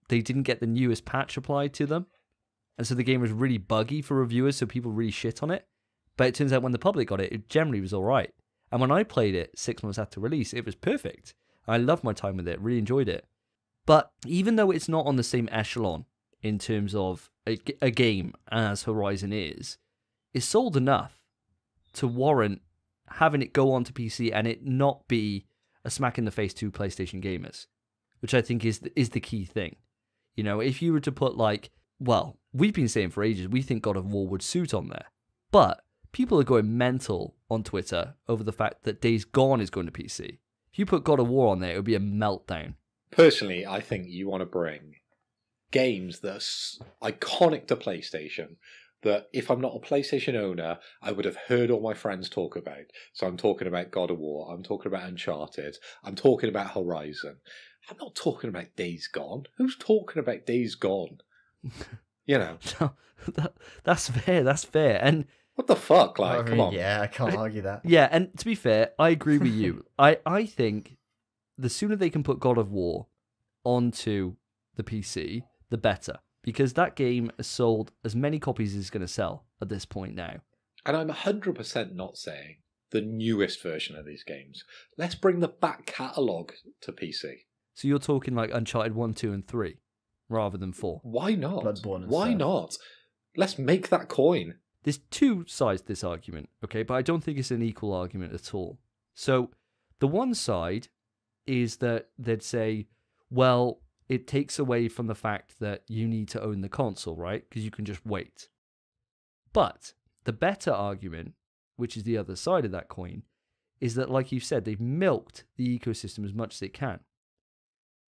they didn't get the newest patch applied to them, and so the game was really buggy for reviewers, so people really shit on it. But it turns out when the public got it, it generally was alright. And when I played it 6 months after release, it was perfect. I loved my time with it, really enjoyed it. But even though it's not on the same echelon in terms of a game as Horizon is, it's sold enough to warrant having it go onto PC and it not be a smack in the face to PlayStation gamers, which I think is the key thing. You know, if you were to put we've been saying for ages, we think God of War would suit on there, but people are going mental on Twitter over the fact that Days Gone is going to PC. If you put God of War on there, it would be a meltdown. Personally, I think you want to bring games that are iconic to PlayStation, that if I'm not a PlayStation owner, I would have heard all my friends talk about. So I'm talking about God of War, I'm talking about Uncharted, I'm talking about Horizon. I'm not talking about Days Gone. Who's talking about Days Gone? You know. That's fair. And what the fuck? Like, come on. Yeah, I can't argue that. Yeah, and to be fair, I agree with you. I think the sooner they can put God of War onto the PC, the better. Because that game has sold as many copies as it's going to sell at this point now. And I'm 100% not saying the newest version of these games. Let's bring the back catalogue to PC. So you're talking like Uncharted 1, 2, and 3, rather than 4. Why not? Bloodborne and Why stuff. not? Let's make that coin. There's two sides to this argument, okay? But I don't think it's an equal argument at all. So the one side is that they'd say, well, it takes away from the fact that you need to own the console, right? Because you can just wait. But the better argument, which is the other side of that coin, is that, like you said, they've milked the ecosystem as much as they can.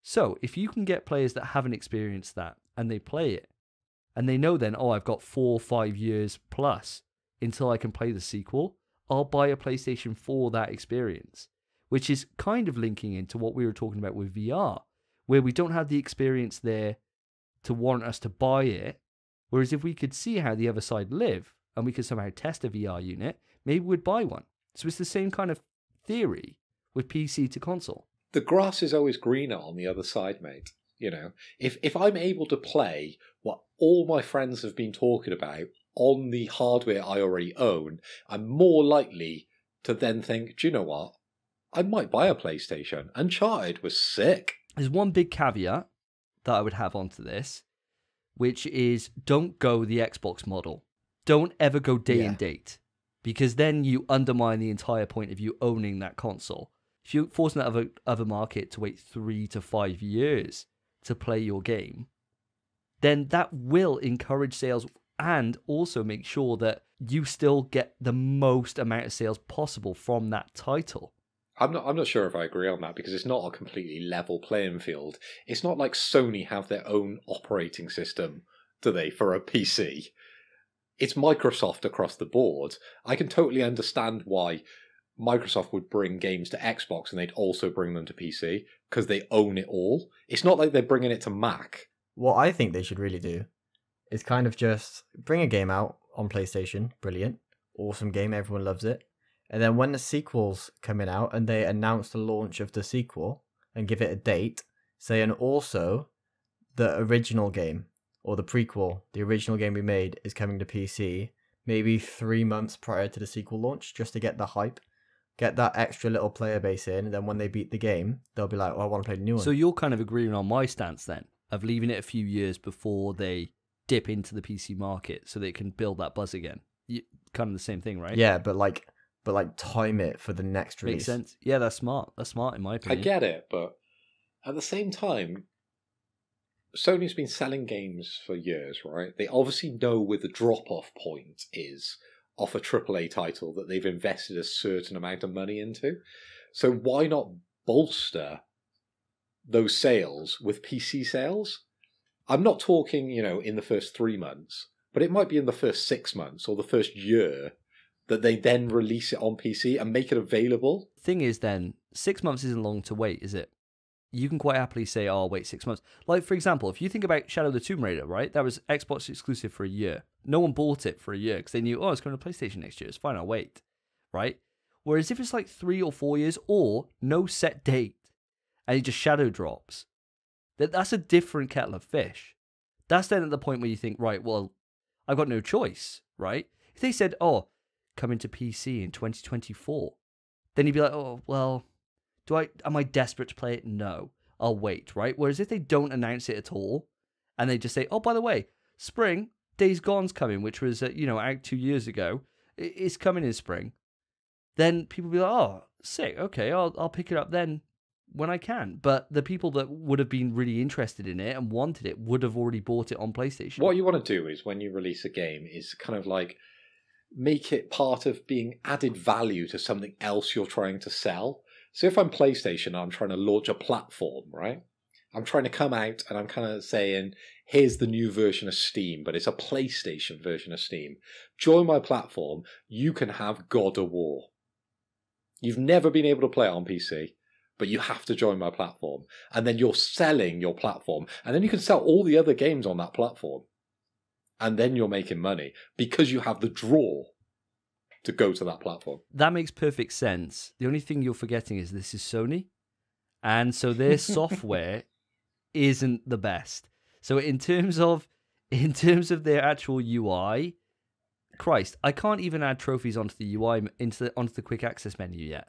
So if you can get players that haven't experienced that and they play it, and they know then, I've got 4 or 5 years plus until I can play the sequel, I'll buy a PlayStation for that experience, which is kind of linking into what we were talking about with VR, where we don't have the experience there to warrant us to buy it. Whereas if we could see how the other side live and we could somehow test a VR unit, maybe we'd buy one. So it's the same kind of theory with PC to console. The grass is always greener on the other side, mate. You know, if I'm able to play what all my friends have been talking about on the hardware I already own, I'm more likely to then think, do you know what? I might buy a PlayStation. Uncharted was sick. There's one big caveat that I would have onto this, which is don't go the Xbox model. Don't ever go day and date, because then you undermine the entire point of you owning that console. If you're forcing that other market to wait 3 to 5 years to play your game, then that will encourage sales and also make sure that you still get the most amount of sales possible from that title. I'm not sure if I agree on that, because it's not a completely level playing field. It's not like Sony have their own operating system, do they, for a PC? It's Microsoft across the board. I can totally understand why Microsoft would bring games to Xbox and they'd also bring them to PC, because they own it all. It's not like they're bringing it to Mac. What I think they should really do is kind of just bring a game out on PlayStation, brilliant, awesome game, everyone loves it, And then when the sequel's coming out and they announce the launch of the sequel and give it a date, saying also the original game or the prequel, the original game we made is coming to PC maybe 3 months prior to the sequel launch, just to get the hype, get that extra little player base in, and then when they beat the game, they'll be like, oh, I want to play the new one. So you're kind of agreeing on my stance then, of leaving it a few years before they dip into the PC market so they can build that buzz again. Kind of the same thing, right? Yeah, but time it for the next release. Makes sense. Yeah, that's smart. That's smart in my opinion. I get it, but at the same time, Sony's been selling games for years, right? They obviously know where the drop-off point is off a AAA title that they've invested a certain amount of money into. So why not bolster those sales with PC sales? I'm not talking, in the first 3 months, but it might be in the first 6 months or the first year that they then release it on PC and make it available. Thing is then, 6 months isn't long to wait, is it? You can quite happily say, oh, I'll wait 6 months. Like, for example, if you think about Shadow of the Tomb Raider, right? That was Xbox exclusive for a year. No one bought it for a year because they knew, oh, it's coming to PlayStation next year. It's fine, I'll wait, right? Whereas if it's like 3 or 4 years or no set date and it just shadow drops, that's a different kettle of fish. That's then at the point where you think, right, well, I've got no choice, right? If they said, oh, coming to PC in 2024, then you'd be like, oh, well, am I desperate to play it? No, I'll wait, right? Whereas if they don't announce it at all, and they just say, oh, by the way, spring, Days Gone's coming, which was, out 2 years ago, it's coming in spring, then people will be like, oh, sick, okay, I'll pick it up then when I can. But the people that would have been really interested in it and wanted it would have already bought it on PlayStation. What you want to do is when you release a game is kind of like make it part of being added value to something else you're trying to sell. So if I'm PlayStation, I'm trying to launch a platform, right? I'm trying to come out and I'm kind of saying, here's the new version of Steam, but it's a PlayStation version of Steam. Join my platform, you can have God of War. You've never been able to play it on PC, but you have to join my platform. And then you're selling your platform. And then you can sell all the other games on that platform. And then you're making money because you have the draw to go to that platform. That makes perfect sense. The only thing you're forgetting is this is Sony. And so their software isn't the best. So in terms of their actual UI, Christ, I can't even add trophies onto the UI onto the quick access menu yet.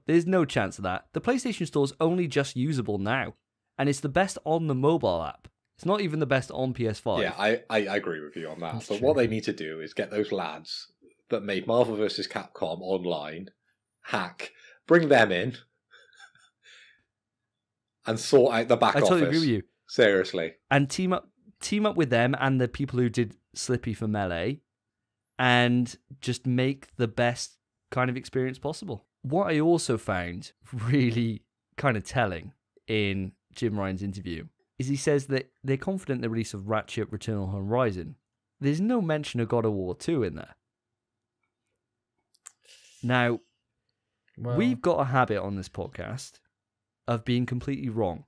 There's no chance of that. The PlayStation Store's only just usable now, and it's the best on the mobile app. It's not even the best on PS5. Yeah, I agree with you on that. That's but true. What they need to do is get those lads that made Marvel vs. Capcom online, hack, bring them in, and sort out the back office. I totally agree with you. Seriously. And team up with them and the people who did Slippy for Melee, and just make the best kind of experience possible. What I also found really kind of telling in Jim Ryan's interview is he says that they're confident in the release of Ratchet Return on Horizon. There's no mention of God of War 2 in there. Now, we've got a habit on this podcast of being completely wrong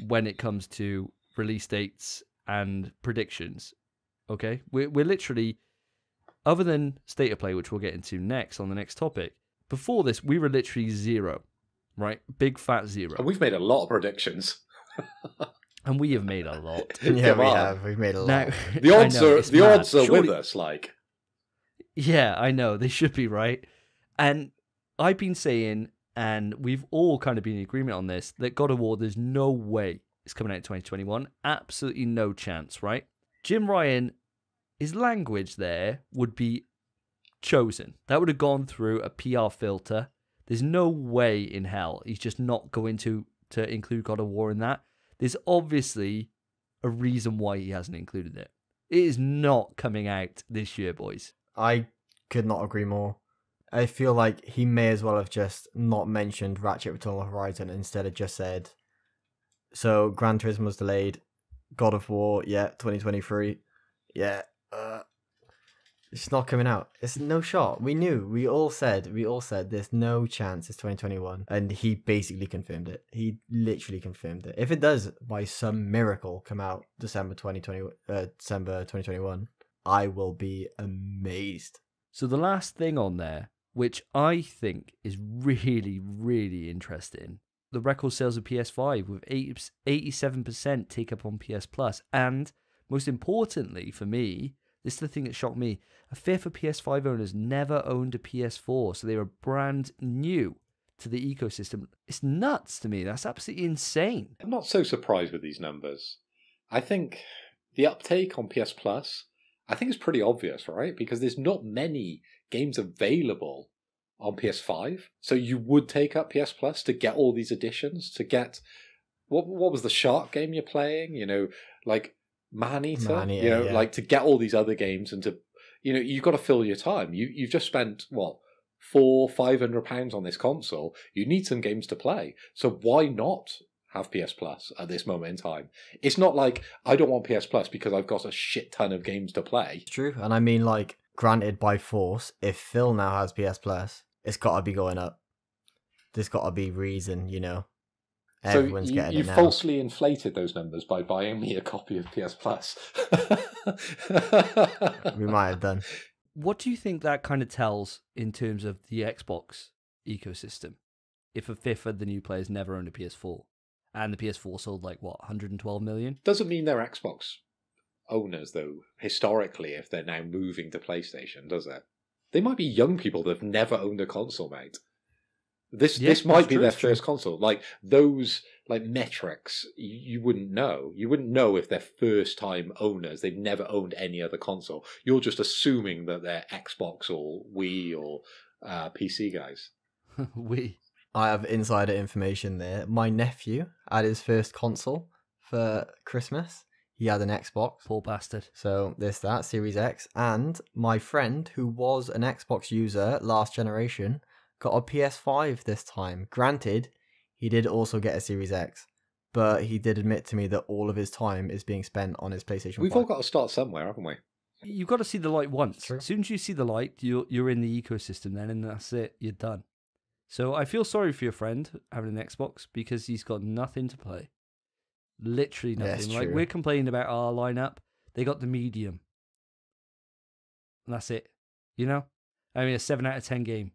when it comes to release dates and predictions. Okay? We're literally, other than State of Play, which we'll get into next on the next topic, before this, we were literally zero, right? Big fat zero. And we've made a lot of predictions. And we have made a lot. Yeah, we have. We've made a lot. Now, the odds are with us, like. Yeah, I know. They should be, right? And I've been saying, and we've all kind of been in agreement on this, that God of War, there's no way it's coming out in 2021. Absolutely no chance, right? Jim Ryan, his language there would be chosen. That would have gone through a PR filter. There's no way in hell he's just not going to include God of War in that. There's obviously a reason why he hasn't included it. It is not coming out this year, boys. I could not agree more. I feel like he may as well have just not mentioned Ratchet Return on Horizon and instead have just said, so Gran Turismo's delayed, God of War, yeah, 2023, yeah, it's not coming out. It's no shot. We knew. We all said there's no chance it's 2021. And he basically confirmed it. He literally confirmed it. If it does, by some miracle, come out December 2021, I will be amazed. So the last thing on there which I think is really, really interesting. The record sales of PS5 with 87% take up on PS Plus. And most importantly for me, this is the thing that shocked me, a fifth of PS5 owners never owned a PS4, so they were brand new to the ecosystem. It's nuts to me. That's absolutely insane. I'm not so surprised with these numbers. I think the uptake on PS Plus, I think it's pretty obvious, right? Because there's not many games available on PS5. So you would take up PS Plus to get all these additions, to get... What was the shark game you're playing? You know, like Man-Eater? You know, like to get all these other games and to... You know, you've got to fill your time. You've just spent, what, £400-500 on this console. You need some games to play. So why not have PS Plus at this moment in time? It's not like I don't want PS Plus because I've got a shit ton of games to play. It's true. And I mean, like, granted by force, if Phil now has PS Plus, it's got to be going up. There's got to be reason, you know. Everyone's getting it now. You falsely inflated those numbers by buying me a copy of PS Plus. We might have done. What do you think that kind of tells in terms of the Xbox ecosystem? If a fifth of the new players never owned a PS4, and the PS4 sold like, what, 112 million? Doesn't mean they're Xbox owners, though, historically, if they're now moving to PlayStation, does it? They might be young people that have never owned a console, mate. This might be their first console. Like, those like metrics, you wouldn't know. You wouldn't know if they're first-time owners. They've never owned any other console. You're just assuming that they're Xbox or Wii or PC guys. Wii. I have insider information there. My nephew had his first console for Christmas. He had an Xbox. Poor bastard. So there's that, Series X. And my friend, who was an Xbox user last generation, got a PS5 this time. Granted, he did also get a Series X, but he did admit to me that all of his time is being spent on his PlayStation 5. We've all got to start somewhere, haven't we? You've got to see the light once. True. As soon as you see the light, you're in the ecosystem then, and that's it. You're done. So I feel sorry for your friend having an Xbox because he's got nothing to play. Literally nothing. Yeah, like, true. we're complaining about our lineup. They got the medium. And that's it. You know? I mean, a 7 out of 10 game.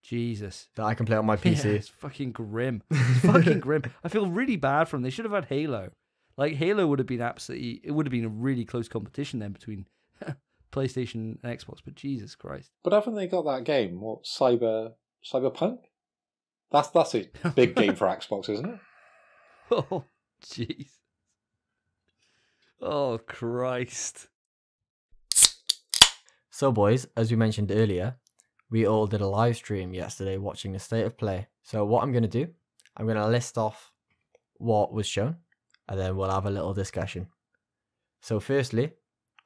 Jesus. That I can play on my PC. Yeah, it's fucking grim. It's fucking grim. I feel really bad for them. They should have had Halo. Like, Halo would have been absolutely... It would have been a really close competition then between PlayStation and Xbox. But Jesus Christ. But haven't they got that game? What, Cyberpunk? That's a big game for Xbox, isn't it? Oh, jeez. Oh, Christ. So, boys, as we mentioned earlier, we all did a live stream yesterday watching the State of Play. So what I'm going to do, I'm going to list off what was shown, and then we'll have a little discussion. So firstly,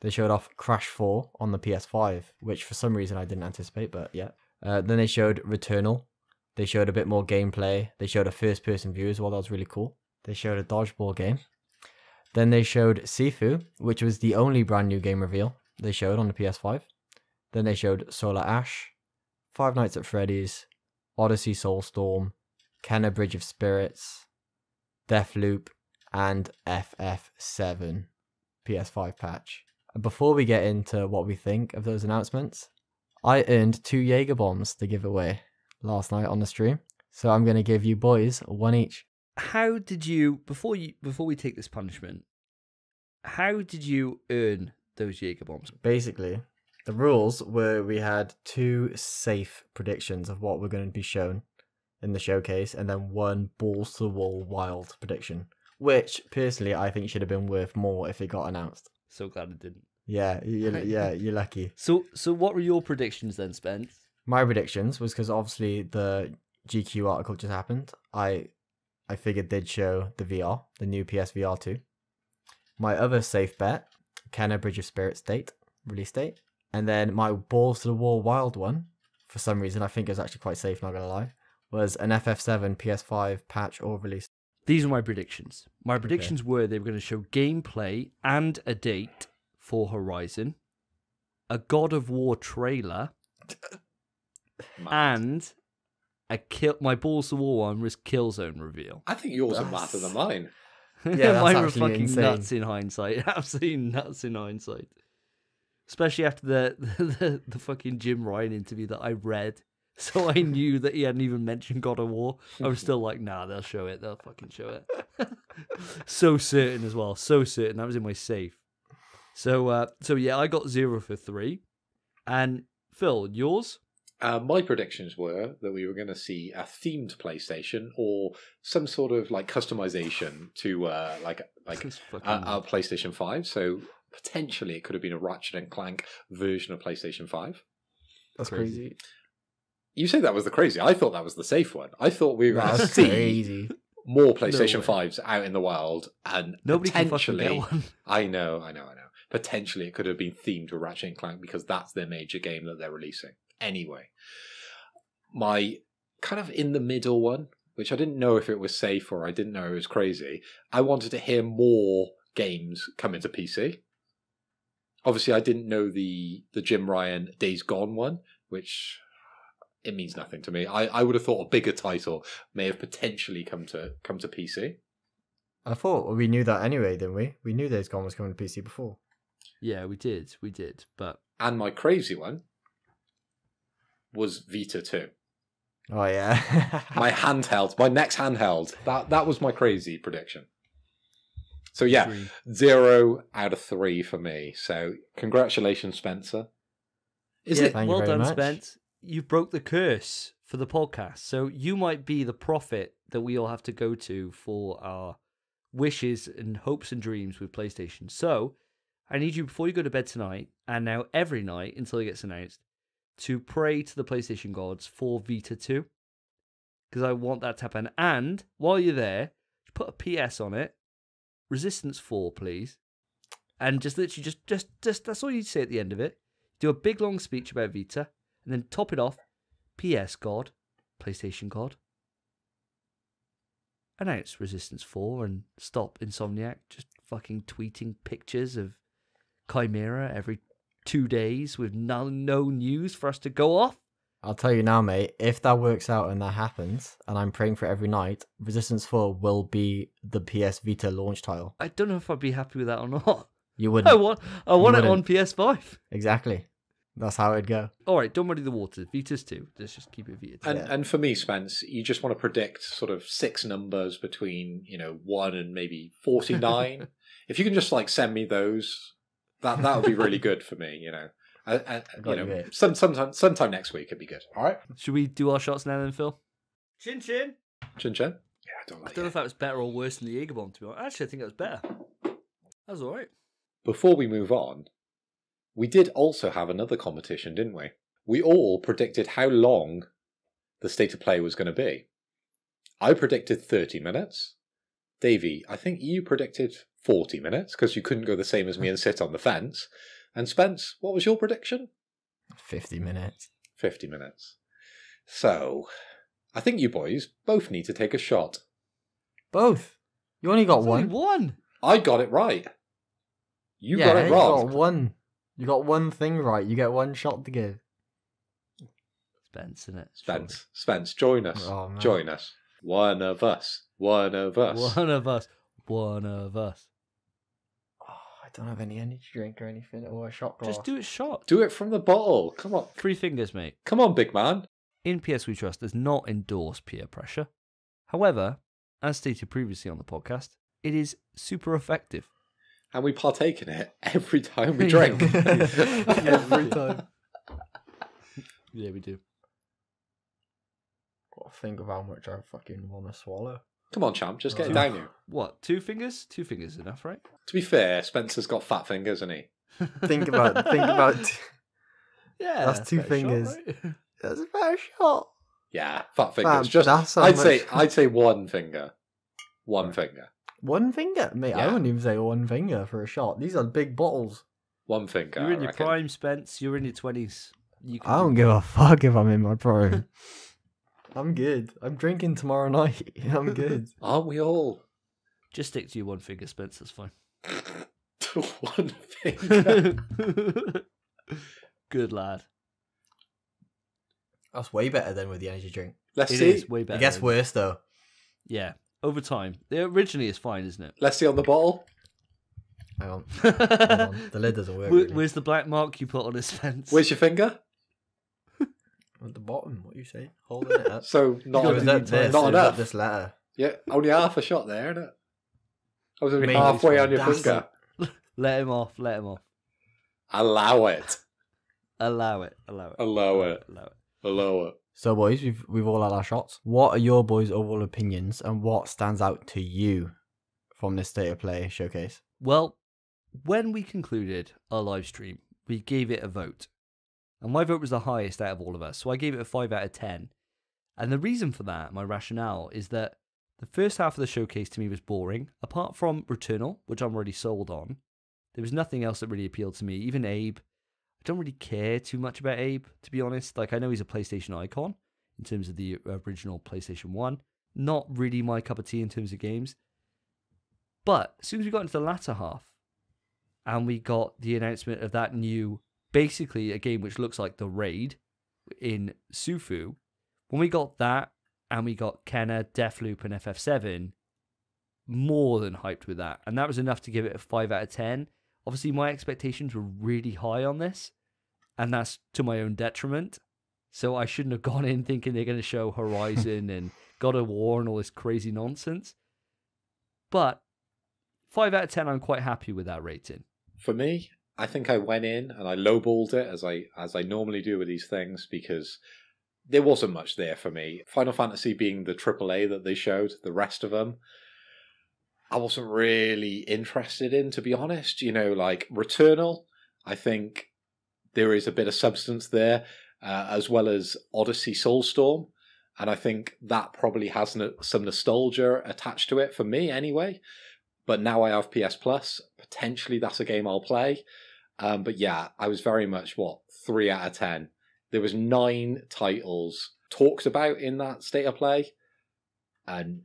they showed off Crash 4 on the PS5, which for some reason I didn't anticipate, but yeah. Then they showed Returnal. They showed a bit more gameplay. They showed a first-person view as well. That was really cool. They showed a dodgeball game. Then they showed Sifu, which was the only brand new game reveal they showed on the PS5. Then they showed Solar Ash, Five Nights at Freddy's, Odyssey Soulstorm, Kenna Bridge of Spirits, Deathloop, and FF7 PS5 patch. And before we get into what we think of those announcements, I earned 2 Jaeger bombs to give away last night on the stream. So I'm going to give you boys 1 each. How did you, before we take this punishment, how did you earn those Jaeger bombs? Basically, the rules were we had 2 safe predictions of what were going to be shown in the showcase, and then 1 balls to the wall wild prediction, which personally I think should have been worth more if it got announced. So glad it didn't. Yeah, you're lucky. So what were your predictions then, Spence? My predictions was because obviously the GQ article just happened. I figured they'd show the VR, the new PSVR 2. My other safe bet, Kenna Bridge of Spirits release date. And then my balls to the wall wild one, for some reason, I think it was actually quite safe, not gonna lie, was an FF7 PS5 patch or release. These are my predictions. My predictions were they were going to show gameplay and a date for Horizon, a God of War trailer, and my balls to the wall one was Killzone reveal. I think yours are madder than mine. Yeah, mine were actually fucking insane. nuts in hindsight. Absolutely nuts in hindsight. Especially after the fucking Jim Ryan interview that I read So I knew that he hadn't even mentioned God of War. I was still like, nah, they'll show it. They'll fucking show it. So certain as well. So certain. That was in my safe. So yeah, I got 0 for 3. And Phil, yours? My predictions were that we were going to see a themed PlayStation or some sort of like customization to like a PlayStation 5. So potentially it could have been a Ratchet and Clank version of PlayStation 5. That's crazy. You say that was the crazy. I thought that was the safe one. I thought we were going to see more PlayStation 5s out in the world, and nobody potentially, can fucking get one. I know. Potentially, it could have been themed to Ratchet and Clank because that's their major game that they're releasing. Anyway, my kind of in the middle one, which I didn't know if it was safe or I didn't know it was crazy. I wanted to hear more games come into PC. Obviously, I didn't know the Jim Ryan Days Gone one, which it means nothing to me. I would have thought a bigger title may have potentially come to PC. I thought we knew that anyway, didn't we? We knew Days Gone was coming to PC before. Yeah, we did. But and my crazy one was Vita 2. Oh yeah, my next handheld. That was my crazy prediction. So yeah, 0 out of 3 for me. So congratulations, Spencer. Well done, Spence. You broke the curse for the podcast. So you might be the prophet that we all have to go to for our wishes and hopes and dreams with PlayStation. So I need you, before you go to bed tonight, and now every night until it gets announced, to pray to the PlayStation gods for Vita 2. Because I want that to happen. And while you're there, put a PS on it. Resistance 4, please. And just literally, just that's all you say at the end of it. Do a big long speech about Vita. And then top it off, PS God, PlayStation God. Announce Resistance 4 and stop Insomniac just fucking tweeting pictures of Chimera every 2 days with no news for us to go off. I'll tell you now, mate, if that works out and that happens, and I'm praying for it every night, Resistance 4 will be the PS Vita launch title. I don't know if I'd be happy with that or not. You wouldn't. I want it on PS5. Exactly. That's how it'd go. All right, don't muddy the waters. Vita's 2. Let's just keep it Vita 2. And for me, Spence, you just want to predict sort of 6 numbers between 1 and maybe 49. If you can just like send me those, that would be really good for me. Sometime next week it'd be good. All right. Should we do our shots now then, Phil? Chin chin. Chin chin. Yeah, I don't know if that was better or worse than the Jaeger bomb. To be honest, actually, I think it was better. That was all right. Before we move on, we did also have another competition, didn't we? We all predicted how long the state of play was going to be. I predicted 30 minutes. Davey, I think you predicted 40 minutes because you couldn't go the same as me and sit on the fence. And Spence, what was your prediction? 50 minutes. 50 minutes. So, I think you boys both need to take a shot. Both? You only got one? Only one. I got it right. You got it wrong. You got one. You got one thing right. You get one shot to give. Spence, innit? Spence, join us. Oh, join us. One of us. One of us. One of us. One of us. Oh, I don't have any energy drink or anything or a shot glass. Just do it shot. Do it from the bottle. Come on. 3 fingers, mate. Come on, big man. In PS We Trust does not endorse peer pressure. However, as stated previously on the podcast, it is super effective. And we partake in it every time we drink. Every time. Yeah, we do. Got to think of how much I fucking want to swallow. Come on, champ, just get it down you. What, 2 fingers? 2 fingers is enough, right? To be fair, Spencer's got fat fingers, hasn't he? Think about. Yeah, that's 2 fingers. Shot, right? That's a better shot. Yeah, fat fingers. I'd say 1 finger. 1 finger. 1 finger? Mate, Yeah. I wouldn't even say 1 finger for a shot. These are big bottles. 1 finger. You're in your prime, Spence. You're in your 20s. I don't give a fuck if I'm in my prime. I'm good. I'm drinking tomorrow night. I'm good. Aren't we all? Just stick to your 1 finger, Spence. That's fine. 1 finger. Good lad. That's way better than with the energy drink. Let's It see. is way better. It gets than- worse though. Yeah, over time. Originally, it's fine, isn't it? Let's see on the bottle. Hang on. Hold on. The lid doesn't work. Really. Where's the black mark you put on his fence? Where's your finger? At the bottom, what are you saying? Holding it up. So not You got This, not enough. This letter. Yeah, only half a shot there, isn't it? I was only Mate, halfway on your that's finger. Let him off. Let him off. Allow it. Allow it. Allow it. Allow it. Allow it. Allow it. So, boys, we've all had our shots. What are your boys' overall opinions, and what stands out to you from this State of Play showcase? Well, when we concluded our live stream, we gave it a vote. And my vote was the highest out of all of us, so I gave it a 5 out of 10. And the reason for that, my rationale, is that the first half of the showcase to me was boring. Apart from Returnal, which I'm already sold on, there was nothing else that really appealed to me. Even Abe, I don't really care too much about Abe, to be honest. Like, I know he's a PlayStation icon in terms of the original PlayStation 1. Not really my cup of tea in terms of games. But as soon as we got into the latter half, and we got the announcement of that new, basically a game which looks like The Raid in Sufu, when we got that, and we got Kenna, Deathloop, and FF7, more than hyped with that. And that was enough to give it a 5 out of 10. Obviously, my expectations were really high on this, and that's to my own detriment. So I shouldn't have gone in thinking they're going to show Horizon and God of War and all this crazy nonsense. But 5 out of 10, I'm quite happy with that rating. For me, I think I went in and I lowballed it as I normally do with these things because there wasn't much there for me. Final Fantasy being the AAA that they showed, the rest of them, I wasn't really interested in, to be honest. You know, like Returnal, I think there is a bit of substance there, as well as Odyssey Soulstorm. And I think that probably has some nostalgia attached to it, for me anyway. But now I have PS Plus. Potentially that's a game I'll play. But yeah, I was very much, 3 out of 10. There was 9 titles talked about in that State of Play. And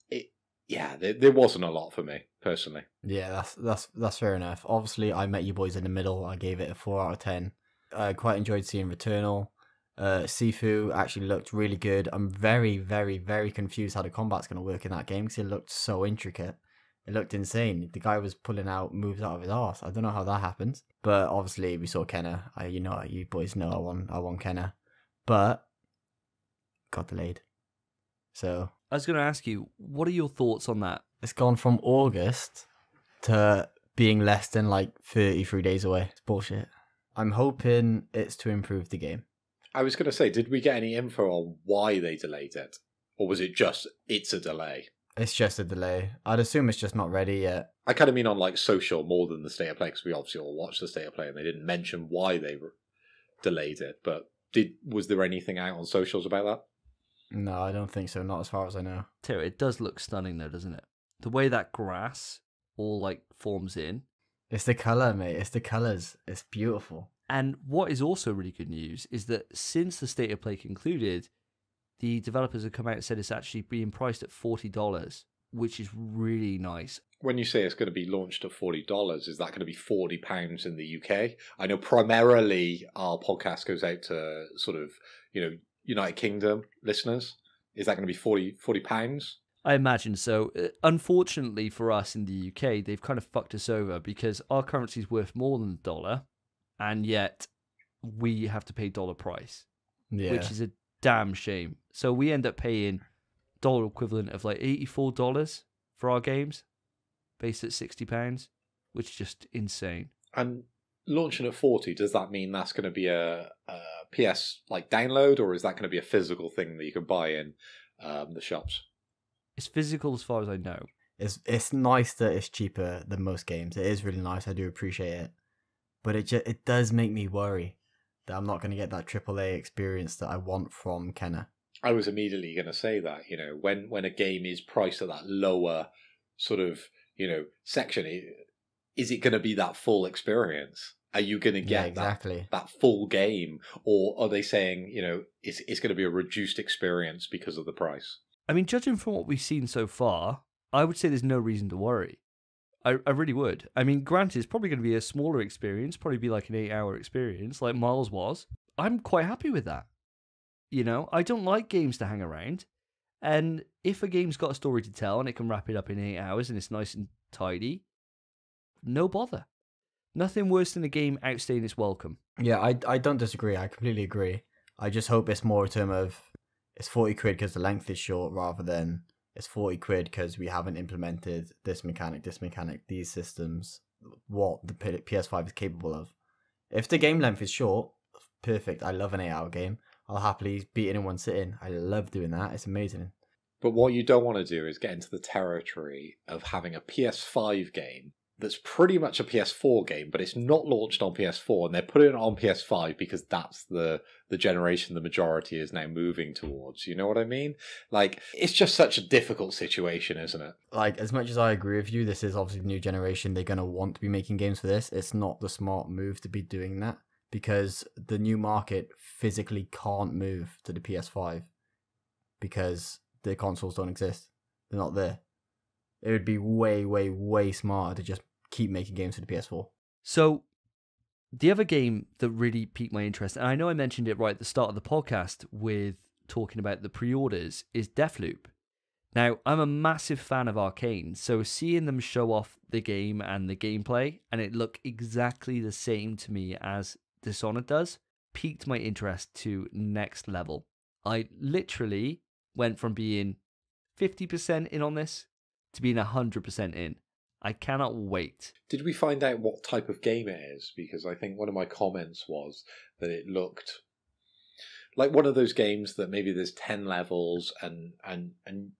there wasn't a lot for me, personally. Yeah, that's fair enough. Obviously, I met you boys in the middle. I gave it a 4 out of 10. I quite enjoyed seeing Returnal. Sifu actually looked really good. I'm very, very, very confused how the combat's going to work in that game because it looked so intricate. It looked insane. The guy was pulling out moves out of his arse. I don't know how that happens. But obviously, we saw Kenna. You boys know I want Kenna. But got delayed. So I was going to ask you, what are your thoughts on that? it's gone from August to being less than like 33 days away. It's bullshit. I'm hoping it's to improve the game. I was going to say, did we get any info on why they delayed it? Or was it just, it's a delay? It's just a delay. I'd assume it's just not ready yet. I kind of mean on like social more than the State of Play, because we obviously all watched the State of Play and they didn't mention why they delayed it. But was there anything out on socials about that? No, I don't think so. Not as far as I know. Terry, it does look stunning though, doesn't it? The way that grass all like forms in. It's the colour, mate. It's the colours. It's beautiful. And what is also really good news is that since the State of Play concluded, the developers have come out and said it's actually being priced at $40, which is really nice. When you say it's going to be launched at $40, is that going to be £40 in the UK? I know primarily our podcast goes out to sort of, United Kingdom listeners. Is that going to be £40? I imagine so. Unfortunately for us in the UK, they've kind of fucked us over because our currency is worth more than the dollar, and yet we have to pay dollar price, which is a damn shame. So we end up paying dollar equivalent of like $84 for our games, based at £60, which is just insane. And launching at 40, does that mean that's going to be a PS like download, or is that going to be a physical thing that you can buy in the shops? It's physical as far as I know. It's nice that it's cheaper than most games. It is really nice. I do appreciate it. But it does make me worry that I'm not going to get that AAA experience that I want from Kenna. I was immediately going to say that, when a game is priced at that lower sort of, section, is it going to be that full experience? Are you going to get that full game? Or are they saying, it's going to be a reduced experience because of the price? I mean, judging from what we've seen so far, I would say there's no reason to worry. I really would. I mean, granted, it's probably going to be a smaller experience, probably be like an 8-hour experience, like Miles was. I'm quite happy with that. I don't like games to hang around. And if a game's got a story to tell and it can wrap it up in 8 hours and it's nice and tidy, no bother. Nothing worse than a game outstaying its welcome. Yeah, I don't disagree. I completely agree. I just hope it's more a term of it's 40 quid because the length is short rather than it's 40 quid because we haven't implemented this mechanic, these systems, what the PS5 is capable of. If the game length is short, perfect. I love an 8-hour game. I'll happily beat it in one sitting. I love doing that. It's amazing. But what you don't want to do is get into the territory of having a PS5 game that's pretty much a PS4 game, but it's not launched on PS4, and they're putting it on PS5 because that's the generation the majority is now moving towards. You know what I mean? Like, it's just such a difficult situation, isn't it? Like, as much as I agree with you, this is obviously the new generation. They're going to want to be making games for this. It's not the smart move to be doing that because the new market physically can't move to the PS5 because the consoles don't exist. They're not there. It would be way, way, way smarter to just keep making games for the PS4. So, the other game that really piqued my interest, and I know I mentioned it right at the start of the podcast with talking about the pre-orders, is Deathloop. Now, I'm a massive fan of Arcane, so seeing them show off the game and the gameplay, and it look exactly the same to me as Dishonored does, piqued my interest to next level. I literally went from being 50% in on this to being 100% in. I cannot wait. Did we find out what type of game it is? Because I think one of my comments was that it looked like one of those games that maybe there's 10 levels and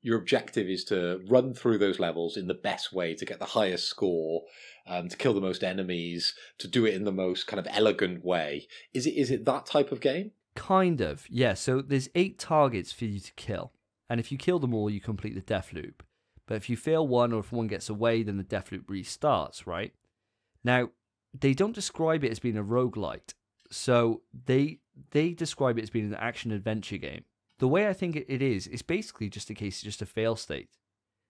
your objective is to run through those levels in the best way to get the highest score, to kill the most enemies, to do it in the most kind of elegant way. Is it that type of game? Kind of, yeah. So there's 8 targets for you to kill. And if you kill them all, you complete the death loop. But if you fail one or if one gets away, then the death loop restarts, right? Now, they don't describe it as being a roguelite. So they describe it as being an action-adventure game. The way I think it is, it's basically just a case of just a fail state.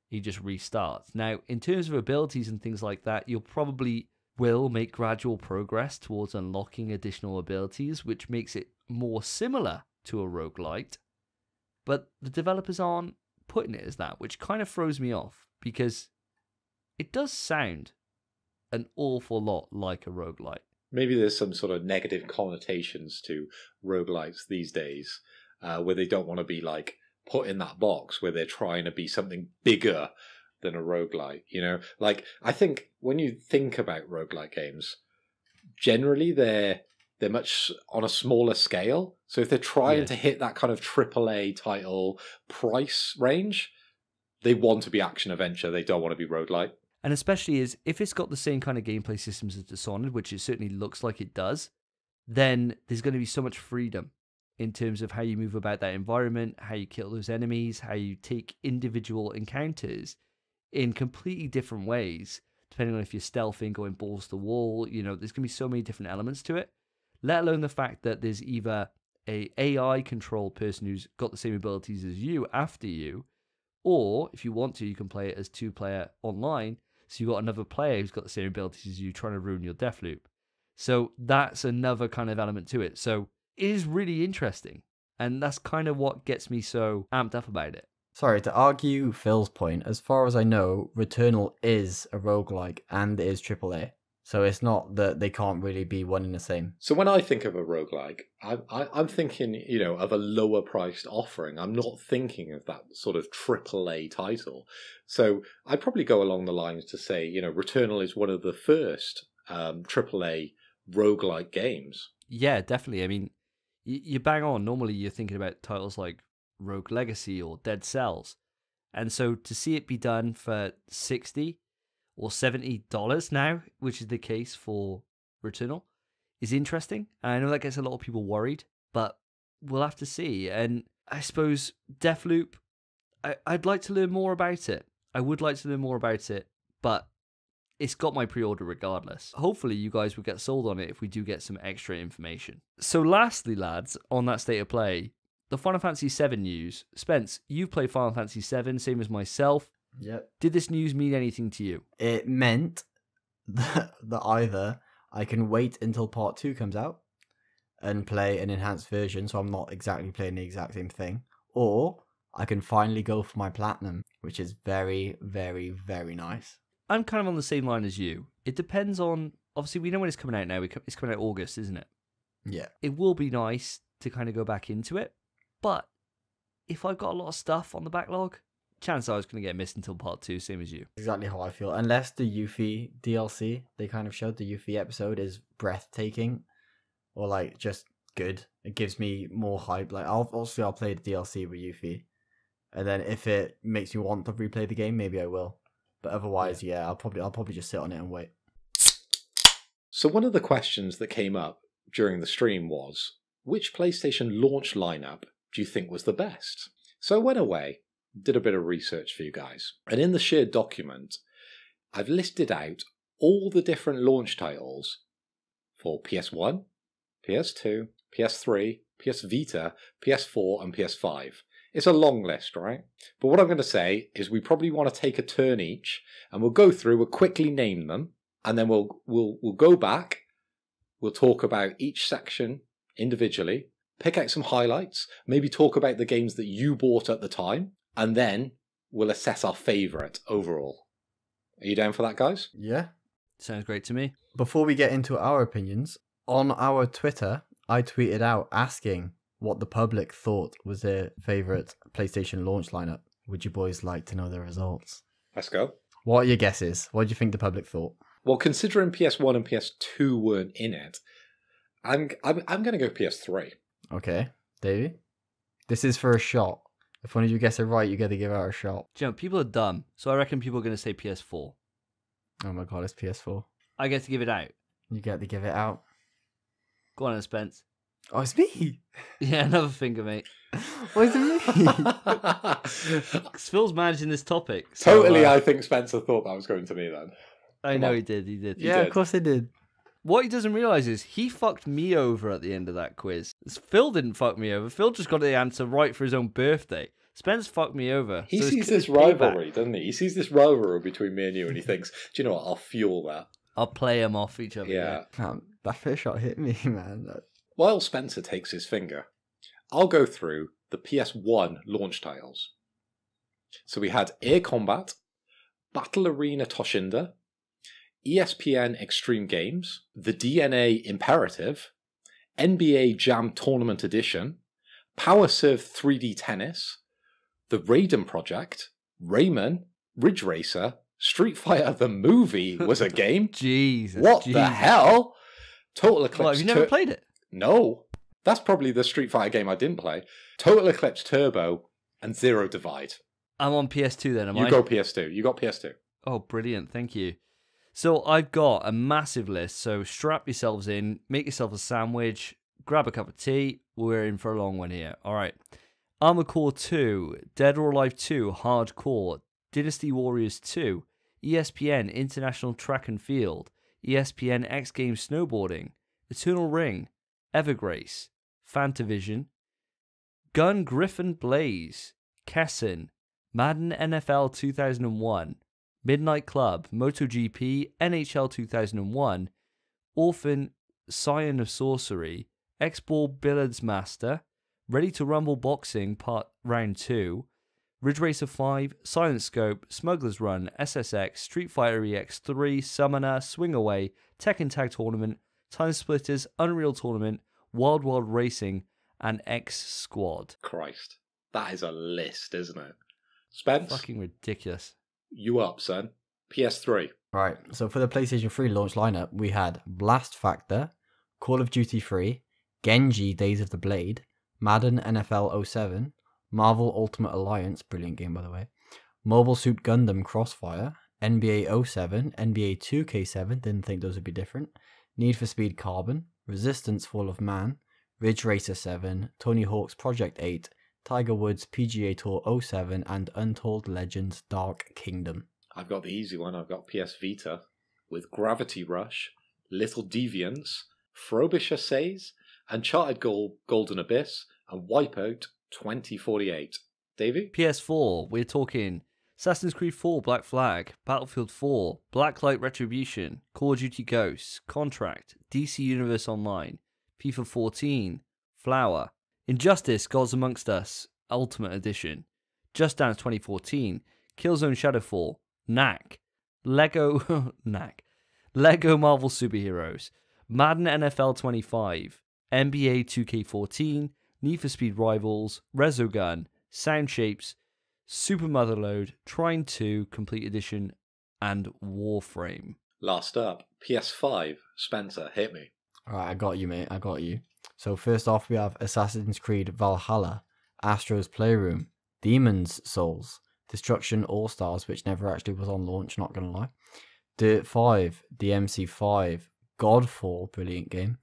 You just restart. Now, in terms of abilities and things like that, you'll probably will make gradual progress towards unlocking additional abilities, which makes it more similar to a roguelite. But the developers aren't putting it as that, which kind of throws me off because it does sound an awful lot like a roguelite. Maybe there's some sort of negative connotations to roguelites these days, where they don't want to be like put in that box where they're trying to be something bigger than a roguelite, you know? Like, I think when you think about roguelite games, generally they're much on a smaller scale. So if they're trying to hit that kind of AAA title price range, they want to be action-adventure. They don't want to be roguelite. And especially is if it's got the same kind of gameplay systems as Dishonored, which it certainly looks like it does, then there's going to be so much freedom in terms of how you move about that environment, how you kill those enemies, how you take individual encounters in completely different ways, depending on if you're stealthing, going balls to the wall. You know, there's going to be so many different elements to it, let alone the fact that there's either a AI-controlled person who's got the same abilities as you after you, or if you want to, you can play it as 2-player online, so you've got another player who's got the same abilities as you trying to ruin your death loop. So that's another kind of element to it. So it is really interesting, and that's kind of what gets me so amped up about it. Sorry, to argue Phil's point, as far as I know, Returnal is a roguelike and it is AAA. So it's not that they can't really be one and the same. So when I think of a roguelike, I'm thinking, you know, of a lower priced offering. I'm not thinking of that sort of AAA title. So I'd probably go along the lines to say, you know, Returnal is one of the first AAA roguelike games. Yeah, definitely. I mean, you bang on. Normally you're thinking about titles like Rogue Legacy or Dead Cells. And so to see it be done for $60 or $70 now, which is the case for Returnal, is interesting. And I know that gets a lot of people worried, but we'll have to see. And I suppose Deathloop, I'd like to learn more about it. I would like to learn more about it, but it's got my pre-order regardless. Hopefully you guys will get sold on it if we do get some extra information. So lastly, lads, on that state of play, the Final Fantasy VII news. Spence, you've played Final Fantasy VII, same as myself. Yep. Did this news mean anything to you? It meant that either I can wait until part 2 comes out and play an enhanced version, so I'm not exactly playing the exact same thing, or I can finally go for my platinum, which is very, very, very nice. I'm kind of on the same line as you. It depends on, obviously we know when it's coming out now. It's coming out August, isn't it? Yeah. It will be nice to kind of go back into it. But if I've got a lot of stuff on the backlog, chances are it's going to get missed until part 2, same as you. Exactly how I feel. Unless the Yuffie DLC they kind of showed, the Yuffie episode, is breathtaking or like just good. It gives me more hype. Like I'll play the DLC with Yuffie, and then if it makes me want to replay the game, maybe I will. But otherwise, yeah, I'll probably just sit on it and wait. So one of the questions that came up during the stream was, which PlayStation launch lineup do you think was the best? So I went away, did a bit of research for you guys, and in the shared document, I've listed out all the different launch titles for PS1, PS2, PS3, PS Vita, PS4, and PS5. It's a long list, right? But what I'm going to say is we probably want to take a turn each, and we'll go through, we'll quickly name them, and then we'll go back, we'll talk about each section individually, pick out some highlights, maybe talk about the games that you bought at the time, and then we'll assess our favourite overall. Are you down for that, guys? Yeah. Sounds great to me. Before we get into our opinions, on our Twitter, I tweeted out asking what the public thought was their favourite PlayStation launch lineup. Would you boys like to know the results? Let's go. What are your guesses? What do you think the public thought? Well, considering PS1 and PS2 weren't in it, I'm going to go PS3. Okay, Davey? This is for a shot. If one of you gets it right, you get to give out a shot. Do you know, people are dumb, so I reckon people are going to say PS4. Oh my god, it's PS4. I get to give it out. You get to give it out. Go on then, Spence. Oh, it's me! Yeah, another finger, mate. Why is it me? 'Cause Phil's managing this topic. So, Totally, I think Spencer thought that was going to me then. I know he did. Yeah, did. of course I did. What he doesn't realise is he fucked me over at the end of that quiz. Phil didn't fuck me over. Phil just got the answer right for his own birthday. Spence fucked me over. He so sees this rivalry, doesn't he? He sees this rivalry between me and you, and he thinks, do you know what, I'll fuel that. I'll play them off each other. Yeah. Man, that first shot hit me, man. While Spencer takes his finger, I'll go through the PS1 launch titles. So we had Air Combat, Battle Arena Toshinda, ESPN Extreme Games, the DNA Imperative, NBA Jam Tournament Edition, Power Serve 3D Tennis, the Raiden Project, Rayman, Ridge Racer, Street Fighter the Movie was a game. Jesus. What the hell? Total Eclipse. What, have you never played it? No. That's probably the Street Fighter game I didn't play. Total Eclipse Turbo and Zero Divide. I'm on PS2 then, am I? You go PS2. You got PS2. Oh, brilliant. Thank you. So I've got a massive list. So strap yourselves in, make yourself a sandwich, grab a cup of tea. We're in for a long one here. All right. Armored Core 2, Dead or Alive 2, Hardcore, Dynasty Warriors 2, ESPN International Track and Field, ESPN X Games Snowboarding, Eternal Ring, Evergrace, Fantavision, Gun Griffin Blaze, Kessin, Madden NFL 2001, Midnight Club, MotoGP, NHL 2001, Orphan, Scion of Sorcery, X-Ball Billiards Master, Ready to Rumble Boxing Round 2, Ridge Racer 5, Silent Scope, Smuggler's Run, SSX, Street Fighter EX3, Summoner, Swing Away, Tekken Tag Tournament, Time Splitters, Unreal Tournament, Wild Wild Racing, and X Squad. Christ. That is a list, isn't it? Spence, Fucking ridiculous. you up, son. PS3. Right, so for the PlayStation 3 launch lineup, we had Blast Factor, Call of Duty 3, Genji Days of the Blade, Madden NFL 07, Marvel Ultimate Alliance, brilliant game by the way, Mobile Suit Gundam Crossfire, NBA 07, NBA 2K7, didn't think those would be different, Need for Speed Carbon, Resistance Fall of Man, Ridge Racer 7, Tony Hawk's Project 8, Tiger Woods PGA Tour 07, and Untold Legends Dark Kingdom. I've got the easy one. I've got PS Vita with Gravity Rush, Little Deviants, Frobisher Says, Uncharted Golden Abyss, and Wipeout 2048. Davey? PS4, we're talking Assassin's Creed 4 Black Flag, Battlefield 4, Blacklight Retribution, Call of Duty Ghosts, Contract, DC Universe Online, FIFA 14, Flower, Injustice Gods Amongst Us, Ultimate Edition, Just Dance 2014, Killzone Shadowfall, Knack, Lego Marvel Superheroes, Madden NFL 25, NBA 2K14, Need for Speed Rivals, Resogun, Sound Shapes, Super Motherload, Trine 2 Complete Edition, and Warframe. Last up, PS5. Spencer, hit me. Alright, I got you, mate. I got you. So first off, we have Assassin's Creed Valhalla, Astro's Playroom, Demon's Souls, Destruction All-Stars, which never actually was on launch, not gonna lie, Dirt 5, DMC5, Godfall, brilliant game,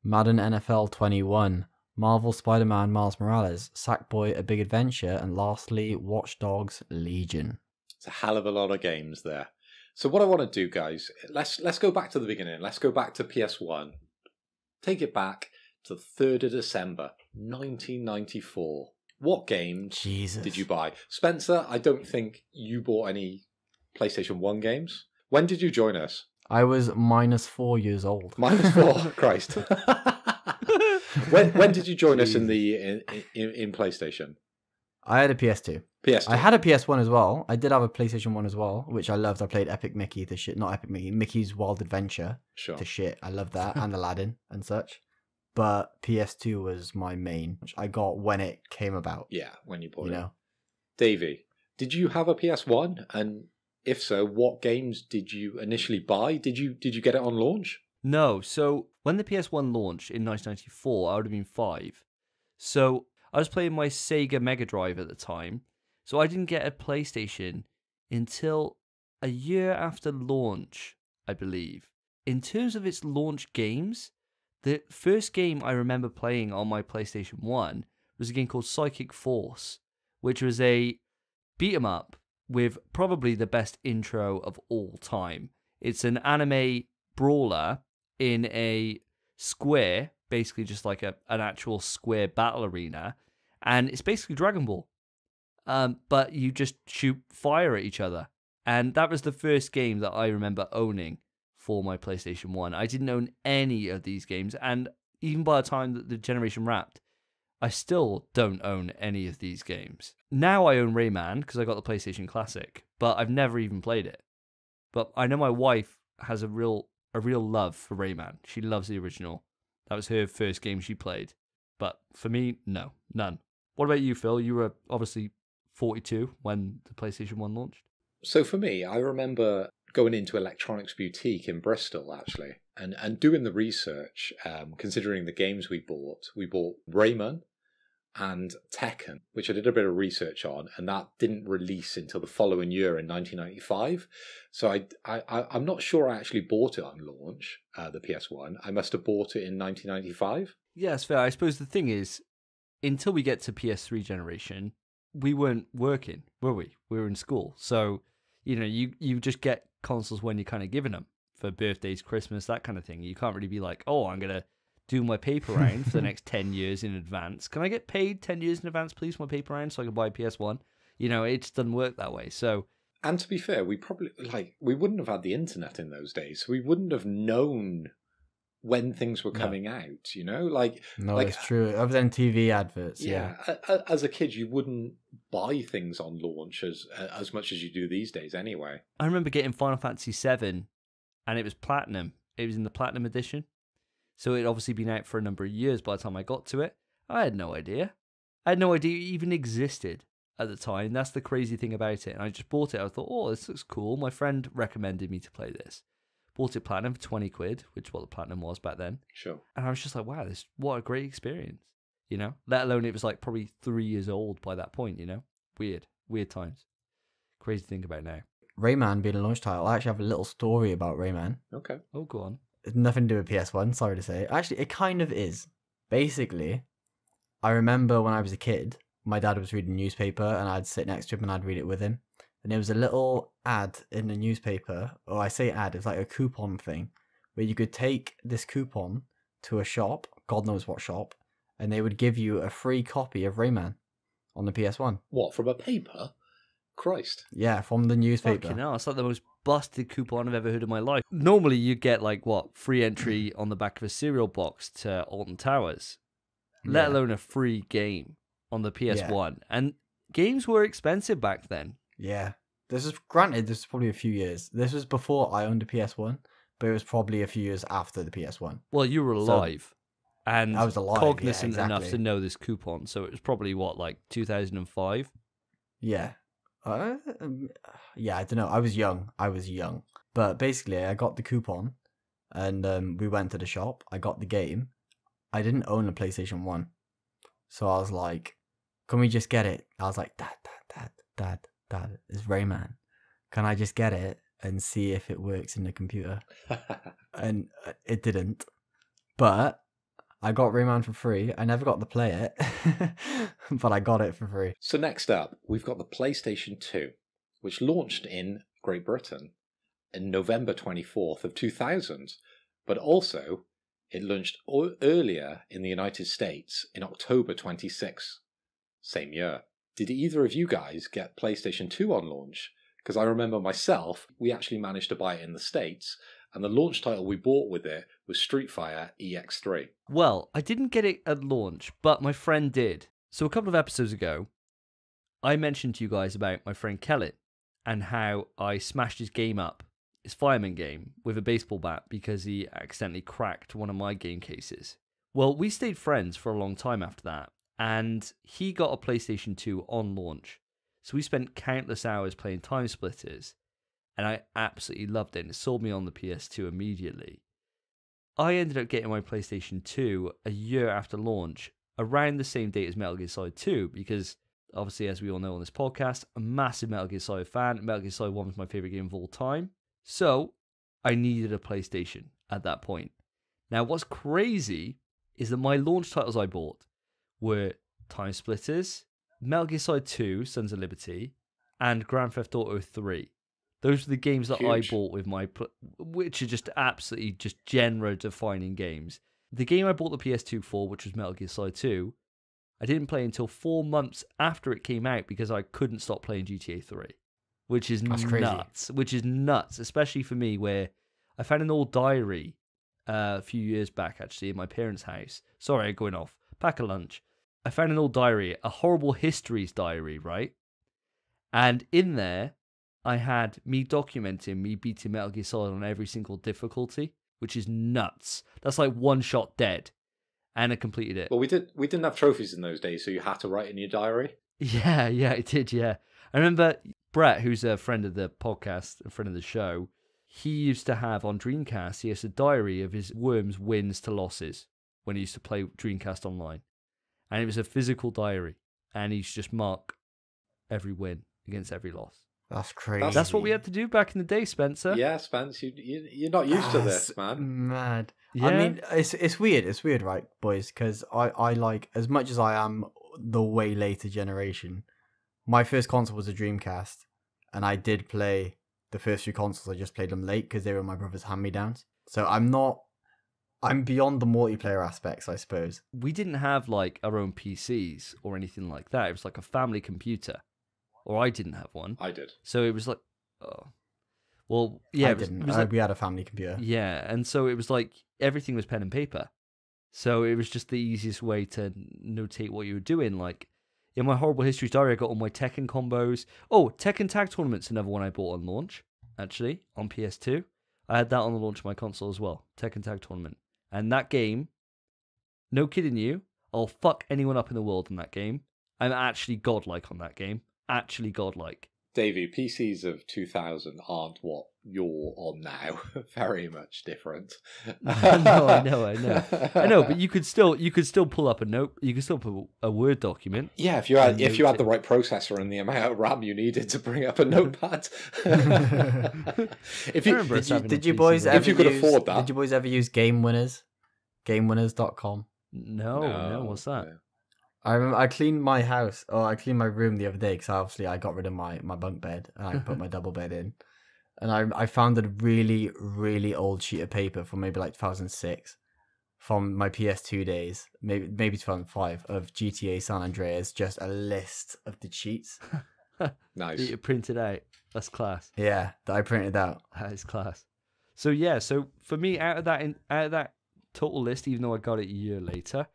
Madden NFL 21, Marvel Spider-Man Miles Morales, Sackboy A Big Adventure, and lastly, Watch Dogs Legion. It's a hell of a lot of games there. So what I want to do, guys, let's go back to the beginning. Let's go back to PS1. Take it back to the 3rd of December, 1994. What games did you buy? Spencer, I don't think you bought any PlayStation 1 games. When did you join us? I was -4 years old. -4? Christ. When did you join us in PlayStation? I had a PS2. PS2. I had a PS1 as well. I did have a PlayStation 1 as well, which I loved. I played Epic Mickey, the shit. Not Epic Mickey, Mickey's Wild Adventure. Sure. The shit. I loved that. And Aladdin and such. But PS2 was my main, which I got when it came about. Yeah, when you bought it. Know? Davey, did you have a PS1? And if so, what games did you initially buy? Did you get it on launch? No, so when the PS1 launched in 1994, I would have been 5. So I was playing my Sega Mega Drive at the time, so I didn't get a PlayStation until a year after launch, I believe. In terms of its launch games, the first game I remember playing on my PlayStation 1 was a game called Psychic Force, which was a beat-em-up with probably the best intro of all time. It's an anime brawler in a square, basically just like an actual square battle arena, and it's basically Dragon Ball. But you just shoot fire at each other. And that was the first game that I remember owning for my PlayStation 1. I didn't own any of these games, and even by the time that the generation wrapped, I still don't own any of these games. Now I own Rayman because I got the PlayStation Classic, but I've never even played it. But I know my wife has a real love for Rayman. She loves the original. That was her first game she played. But for me, no, none. What about you, Phil? You were obviously 42 when the PlayStation 1 launched. So for me, I remember going into Electronics Boutique in Bristol, actually, and doing the research, considering the games we bought. We bought Rayman and Tekken, which I did a bit of research on, and that didn't release until the following year in 1995. So I'm not sure I actually bought it on launch, the PS1. I must have bought it in 1995. Yeah, it's fair. I suppose the thing is, until we get to PS3 generation, we weren't working, were we? We were in school. So, you just get consoles when you're kind of given them for birthdays, Christmas, that kind of thing. You can't really be like, oh, I'm going to do my paper round for the next 10 years in advance. Can I get paid 10 years in advance, please, for my paper round so I can buy a PS1? It just doesn't work that way. So, and to be fair, we probably, we wouldn't have had the internet in those days. So we wouldn't have known when things were coming out, No, it's true. Other than TV adverts, yeah. As a kid, you wouldn't buy things on launch as much as you do these days anyway. I remember getting Final Fantasy VII, and it was Platinum. It was in the Platinum Edition. So it had obviously been out for a number of years by the time I got to it. I had no idea. I had no idea it even existed at the time. That's the crazy thing about it. And I just bought it. I thought, oh, this looks cool. My friend recommended me to play this. Bought it Platinum for 20 quid, which is what the Platinum was back then. Sure. And I was just like, wow, what a great experience. Let alone it was like probably 3 years old by that point, Weird times. Crazy to think about now. Rayman being a launch title, I actually have a little story about Rayman. Okay. Oh, go on. It's nothing to do with PS1, sorry to say. Actually, it kind of is. Basically, I remember when I was a kid, my dad was reading a newspaper and I'd sit next to him and I'd read it with him. And there was a little ad in the newspaper, or I say ad, it's like a coupon thing, where you could take this coupon to a shop, God knows what shop, and they would give you a free copy of Rayman on the PS1. What, from a paper? Christ. Yeah, from the newspaper. Fucking hell, it's like the most busted coupon I've ever heard in my life. Normally you get free entry on the back of a cereal box to Alton Towers, let alone a free game on the PS1. And games were expensive back then. Yeah. This is probably a few years. This was before I owned a PS1, but it was probably a few years after the PS1. Well, you were alive and I was alive, cognizant yeah, enough exactly. to know this coupon. So it was probably like 2005. Yeah. Yeah, I don't know. I was young. But basically, I got the coupon, and we went to the shop. I got the game. I didn't own a PlayStation 1. So I was like, can we just get it? I was like, Dad, it's Rayman. Can I just get it and see if it works in the computer? And it didn't. But I got Rayman for free. I never got to play it, but I got it for free. So next up, we've got the PlayStation 2, which launched in Great Britain in November 24th of 2000, but also it launched earlier in the United States in October 26th, same year. Did either of you guys get PlayStation 2 on launch? Because I remember myself, we actually managed to buy it in the States, and the launch title we bought with it was Street Fighter EX3. Well, I didn't get it at launch, but my friend did. So a couple of episodes ago, I mentioned to you guys about my friend Kellett and how I smashed his game up, his Fireman game, with a baseball bat because he accidentally cracked one of my game cases. Well, we stayed friends for a long time after that, and he got a PlayStation 2 on launch. So we spent countless hours playing Time Splitters, and I absolutely loved it, and it sold me on the PS2 immediately. I ended up getting my PlayStation 2 a year after launch, around the same date as Metal Gear Solid 2, because obviously, as we all know on this podcast, I'm a massive Metal Gear Solid fan. Metal Gear Solid 1 was my favorite game of all time. So I needed a PlayStation at that point. Now, what's crazy is that my launch titles I bought were Time Splitters, Metal Gear Solid 2, Sons of Liberty, and Grand Theft Auto 3. Those are the games that I bought with my, which are just absolutely just genre-defining games. The game I bought the PS2 for, which was Metal Gear Solid 2, I didn't play until 4 months after it came out because I couldn't stop playing GTA 3, which is That's nuts. Which is nuts, especially for me, where I found an old diary a few years back, actually, in my parents' house. Sorry, I'm going off. Pack a lunch. I found an old diary, a Horrible Histories diary, right? And in there, I had me documenting me beating Metal Gear Solid on every single difficulty, which is nuts. That's like one shot dead. And I completed it. Well, we didn't have trophies in those days, so you had to write in your diary. Yeah, I did, yeah. I remember Brett, who's a friend of the podcast, a friend of the show, he used to have on Dreamcast, he has a diary of his Worms wins to losses when he used to play Dreamcast online. And it was a physical diary. And he used to just mark every win against every loss. That's crazy. That's what we had to do back in the day, Spencer. Yeah, Spence, you're not used to this, man. Mad. Yeah. I mean, it's weird. It's weird, right, boys? Because I like, as much as I am the way later generation, my first console was a Dreamcast, and I did play the first few consoles. I just played them late because they were my brother's hand-me-downs. So I'm beyond the multiplayer aspects, I suppose. We didn't have like our own PCs or anything like that. It was like a family computer. Or I didn't have one. I did. So it was like, oh. Well, yeah. I didn't. We had a family computer. Yeah, and so it was like everything was pen and paper. So it was just the easiest way to notate what you were doing. Like, in my Horrible Histories diary, I got all my Tekken combos. Oh, Tekken Tag Tournament's another one I bought on launch, actually, on PS2. I had that on the launch of my console as well, Tekken Tag Tournament. And that game, no kidding you, I'll fuck anyone up in the world in that game. I'm actually godlike on that game. Actually godlike. Davey, PCs of 2000 aren't what you're on now. Very much different. I know, but you could still pull up a note. You could still pull a Word document. Yeah, if you had the right processor and the amount of RAM you needed to bring up a notepad. Did you boys ever use Game Winners? GameWinners.com. No, what's that? No. I remember I cleaned my house, or I cleaned my room the other day because obviously I got rid of my bunk bed and I put my double bed in. And I found a really, really old sheet of paper from maybe like 2006 from my PS2 days, maybe 2005, of GTA San Andreas, just a list of the cheats. Nice. That you printed out. That's class. Yeah, that I printed out. That is class. So yeah, so for me, out of that total list, even though I got it a year later,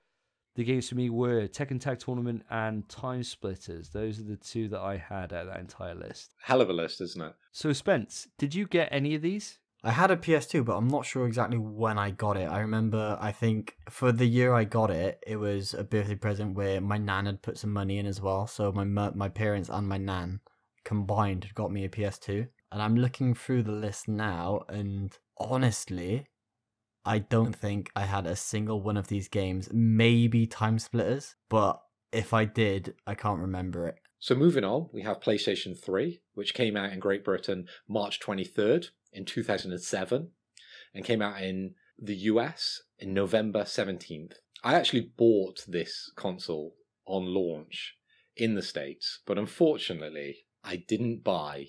the games for me were Tekken Tag Tournament and Time Splitters. Those are the two that I had out of that entire list. Hell of a list, isn't it? So Spence, did you get any of these? I had a PS2, but I'm not sure exactly when I got it. I remember, I think for the year I got it, it was a birthday present where my nan had put some money in as well. So my parents and my nan combined got me a PS2. And I'm looking through the list now, and honestly, I don't think I had a single one of these games. Maybe Time Splitters, but if I did, I can't remember it. So moving on, we have PlayStation 3, which came out in Great Britain March 23rd in 2007 and came out in the US in November 17th. I actually bought this console on launch in the States, but unfortunately, I didn't buy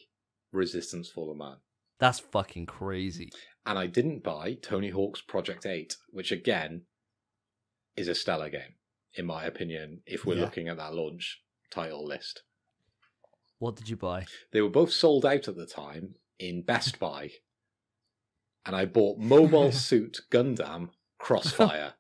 Resistance Fall of Man. That's fucking crazy. And I didn't buy Tony Hawk's Project 8, which again is a stellar game, in my opinion, if we're looking at that launch title list. What did you buy? They were both sold out at the time in Best Buy. And I bought Mobile Suit Gundam Crossfire.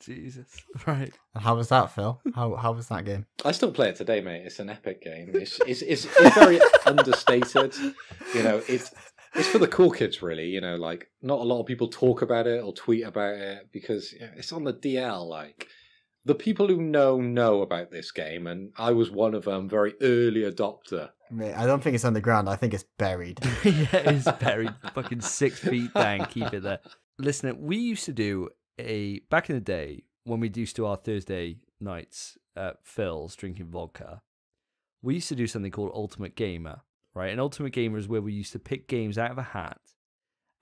Jesus. Right. And how was that, Phil? How was that game? I still play it today, mate. It's an epic game. It's very understated. You know, it's for the cool kids, really. You know, like, not a lot of people talk about it or tweet about it because it's on the DL. Like, the people who know about this game, and I was one of them, very early adopter. Mate, I don't think it's underground. I think it's buried. Yeah, it's buried. Fucking 6 feet down. Keep it there. Listen, we used to do back in the day when we used to do our Thursday nights at Phil's drinking vodka, we used to do something called Ultimate Gamer, right? And Ultimate Gamer is where we used to pick games out of a hat,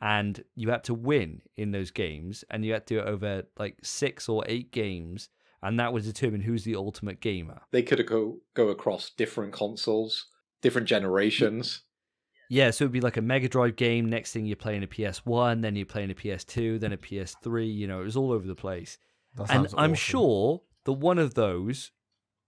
and you had to win in those games, and you had to do it over like 6 or 8 games, and that would determine who's the ultimate gamer. They could go across different consoles, different generations. Yeah, so it'd be like a Mega Drive game. Next thing you're playing a PS1, then you're playing a PS2, then a PS3. You know, it was all over the place. And I'm awesome. sure that one of those,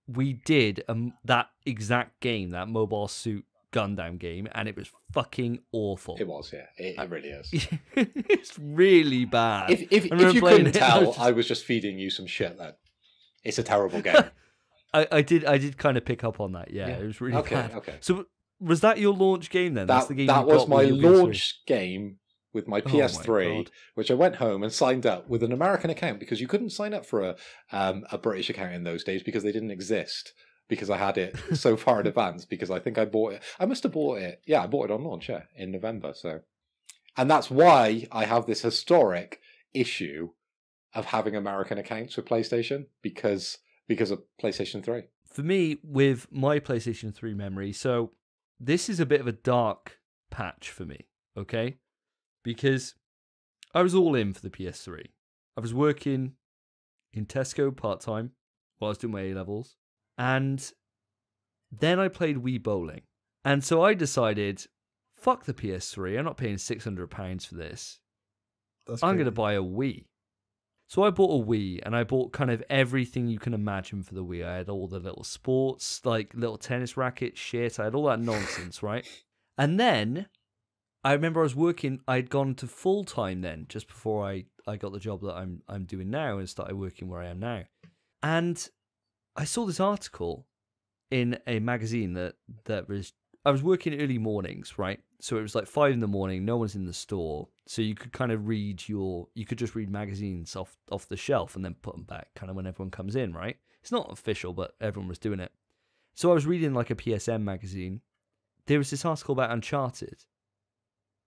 we did that exact game, that Mobile Suit Gundam game, and it was fucking awful. It was, yeah. It really is. It's really bad. If you couldn't tell, I was just feeding you some shit then. It's a terrible game. I did kind of pick up on that, yeah. It was really bad. Okay. So was that your launch game then? That's the game that was my launch game with my PS3, my which I went home and signed up with an American account because you couldn't sign up for a British account in those days because they didn't exist. Because I had it so far in advance. Because I think I bought it. I must have bought it. Yeah, I bought it on launch. Yeah, in November. So, and that's why I have this historic issue of having American accounts with PlayStation because of PlayStation 3. For me, with my PlayStation 3 memory, so this is a bit of a dark patch for me, okay? Because I was all in for the PS3. I was working in Tesco part-time while I was doing my A-levels. And then I played Wii Bowling. And so I decided, fuck the PS3, I'm not paying £600 for this. I'm going to buy a Wii. So I bought a Wii, and I bought kind of everything you can imagine for the Wii. I had all the little sports, like little tennis racket shit. I had all that nonsense, right? And then I remember I was working. I'd gone to full time then, just before I got the job that I'm doing now and started working where I am now. And I saw this article in a magazine that was. I was working early mornings, right? So it was like 5 a.m, no one's in the store. So you could kind of you could just read magazines off the shelf and then put them back kind of when everyone comes in, right? It's not official, but everyone was doing it. So I was reading like a PSM magazine. There was this article about Uncharted.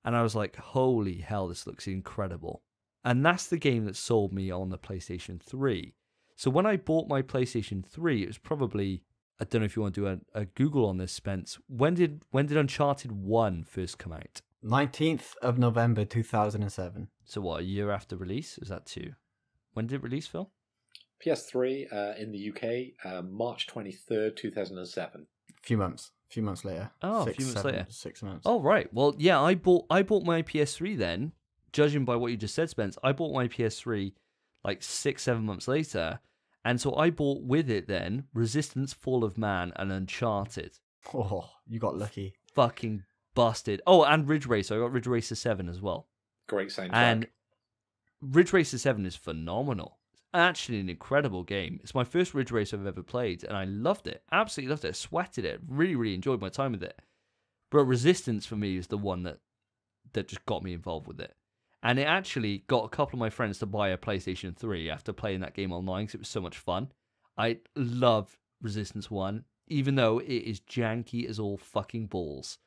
And I was like, holy hell, this looks incredible. And that's the game that sold me on the PlayStation 3. So when I bought my PlayStation 3, it was probably, I don't know if you want to do a Google on this, Spence. When did Uncharted 1 first come out? 19th of November 2007. So what, a year after release? Is that 2? When did it release, Phil? PS3 in the UK, March 23rd, 2007. A few months later. Oh, a few months later. 6 months. Oh, right. Well, yeah, I bought my PS3 then, judging by what you just said, Spence. I bought my PS3 like 6-7 months later. And so I bought with it then Resistance, Fall of Man, and Uncharted. Oh, you got lucky. Fucking busted. Oh, and Ridge Racer. I got Ridge Racer 7 as well. Great soundtrack. And Ridge Racer 7 is phenomenal. It's actually an incredible game. It's my first Ridge Racer I've ever played, and I loved it. Absolutely loved it. I sweated it. Really, really enjoyed my time with it. But Resistance for me is the one that that just got me involved with it. And it actually got a couple of my friends to buy a PlayStation 3 after playing that game online because it was so much fun. I love Resistance 1, even though it is janky as all fucking balls.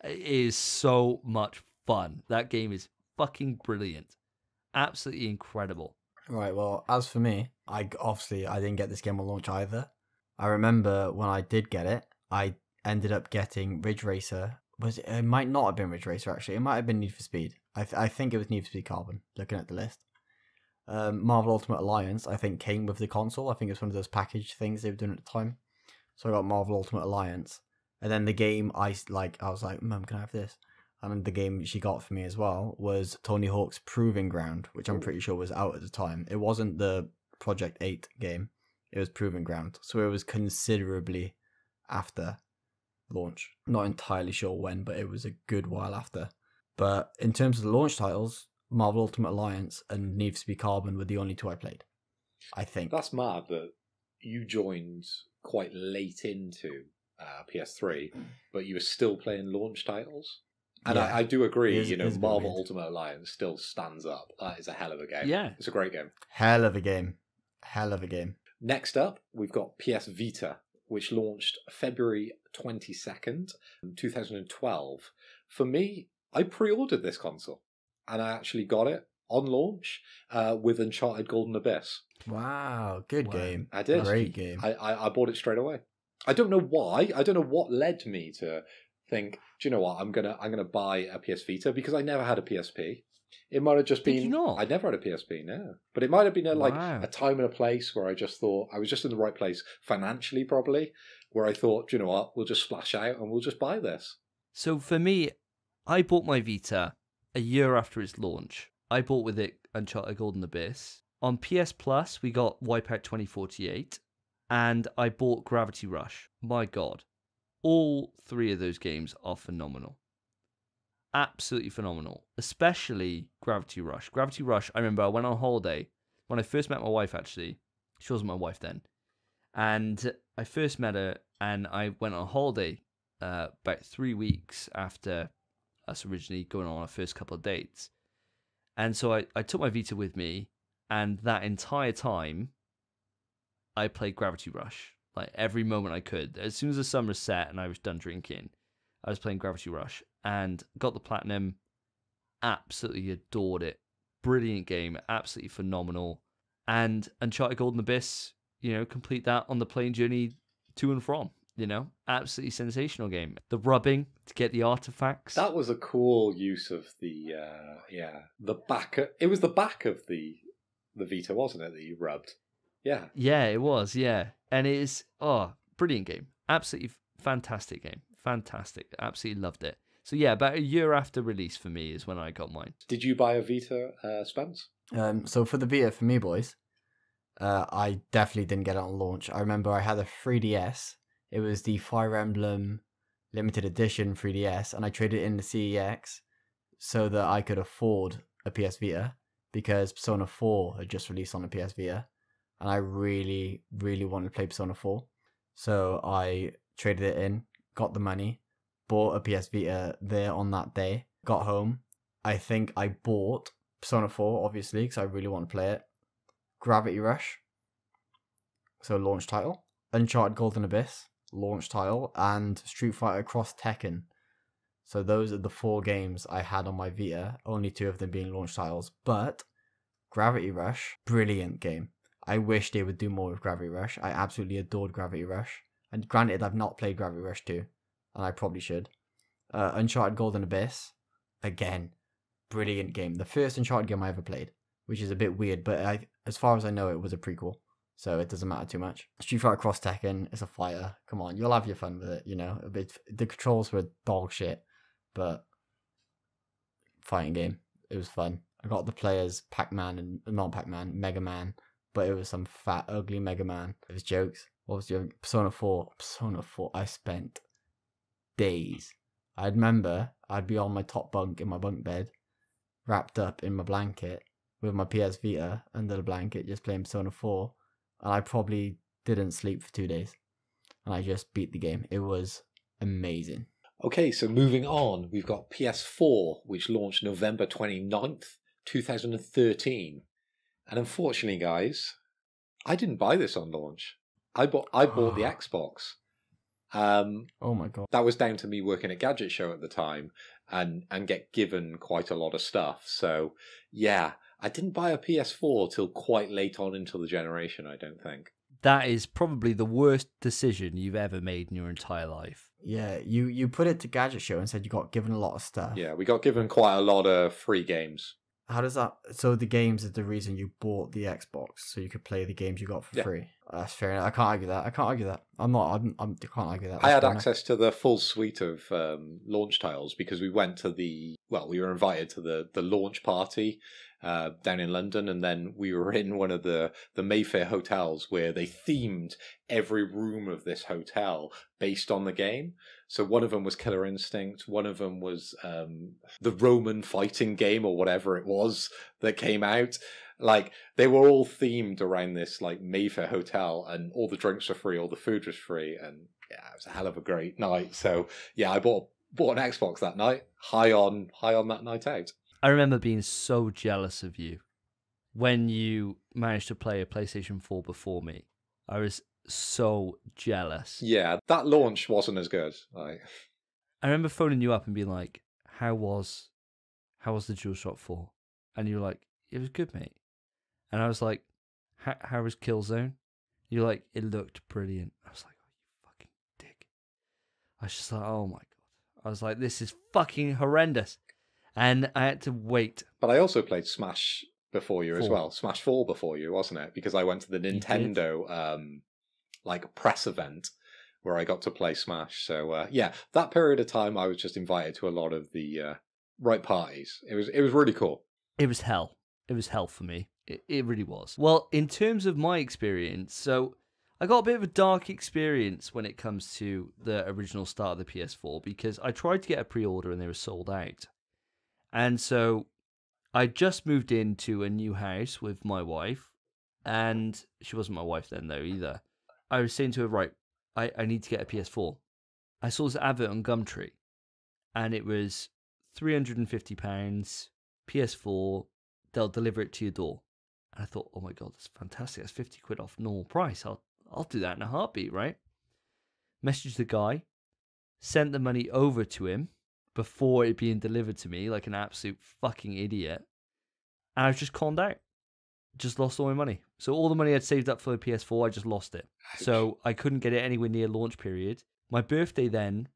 It is so much fun. That game is fucking brilliant. Absolutely incredible. Right, well, as for me, I didn't get this game on launch either. I remember when I did get it, I ended up getting Ridge Racer. It might not have been Ridge Racer, actually. It might have been Need for Speed. I think it was Need for Speed Carbon, looking at the list. Marvel Ultimate Alliance, I think, came with the console. I think it's one of those package things they were doing at the time. So I got Marvel Ultimate Alliance. And then the game I was like, Mum, can I have this? And the game she got for me as well was Tony Hawk's Proving Ground, which I'm pretty sure was out at the time. It wasn't the Project 8 game. It was Proving Ground. So it was considerably after launch. Not entirely sure when, but it was a good while after. But in terms of the launch titles, Marvel Ultimate Alliance and Need for Speed Carbon were the only two I played, I think. That's mad that you joined quite late into PS3, but you were still playing launch titles. And Yeah. I do agree, It is a bit Marvel weird. Ultimate Alliance still stands up. That is a hell of a game. Yeah. It's a great game. Hell of a game. Hell of a game. Next up, we've got PS Vita, which launched February 22nd, 2012. For me, I pre-ordered this console, and I actually got it on launch with Uncharted Golden Abyss. Wow, good game. I did. Great game. I bought it straight away. I don't know why. I don't know what led me to think, do you know what, I'm gonna buy a PS Vita, because I never had a PSP. It might have just Did been. you not? I never had a PSP, no. But it might have been Wow. a time and a place where I just thought I was just in the right place financially, probably, where I thought, do you know what, we'll just splash out and we'll just buy this. So for me, I bought my Vita a year after its launch. I bought with it Uncharted Golden Abyss. On PS Plus, we got Wipeout 2048, and I bought Gravity Rush. My God. All three of those games are phenomenal. Absolutely phenomenal. Especially Gravity Rush. Gravity Rush, I remember I went on holiday when I first met my wife, actually. She wasn't my wife then. And I first met her, and I went on holiday about 3 weeks after us originally going on our first couple of dates. And so I took my Vita with me, and that entire time, I played Gravity Rush. Like, every moment I could. As soon as the sun was set and I was done drinking, I was playing Gravity Rush, and got the platinum. Absolutely adored it. Brilliant game. Absolutely phenomenal. And Uncharted Golden Abyss, complete that on the plane journey to and from. Absolutely sensational game. The rubbing to get the artifacts. That was a cool use of the back. It was the back of the Vita, wasn't it, that you rubbed? Yeah. Yeah, it was, yeah. And it is, brilliant game. Absolutely fantastic game. Fantastic. Absolutely loved it. So yeah, about a year after release for me is when I got mine. Did you buy a Vita, Spence? So for the Vita, for me, boys, I definitely didn't get it on launch. I remember I had a 3DS. It was the Fire Emblem limited edition 3DS, and I traded it in the CEX so that I could afford a PS Vita, because Persona 4 had just released on the PS Vita, and I really, really wanted to play Persona 4. So I traded it in, got the money, bought a PS Vita there on that day, got home. I think I bought Persona 4, obviously, because I really want to play it. Gravity Rush, so launch title. Uncharted Golden Abyss, launch title. And Street Fighter Cross Tekken. So those are the 4 games I had on my Vita, only 2 of them being launch titles. But Gravity Rush, brilliant game. I wish they would do more with Gravity Rush. I absolutely adored Gravity Rush. And granted, I've not played Gravity Rush 2, and I probably should. Uncharted Golden Abyss, again, brilliant game. The first Uncharted game I ever played, which is a bit weird, but as far as I know, it was a prequel, so it doesn't matter too much. Street Fighter Cross Tekken is a fighter. Come on, you'll have your fun with it, A bit, the controls were dog shit, but fighting game. It was fun. I got the players Pac-Man and not Pac-Man, Mega Man, but it was some fat, ugly Mega Man. It was jokes. What was the Persona 4? Persona 4, I spent days. I remember I'd be on my top bunk in my bunk bed, wrapped up in my blanket with my PS Vita under the blanket, just playing Persona 4, and I probably didn't sleep for 2 days, and I just beat the game. It was amazing. Okay, so moving on, we've got PS4, which launched November 29th, 2013. And unfortunately, guys, I didn't buy this on launch. I bought the Xbox. Oh my god. That was down to me working at Gadget Show at the time and get given quite a lot of stuff. So, yeah, I didn't buy a PS4 till quite late on into the generation, I don't think. That is probably the worst decision you've ever made in your entire life. Yeah, you put it to Gadget Show and said you got given a lot of stuff. Yeah, we got given quite a lot of free games. How does that? So the games is the reason you bought the Xbox, so you could play the games you got for free. That's fair enough. I can't argue that. I can't argue that. I can't argue that. I had access to the full suite of launch titles because we went to we were invited to the launch party down in London, and then we were in one of the Mayfair hotels where they themed every room of this hotel based on the game. So one of them was Killer Instinct, one of them was the Roman fighting game or whatever it was that came out. Like, they were all themed around this like Mayfair hotel, and all the drinks were free, all the food was free, and yeah, it was a hell of a great night. So yeah, I bought an Xbox that night, high on that night out. I remember being so jealous of you when you managed to play a PlayStation 4 before me. I was so jealous. Yeah, that launch wasn't as good. Like, I remember phoning you up and being like, how was the DualShock 4? And you were like, it was good, mate. And I was like, how was Killzone? You're like, it looked brilliant. I was like, oh, you fucking dick. I was just like, oh my god. I was like, this is fucking horrendous. And I had to wait. But I also played Smash before you as well. Smash 4 before you, wasn't it? Because I went to the Nintendo like press event where I got to play Smash. So yeah, that period of time I was just invited to a lot of the right parties. It was really cool. It was hell. It was hell for me. It really was. Well, in terms of my experience, so I got a bit of a dark experience when it comes to the original start of the PS4 because I tried to get a pre-order and they were sold out. And so I just moved into a new house with my wife, and she wasn't my wife then though either. I was saying to her, right, I need to get a PS4. I saw this advert on Gumtree, and it was £350, PS4, they'll deliver it to your door. And I thought, oh my god, that's fantastic. That's 50 quid off normal price. I'll do that in a heartbeat, right? Messaged the guy, sent the money over to him before it being delivered to me like an absolute fucking idiot. And I was just conned out. Just lost all my money. So all the money I'd saved up for the PS4, I just lost it. Ouch. So I couldn't get it anywhere near launch period. My birthday then,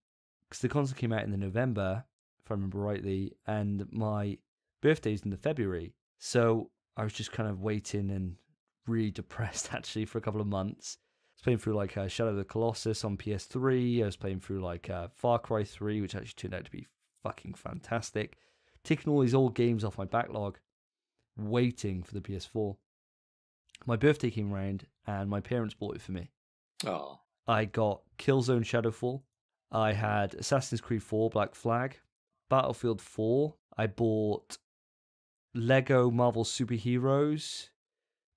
because the console came out in the November, if I remember rightly, and my birthday's in the February. So I was just kind of waiting and really depressed actually for a couple of months. I was playing through like Shadow of the Colossus on PS3. I was playing through like Far Cry 3, which actually turned out to be fucking fantastic. Taking all these old games off my backlog, waiting for the PS4. My birthday came around and my parents bought it for me. Oh. I got Killzone Shadowfall. I had Assassin's Creed 4 Black Flag. Battlefield 4. I bought Lego Marvel Superheroes.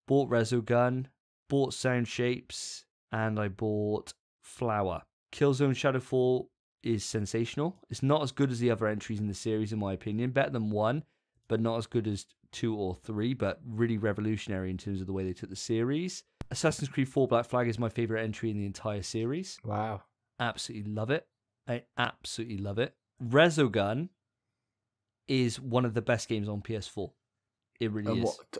Bought Resogun. Bought Sound Shapes. And I bought Flower. Killzone Shadowfall is sensational. It's not as good as the other entries in the series in my opinion. Better than 1, but not as good as 2 or 3, but really revolutionary in terms of the way they took the series. Assassin's Creed 4 Black Flag is my favourite entry in the entire series. Wow. Absolutely love it. I absolutely love it. Resogun is one of the best games on PS4. It really is. What?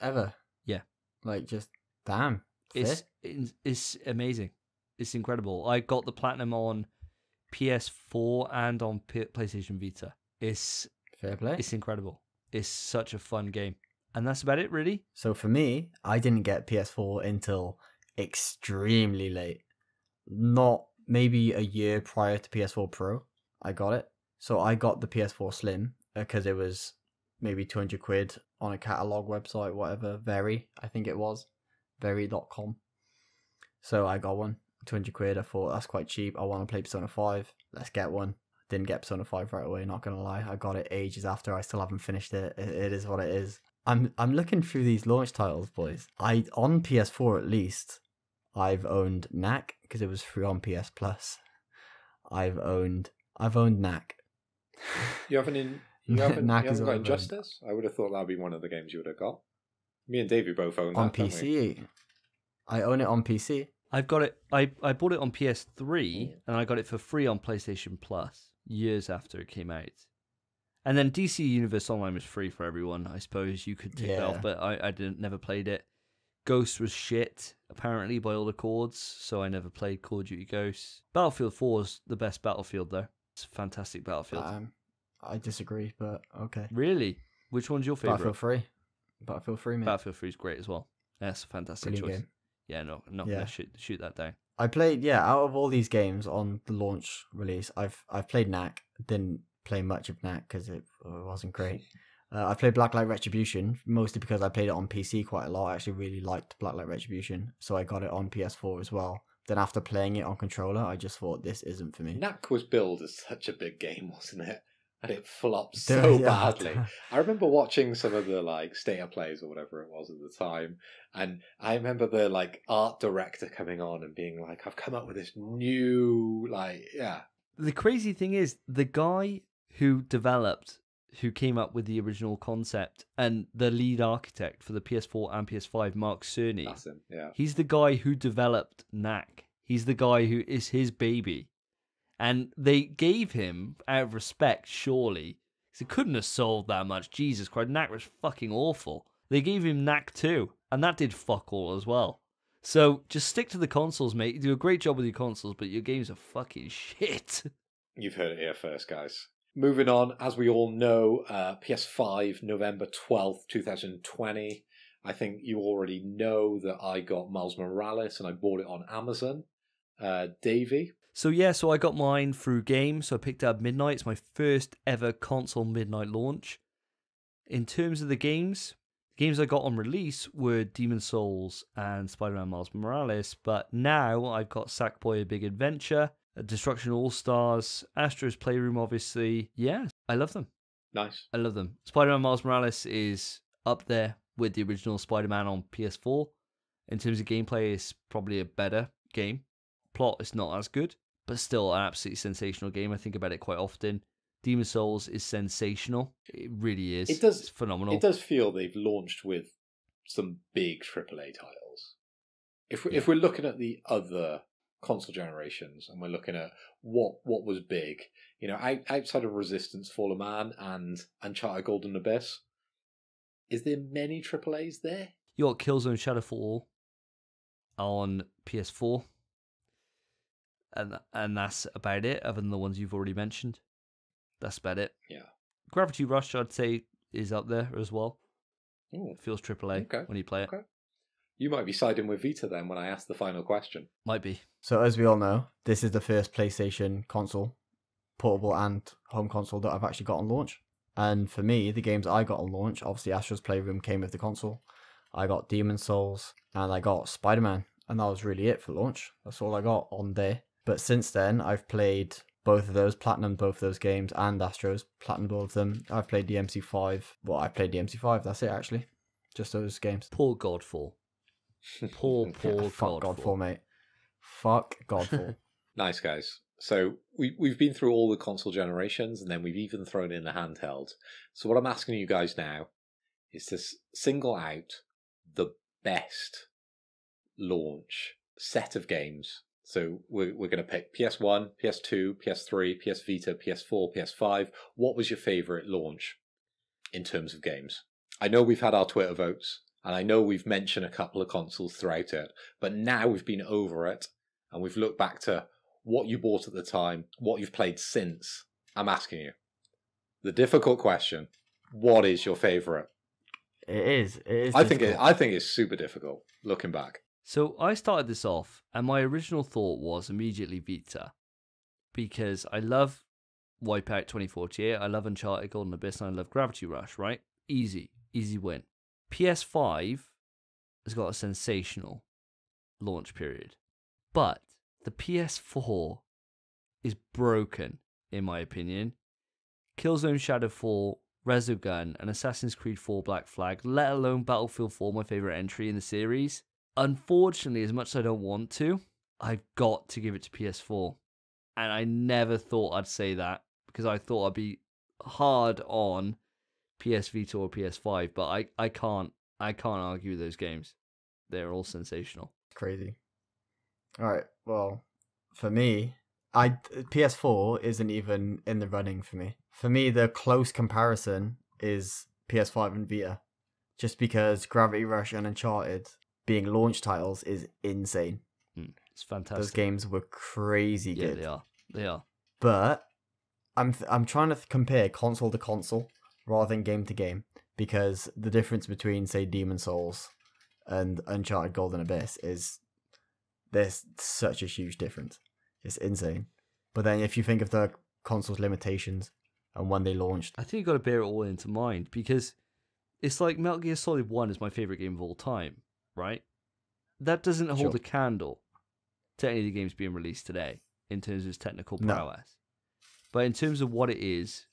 Ever? Yeah. Like, just, damn. It's amazing. It's incredible. I got the platinum on PS4 and on PlayStation Vita. It's Fair play. It's incredible. It's such a fun game. And that's about it, really. So for me, I didn't get PS4 until extremely late. Not maybe a year prior to PS4 Pro, I got it. So I got the PS4 Slim because it was maybe 200 quid on a catalog website, whatever, Very, I think it was, very.com. So I got one, 200 quid. I thought that's quite cheap. I want to play Persona 5. Let's get one. Didn't get Persona 5 right away, not gonna lie. I got it ages after. I still haven't finished it. It is what it is. I'm looking through these launch titles, boys. On PS4 at least, I've owned Knack because it was free on PS Plus. I've owned Knack. You haven't Knack is got what I've owned. Injustice? I would have thought that would be one of the games you would have got. Me and Davey both own On that, don't we? PC. I own it on PC. I've got it. I bought it on PS3 and I got it for free on PlayStation Plus years after it came out. And then DC Universe Online was free for everyone. I suppose you could take that off, but I never played it. Ghost was shit, apparently, by all accords, so I never played Call of Duty Ghosts. Battlefield 4 is the best Battlefield, though. It's a fantastic Battlefield. I disagree, but okay. Really? Which one's your favourite? Battlefield 3, mate. Battlefield 3 is great as well. That's a fantastic Brilliant choice. game. Yeah, no, not gonna shoot that down. I played, out of all these games on the launch release, I've played Knack. Didn't play much of Knack because it wasn't great. I played Blacklight Retribution, mostly because I played it on PC quite a lot. I actually really liked Blacklight Retribution, so I got it on PS4 as well. Then after playing it on controller, I just thought, this isn't for me. Knack was billed as such a big game, wasn't it? And it flopped so badly. I remember watching some of the state of plays or whatever it was at the time, and I remember the art director coming on and being like, "I've come up with this new The crazy thing is, the guy who came up with the original concept and the lead architect for the PS4 and PS5, Mark Cerny. That's him, yeah. He's the guy who developed Knack. He's the guy who is his baby. And they gave him, out of respect, surely, because it couldn't have sold that much. Jesus Christ, Knack was fucking awful. They gave him Knack 2, and that did fuck all as well. So just stick to the consoles, mate. You do a great job with your consoles, but your games are fucking shit. You've heard it here first, guys. Moving on, as we all know, PS5, November 12th, 2020. I think you already know that I got Miles Morales and I bought it on Amazon. Davey? So I got mine through Game. So I picked up Midnight. It's my first ever console midnight launch. In terms of the games I got on release were Demon's Souls and Spider-Man Miles Morales. But now I've got Sackboy: A Big Adventure, Destruction All-Stars, Astro's Playroom, obviously. Yeah, I love them. Nice. I love them. Spider-Man Miles Morales is up there with the original Spider-Man on PS4. In terms of gameplay, it's probably a better game. Plot is not as good, but still an absolutely sensational game. I think about it quite often. Demon's Souls is sensational. It really is. It's phenomenal. It does feel they've launched with some big AAA titles. If we're looking at the other console generations and we're looking at what was big, outside of Resistance, Fall of Man and Uncharted Golden Abyss, is there many AAAs there? You got Killzone Shadowfall on PS4. And that's about it, other than the ones you've already mentioned. That's about it. Yeah. Gravity Rush, I'd say, is up there as well. Ooh. It feels AAA when you play it. Okay. You might be siding with Vita then when I ask the final question. Might be. So as we all know, this is the first PlayStation console, portable and home console, that I've actually got on launch. And for me, the games I got on launch, obviously Astro's Playroom came with the console. I got Demon's Souls and I got Spider-Man. And that was really it for launch. That's all I got on there. But since then, I've played both of those, platinumed both of those games, and Astro's, platinumed all of them. I've played the MC5. Well, I played the MC5, that's it actually. Just those games. Poor Godfall. Poor Fuck Godfall, mate. Fuck Godfall. Nice, guys. So we've been through all the console generations, and then we've even thrown in the handheld. So what I'm asking you guys now is to single out the best launch set of games. So we're going to pick PS1, PS2, PS3, PS Vita, PS4, PS5. What was your favourite launch in terms of games? I know we've had our Twitter votes, and I know we've mentioned a couple of consoles throughout it, but now we've been over it, and we've looked back to what you bought at the time, what you've played since. I'm asking you the difficult question: what is your favourite? It is. I think it's super difficult looking back. So I started this off, and my original thought was immediately Vita, because I love Wipeout 2048, I love Uncharted Golden Abyss, and I love Gravity Rush, right? Easy win. PS5 has got a sensational launch period, but the PS4 is broken, in my opinion. Killzone Shadowfall, Resogun, and Assassin's Creed 4 Black Flag, let alone Battlefield 4, my favourite entry in the series. Unfortunately, as much as I don't want to, I've got to give it to PS4. And I never thought I'd say that because I thought I'd be hard on PS Vita or PS5, but I can't argue with those games. They're all sensational. Crazy. All right. Well, for me, PS4 isn't even in the running for me. For me, the close comparison is PS5 and Vita, just because Gravity Rush and Uncharted being launch titles is insane. It's fantastic. Those games were crazy good. Yeah, they are. But I'm trying to compare console to console rather than game to game, because the difference between, say, Demon Souls and Uncharted Golden Abyss is there's such a huge difference. It's insane. But then if you think of the console's limitations and when they launched, I think you got to bear it all into mind, because it's like Metal Gear Solid 1 is my favorite game of all time, right? That doesn't hold a candle to any of the games being released today in terms of its technical prowess. But in terms of what it is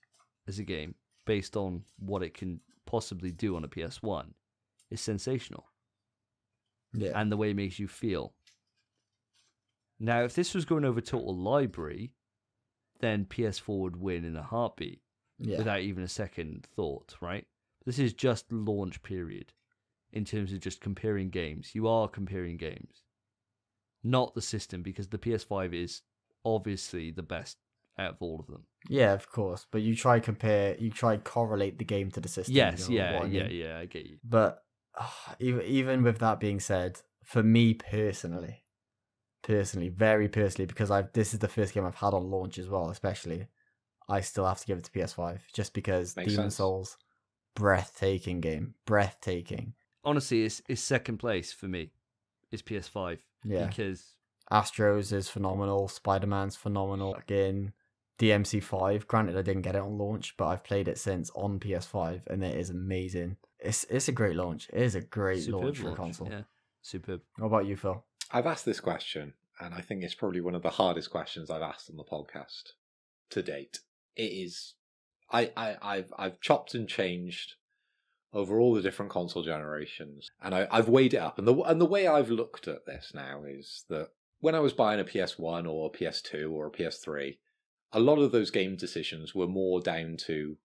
as a game, based on what it can possibly do on a PS1, it's sensational. yeah, And the way it makes you feel. Now, if this was going over total library, then PS4 would win in a heartbeat without even a second thought, right? This is just launch period in terms of just comparing games. You are comparing games, not the system, because the PS5 is obviously the best out of all of them. Yeah, of course. But you try correlate the game to the system. Yes, you know what I mean? yeah, I get you. But even with that being said, for me personally, very personally, because this is the first game I've had on launch as well, especially, I still have to give it to PS5, just because Demon Souls, breathtaking game, breathtaking. Honestly, it's second place for me. It's PS5. Yeah. Because Astros is phenomenal, Spider-Man's phenomenal. Again, DMC5, granted I didn't get it on launch, but I've played it since on PS5, and it is amazing. It's a great launch. It is a great launch for a console. Yeah, superb. What about you, Phil? I've asked this question, and I think it's probably one of the hardest questions I've asked on the podcast to date. It is, I've chopped and changed over all the different console generations, and I've weighed it up. And the way I've looked at this now is that when I was buying a PS1 or a PS2 or a PS3, a lot of those game decisions were more down to,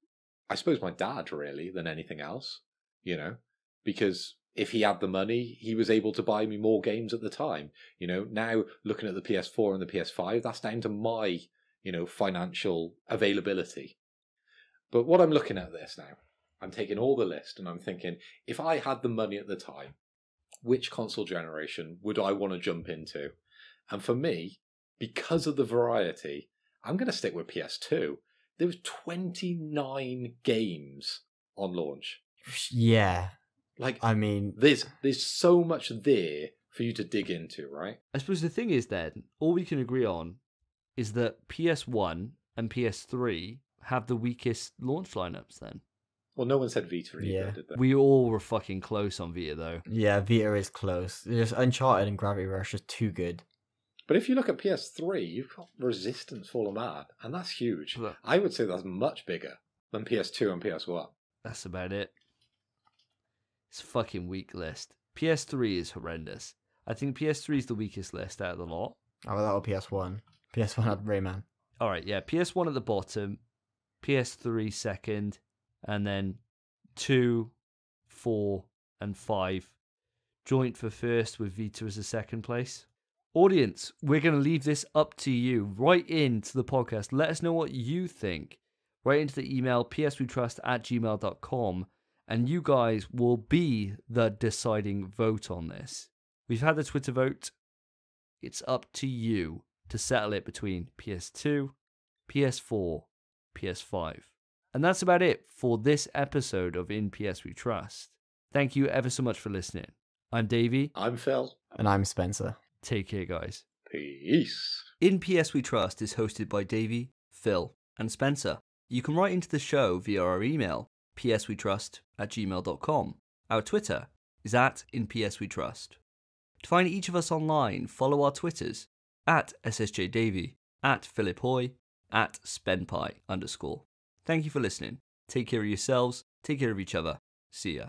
I suppose, my dad really than anything else, you know, because if he had the money, he was able to buy me more games at the time. You know, now looking at the PS4 and the PS5, that's down to my, you know, financial availability. But what I'm looking at this now, I'm taking all the list and I'm thinking, if I had the money at the time, which console generation would I want to jump into? And for me, because of the variety, I'm going to stick with PS2. There was 29 games on launch. Yeah. Like, I mean, there's so much there for you to dig into, right? I suppose the thing is then, all we can agree on is that PS1 and PS3 have the weakest launch lineups then. Well, no one said Vita either, did they? We all were fucking close on Vita though. yeah, Vita is close. Just Uncharted and Gravity Rush are too good. But if you look at PS3, you've got Resistance Fallen Man, and that's huge. Look. I would say that's much bigger than PS2 and PS1. That's about it. It's a fucking weak list. PS3 is horrendous. I think PS3 is the weakest list out of the lot. Oh, well, that was PS1. PS1 had Rayman. Alright, yeah, PS1 at the bottom, PS3 second, and then 2, 4, and 5 joint for first with Vita as a second place. Audience, we're going to leave this up to you. Write into the podcast. Let us know what you think. Write into the email pswetrust@gmail.com, and you guys will be the deciding vote on this. We've had the Twitter vote. It's up to you to settle it between PS2, PS4, PS5. And that's about it for this episode of In PS We Trust. Thank you ever so much for listening. I'm Davey. I'm Phil. And I'm Spencer. Take care, guys. Peace. In PS We Trust is hosted by Davey, Phil, and Spencer. You can write into the show via our email, pswetrust@gmail.com. Our Twitter is @InPSWeTrust. To find each of us online, follow our Twitters, @SSJDavey, @PhilipHoy, @SpenPie_. Thank you for listening. Take care of yourselves, take care of each other. See ya.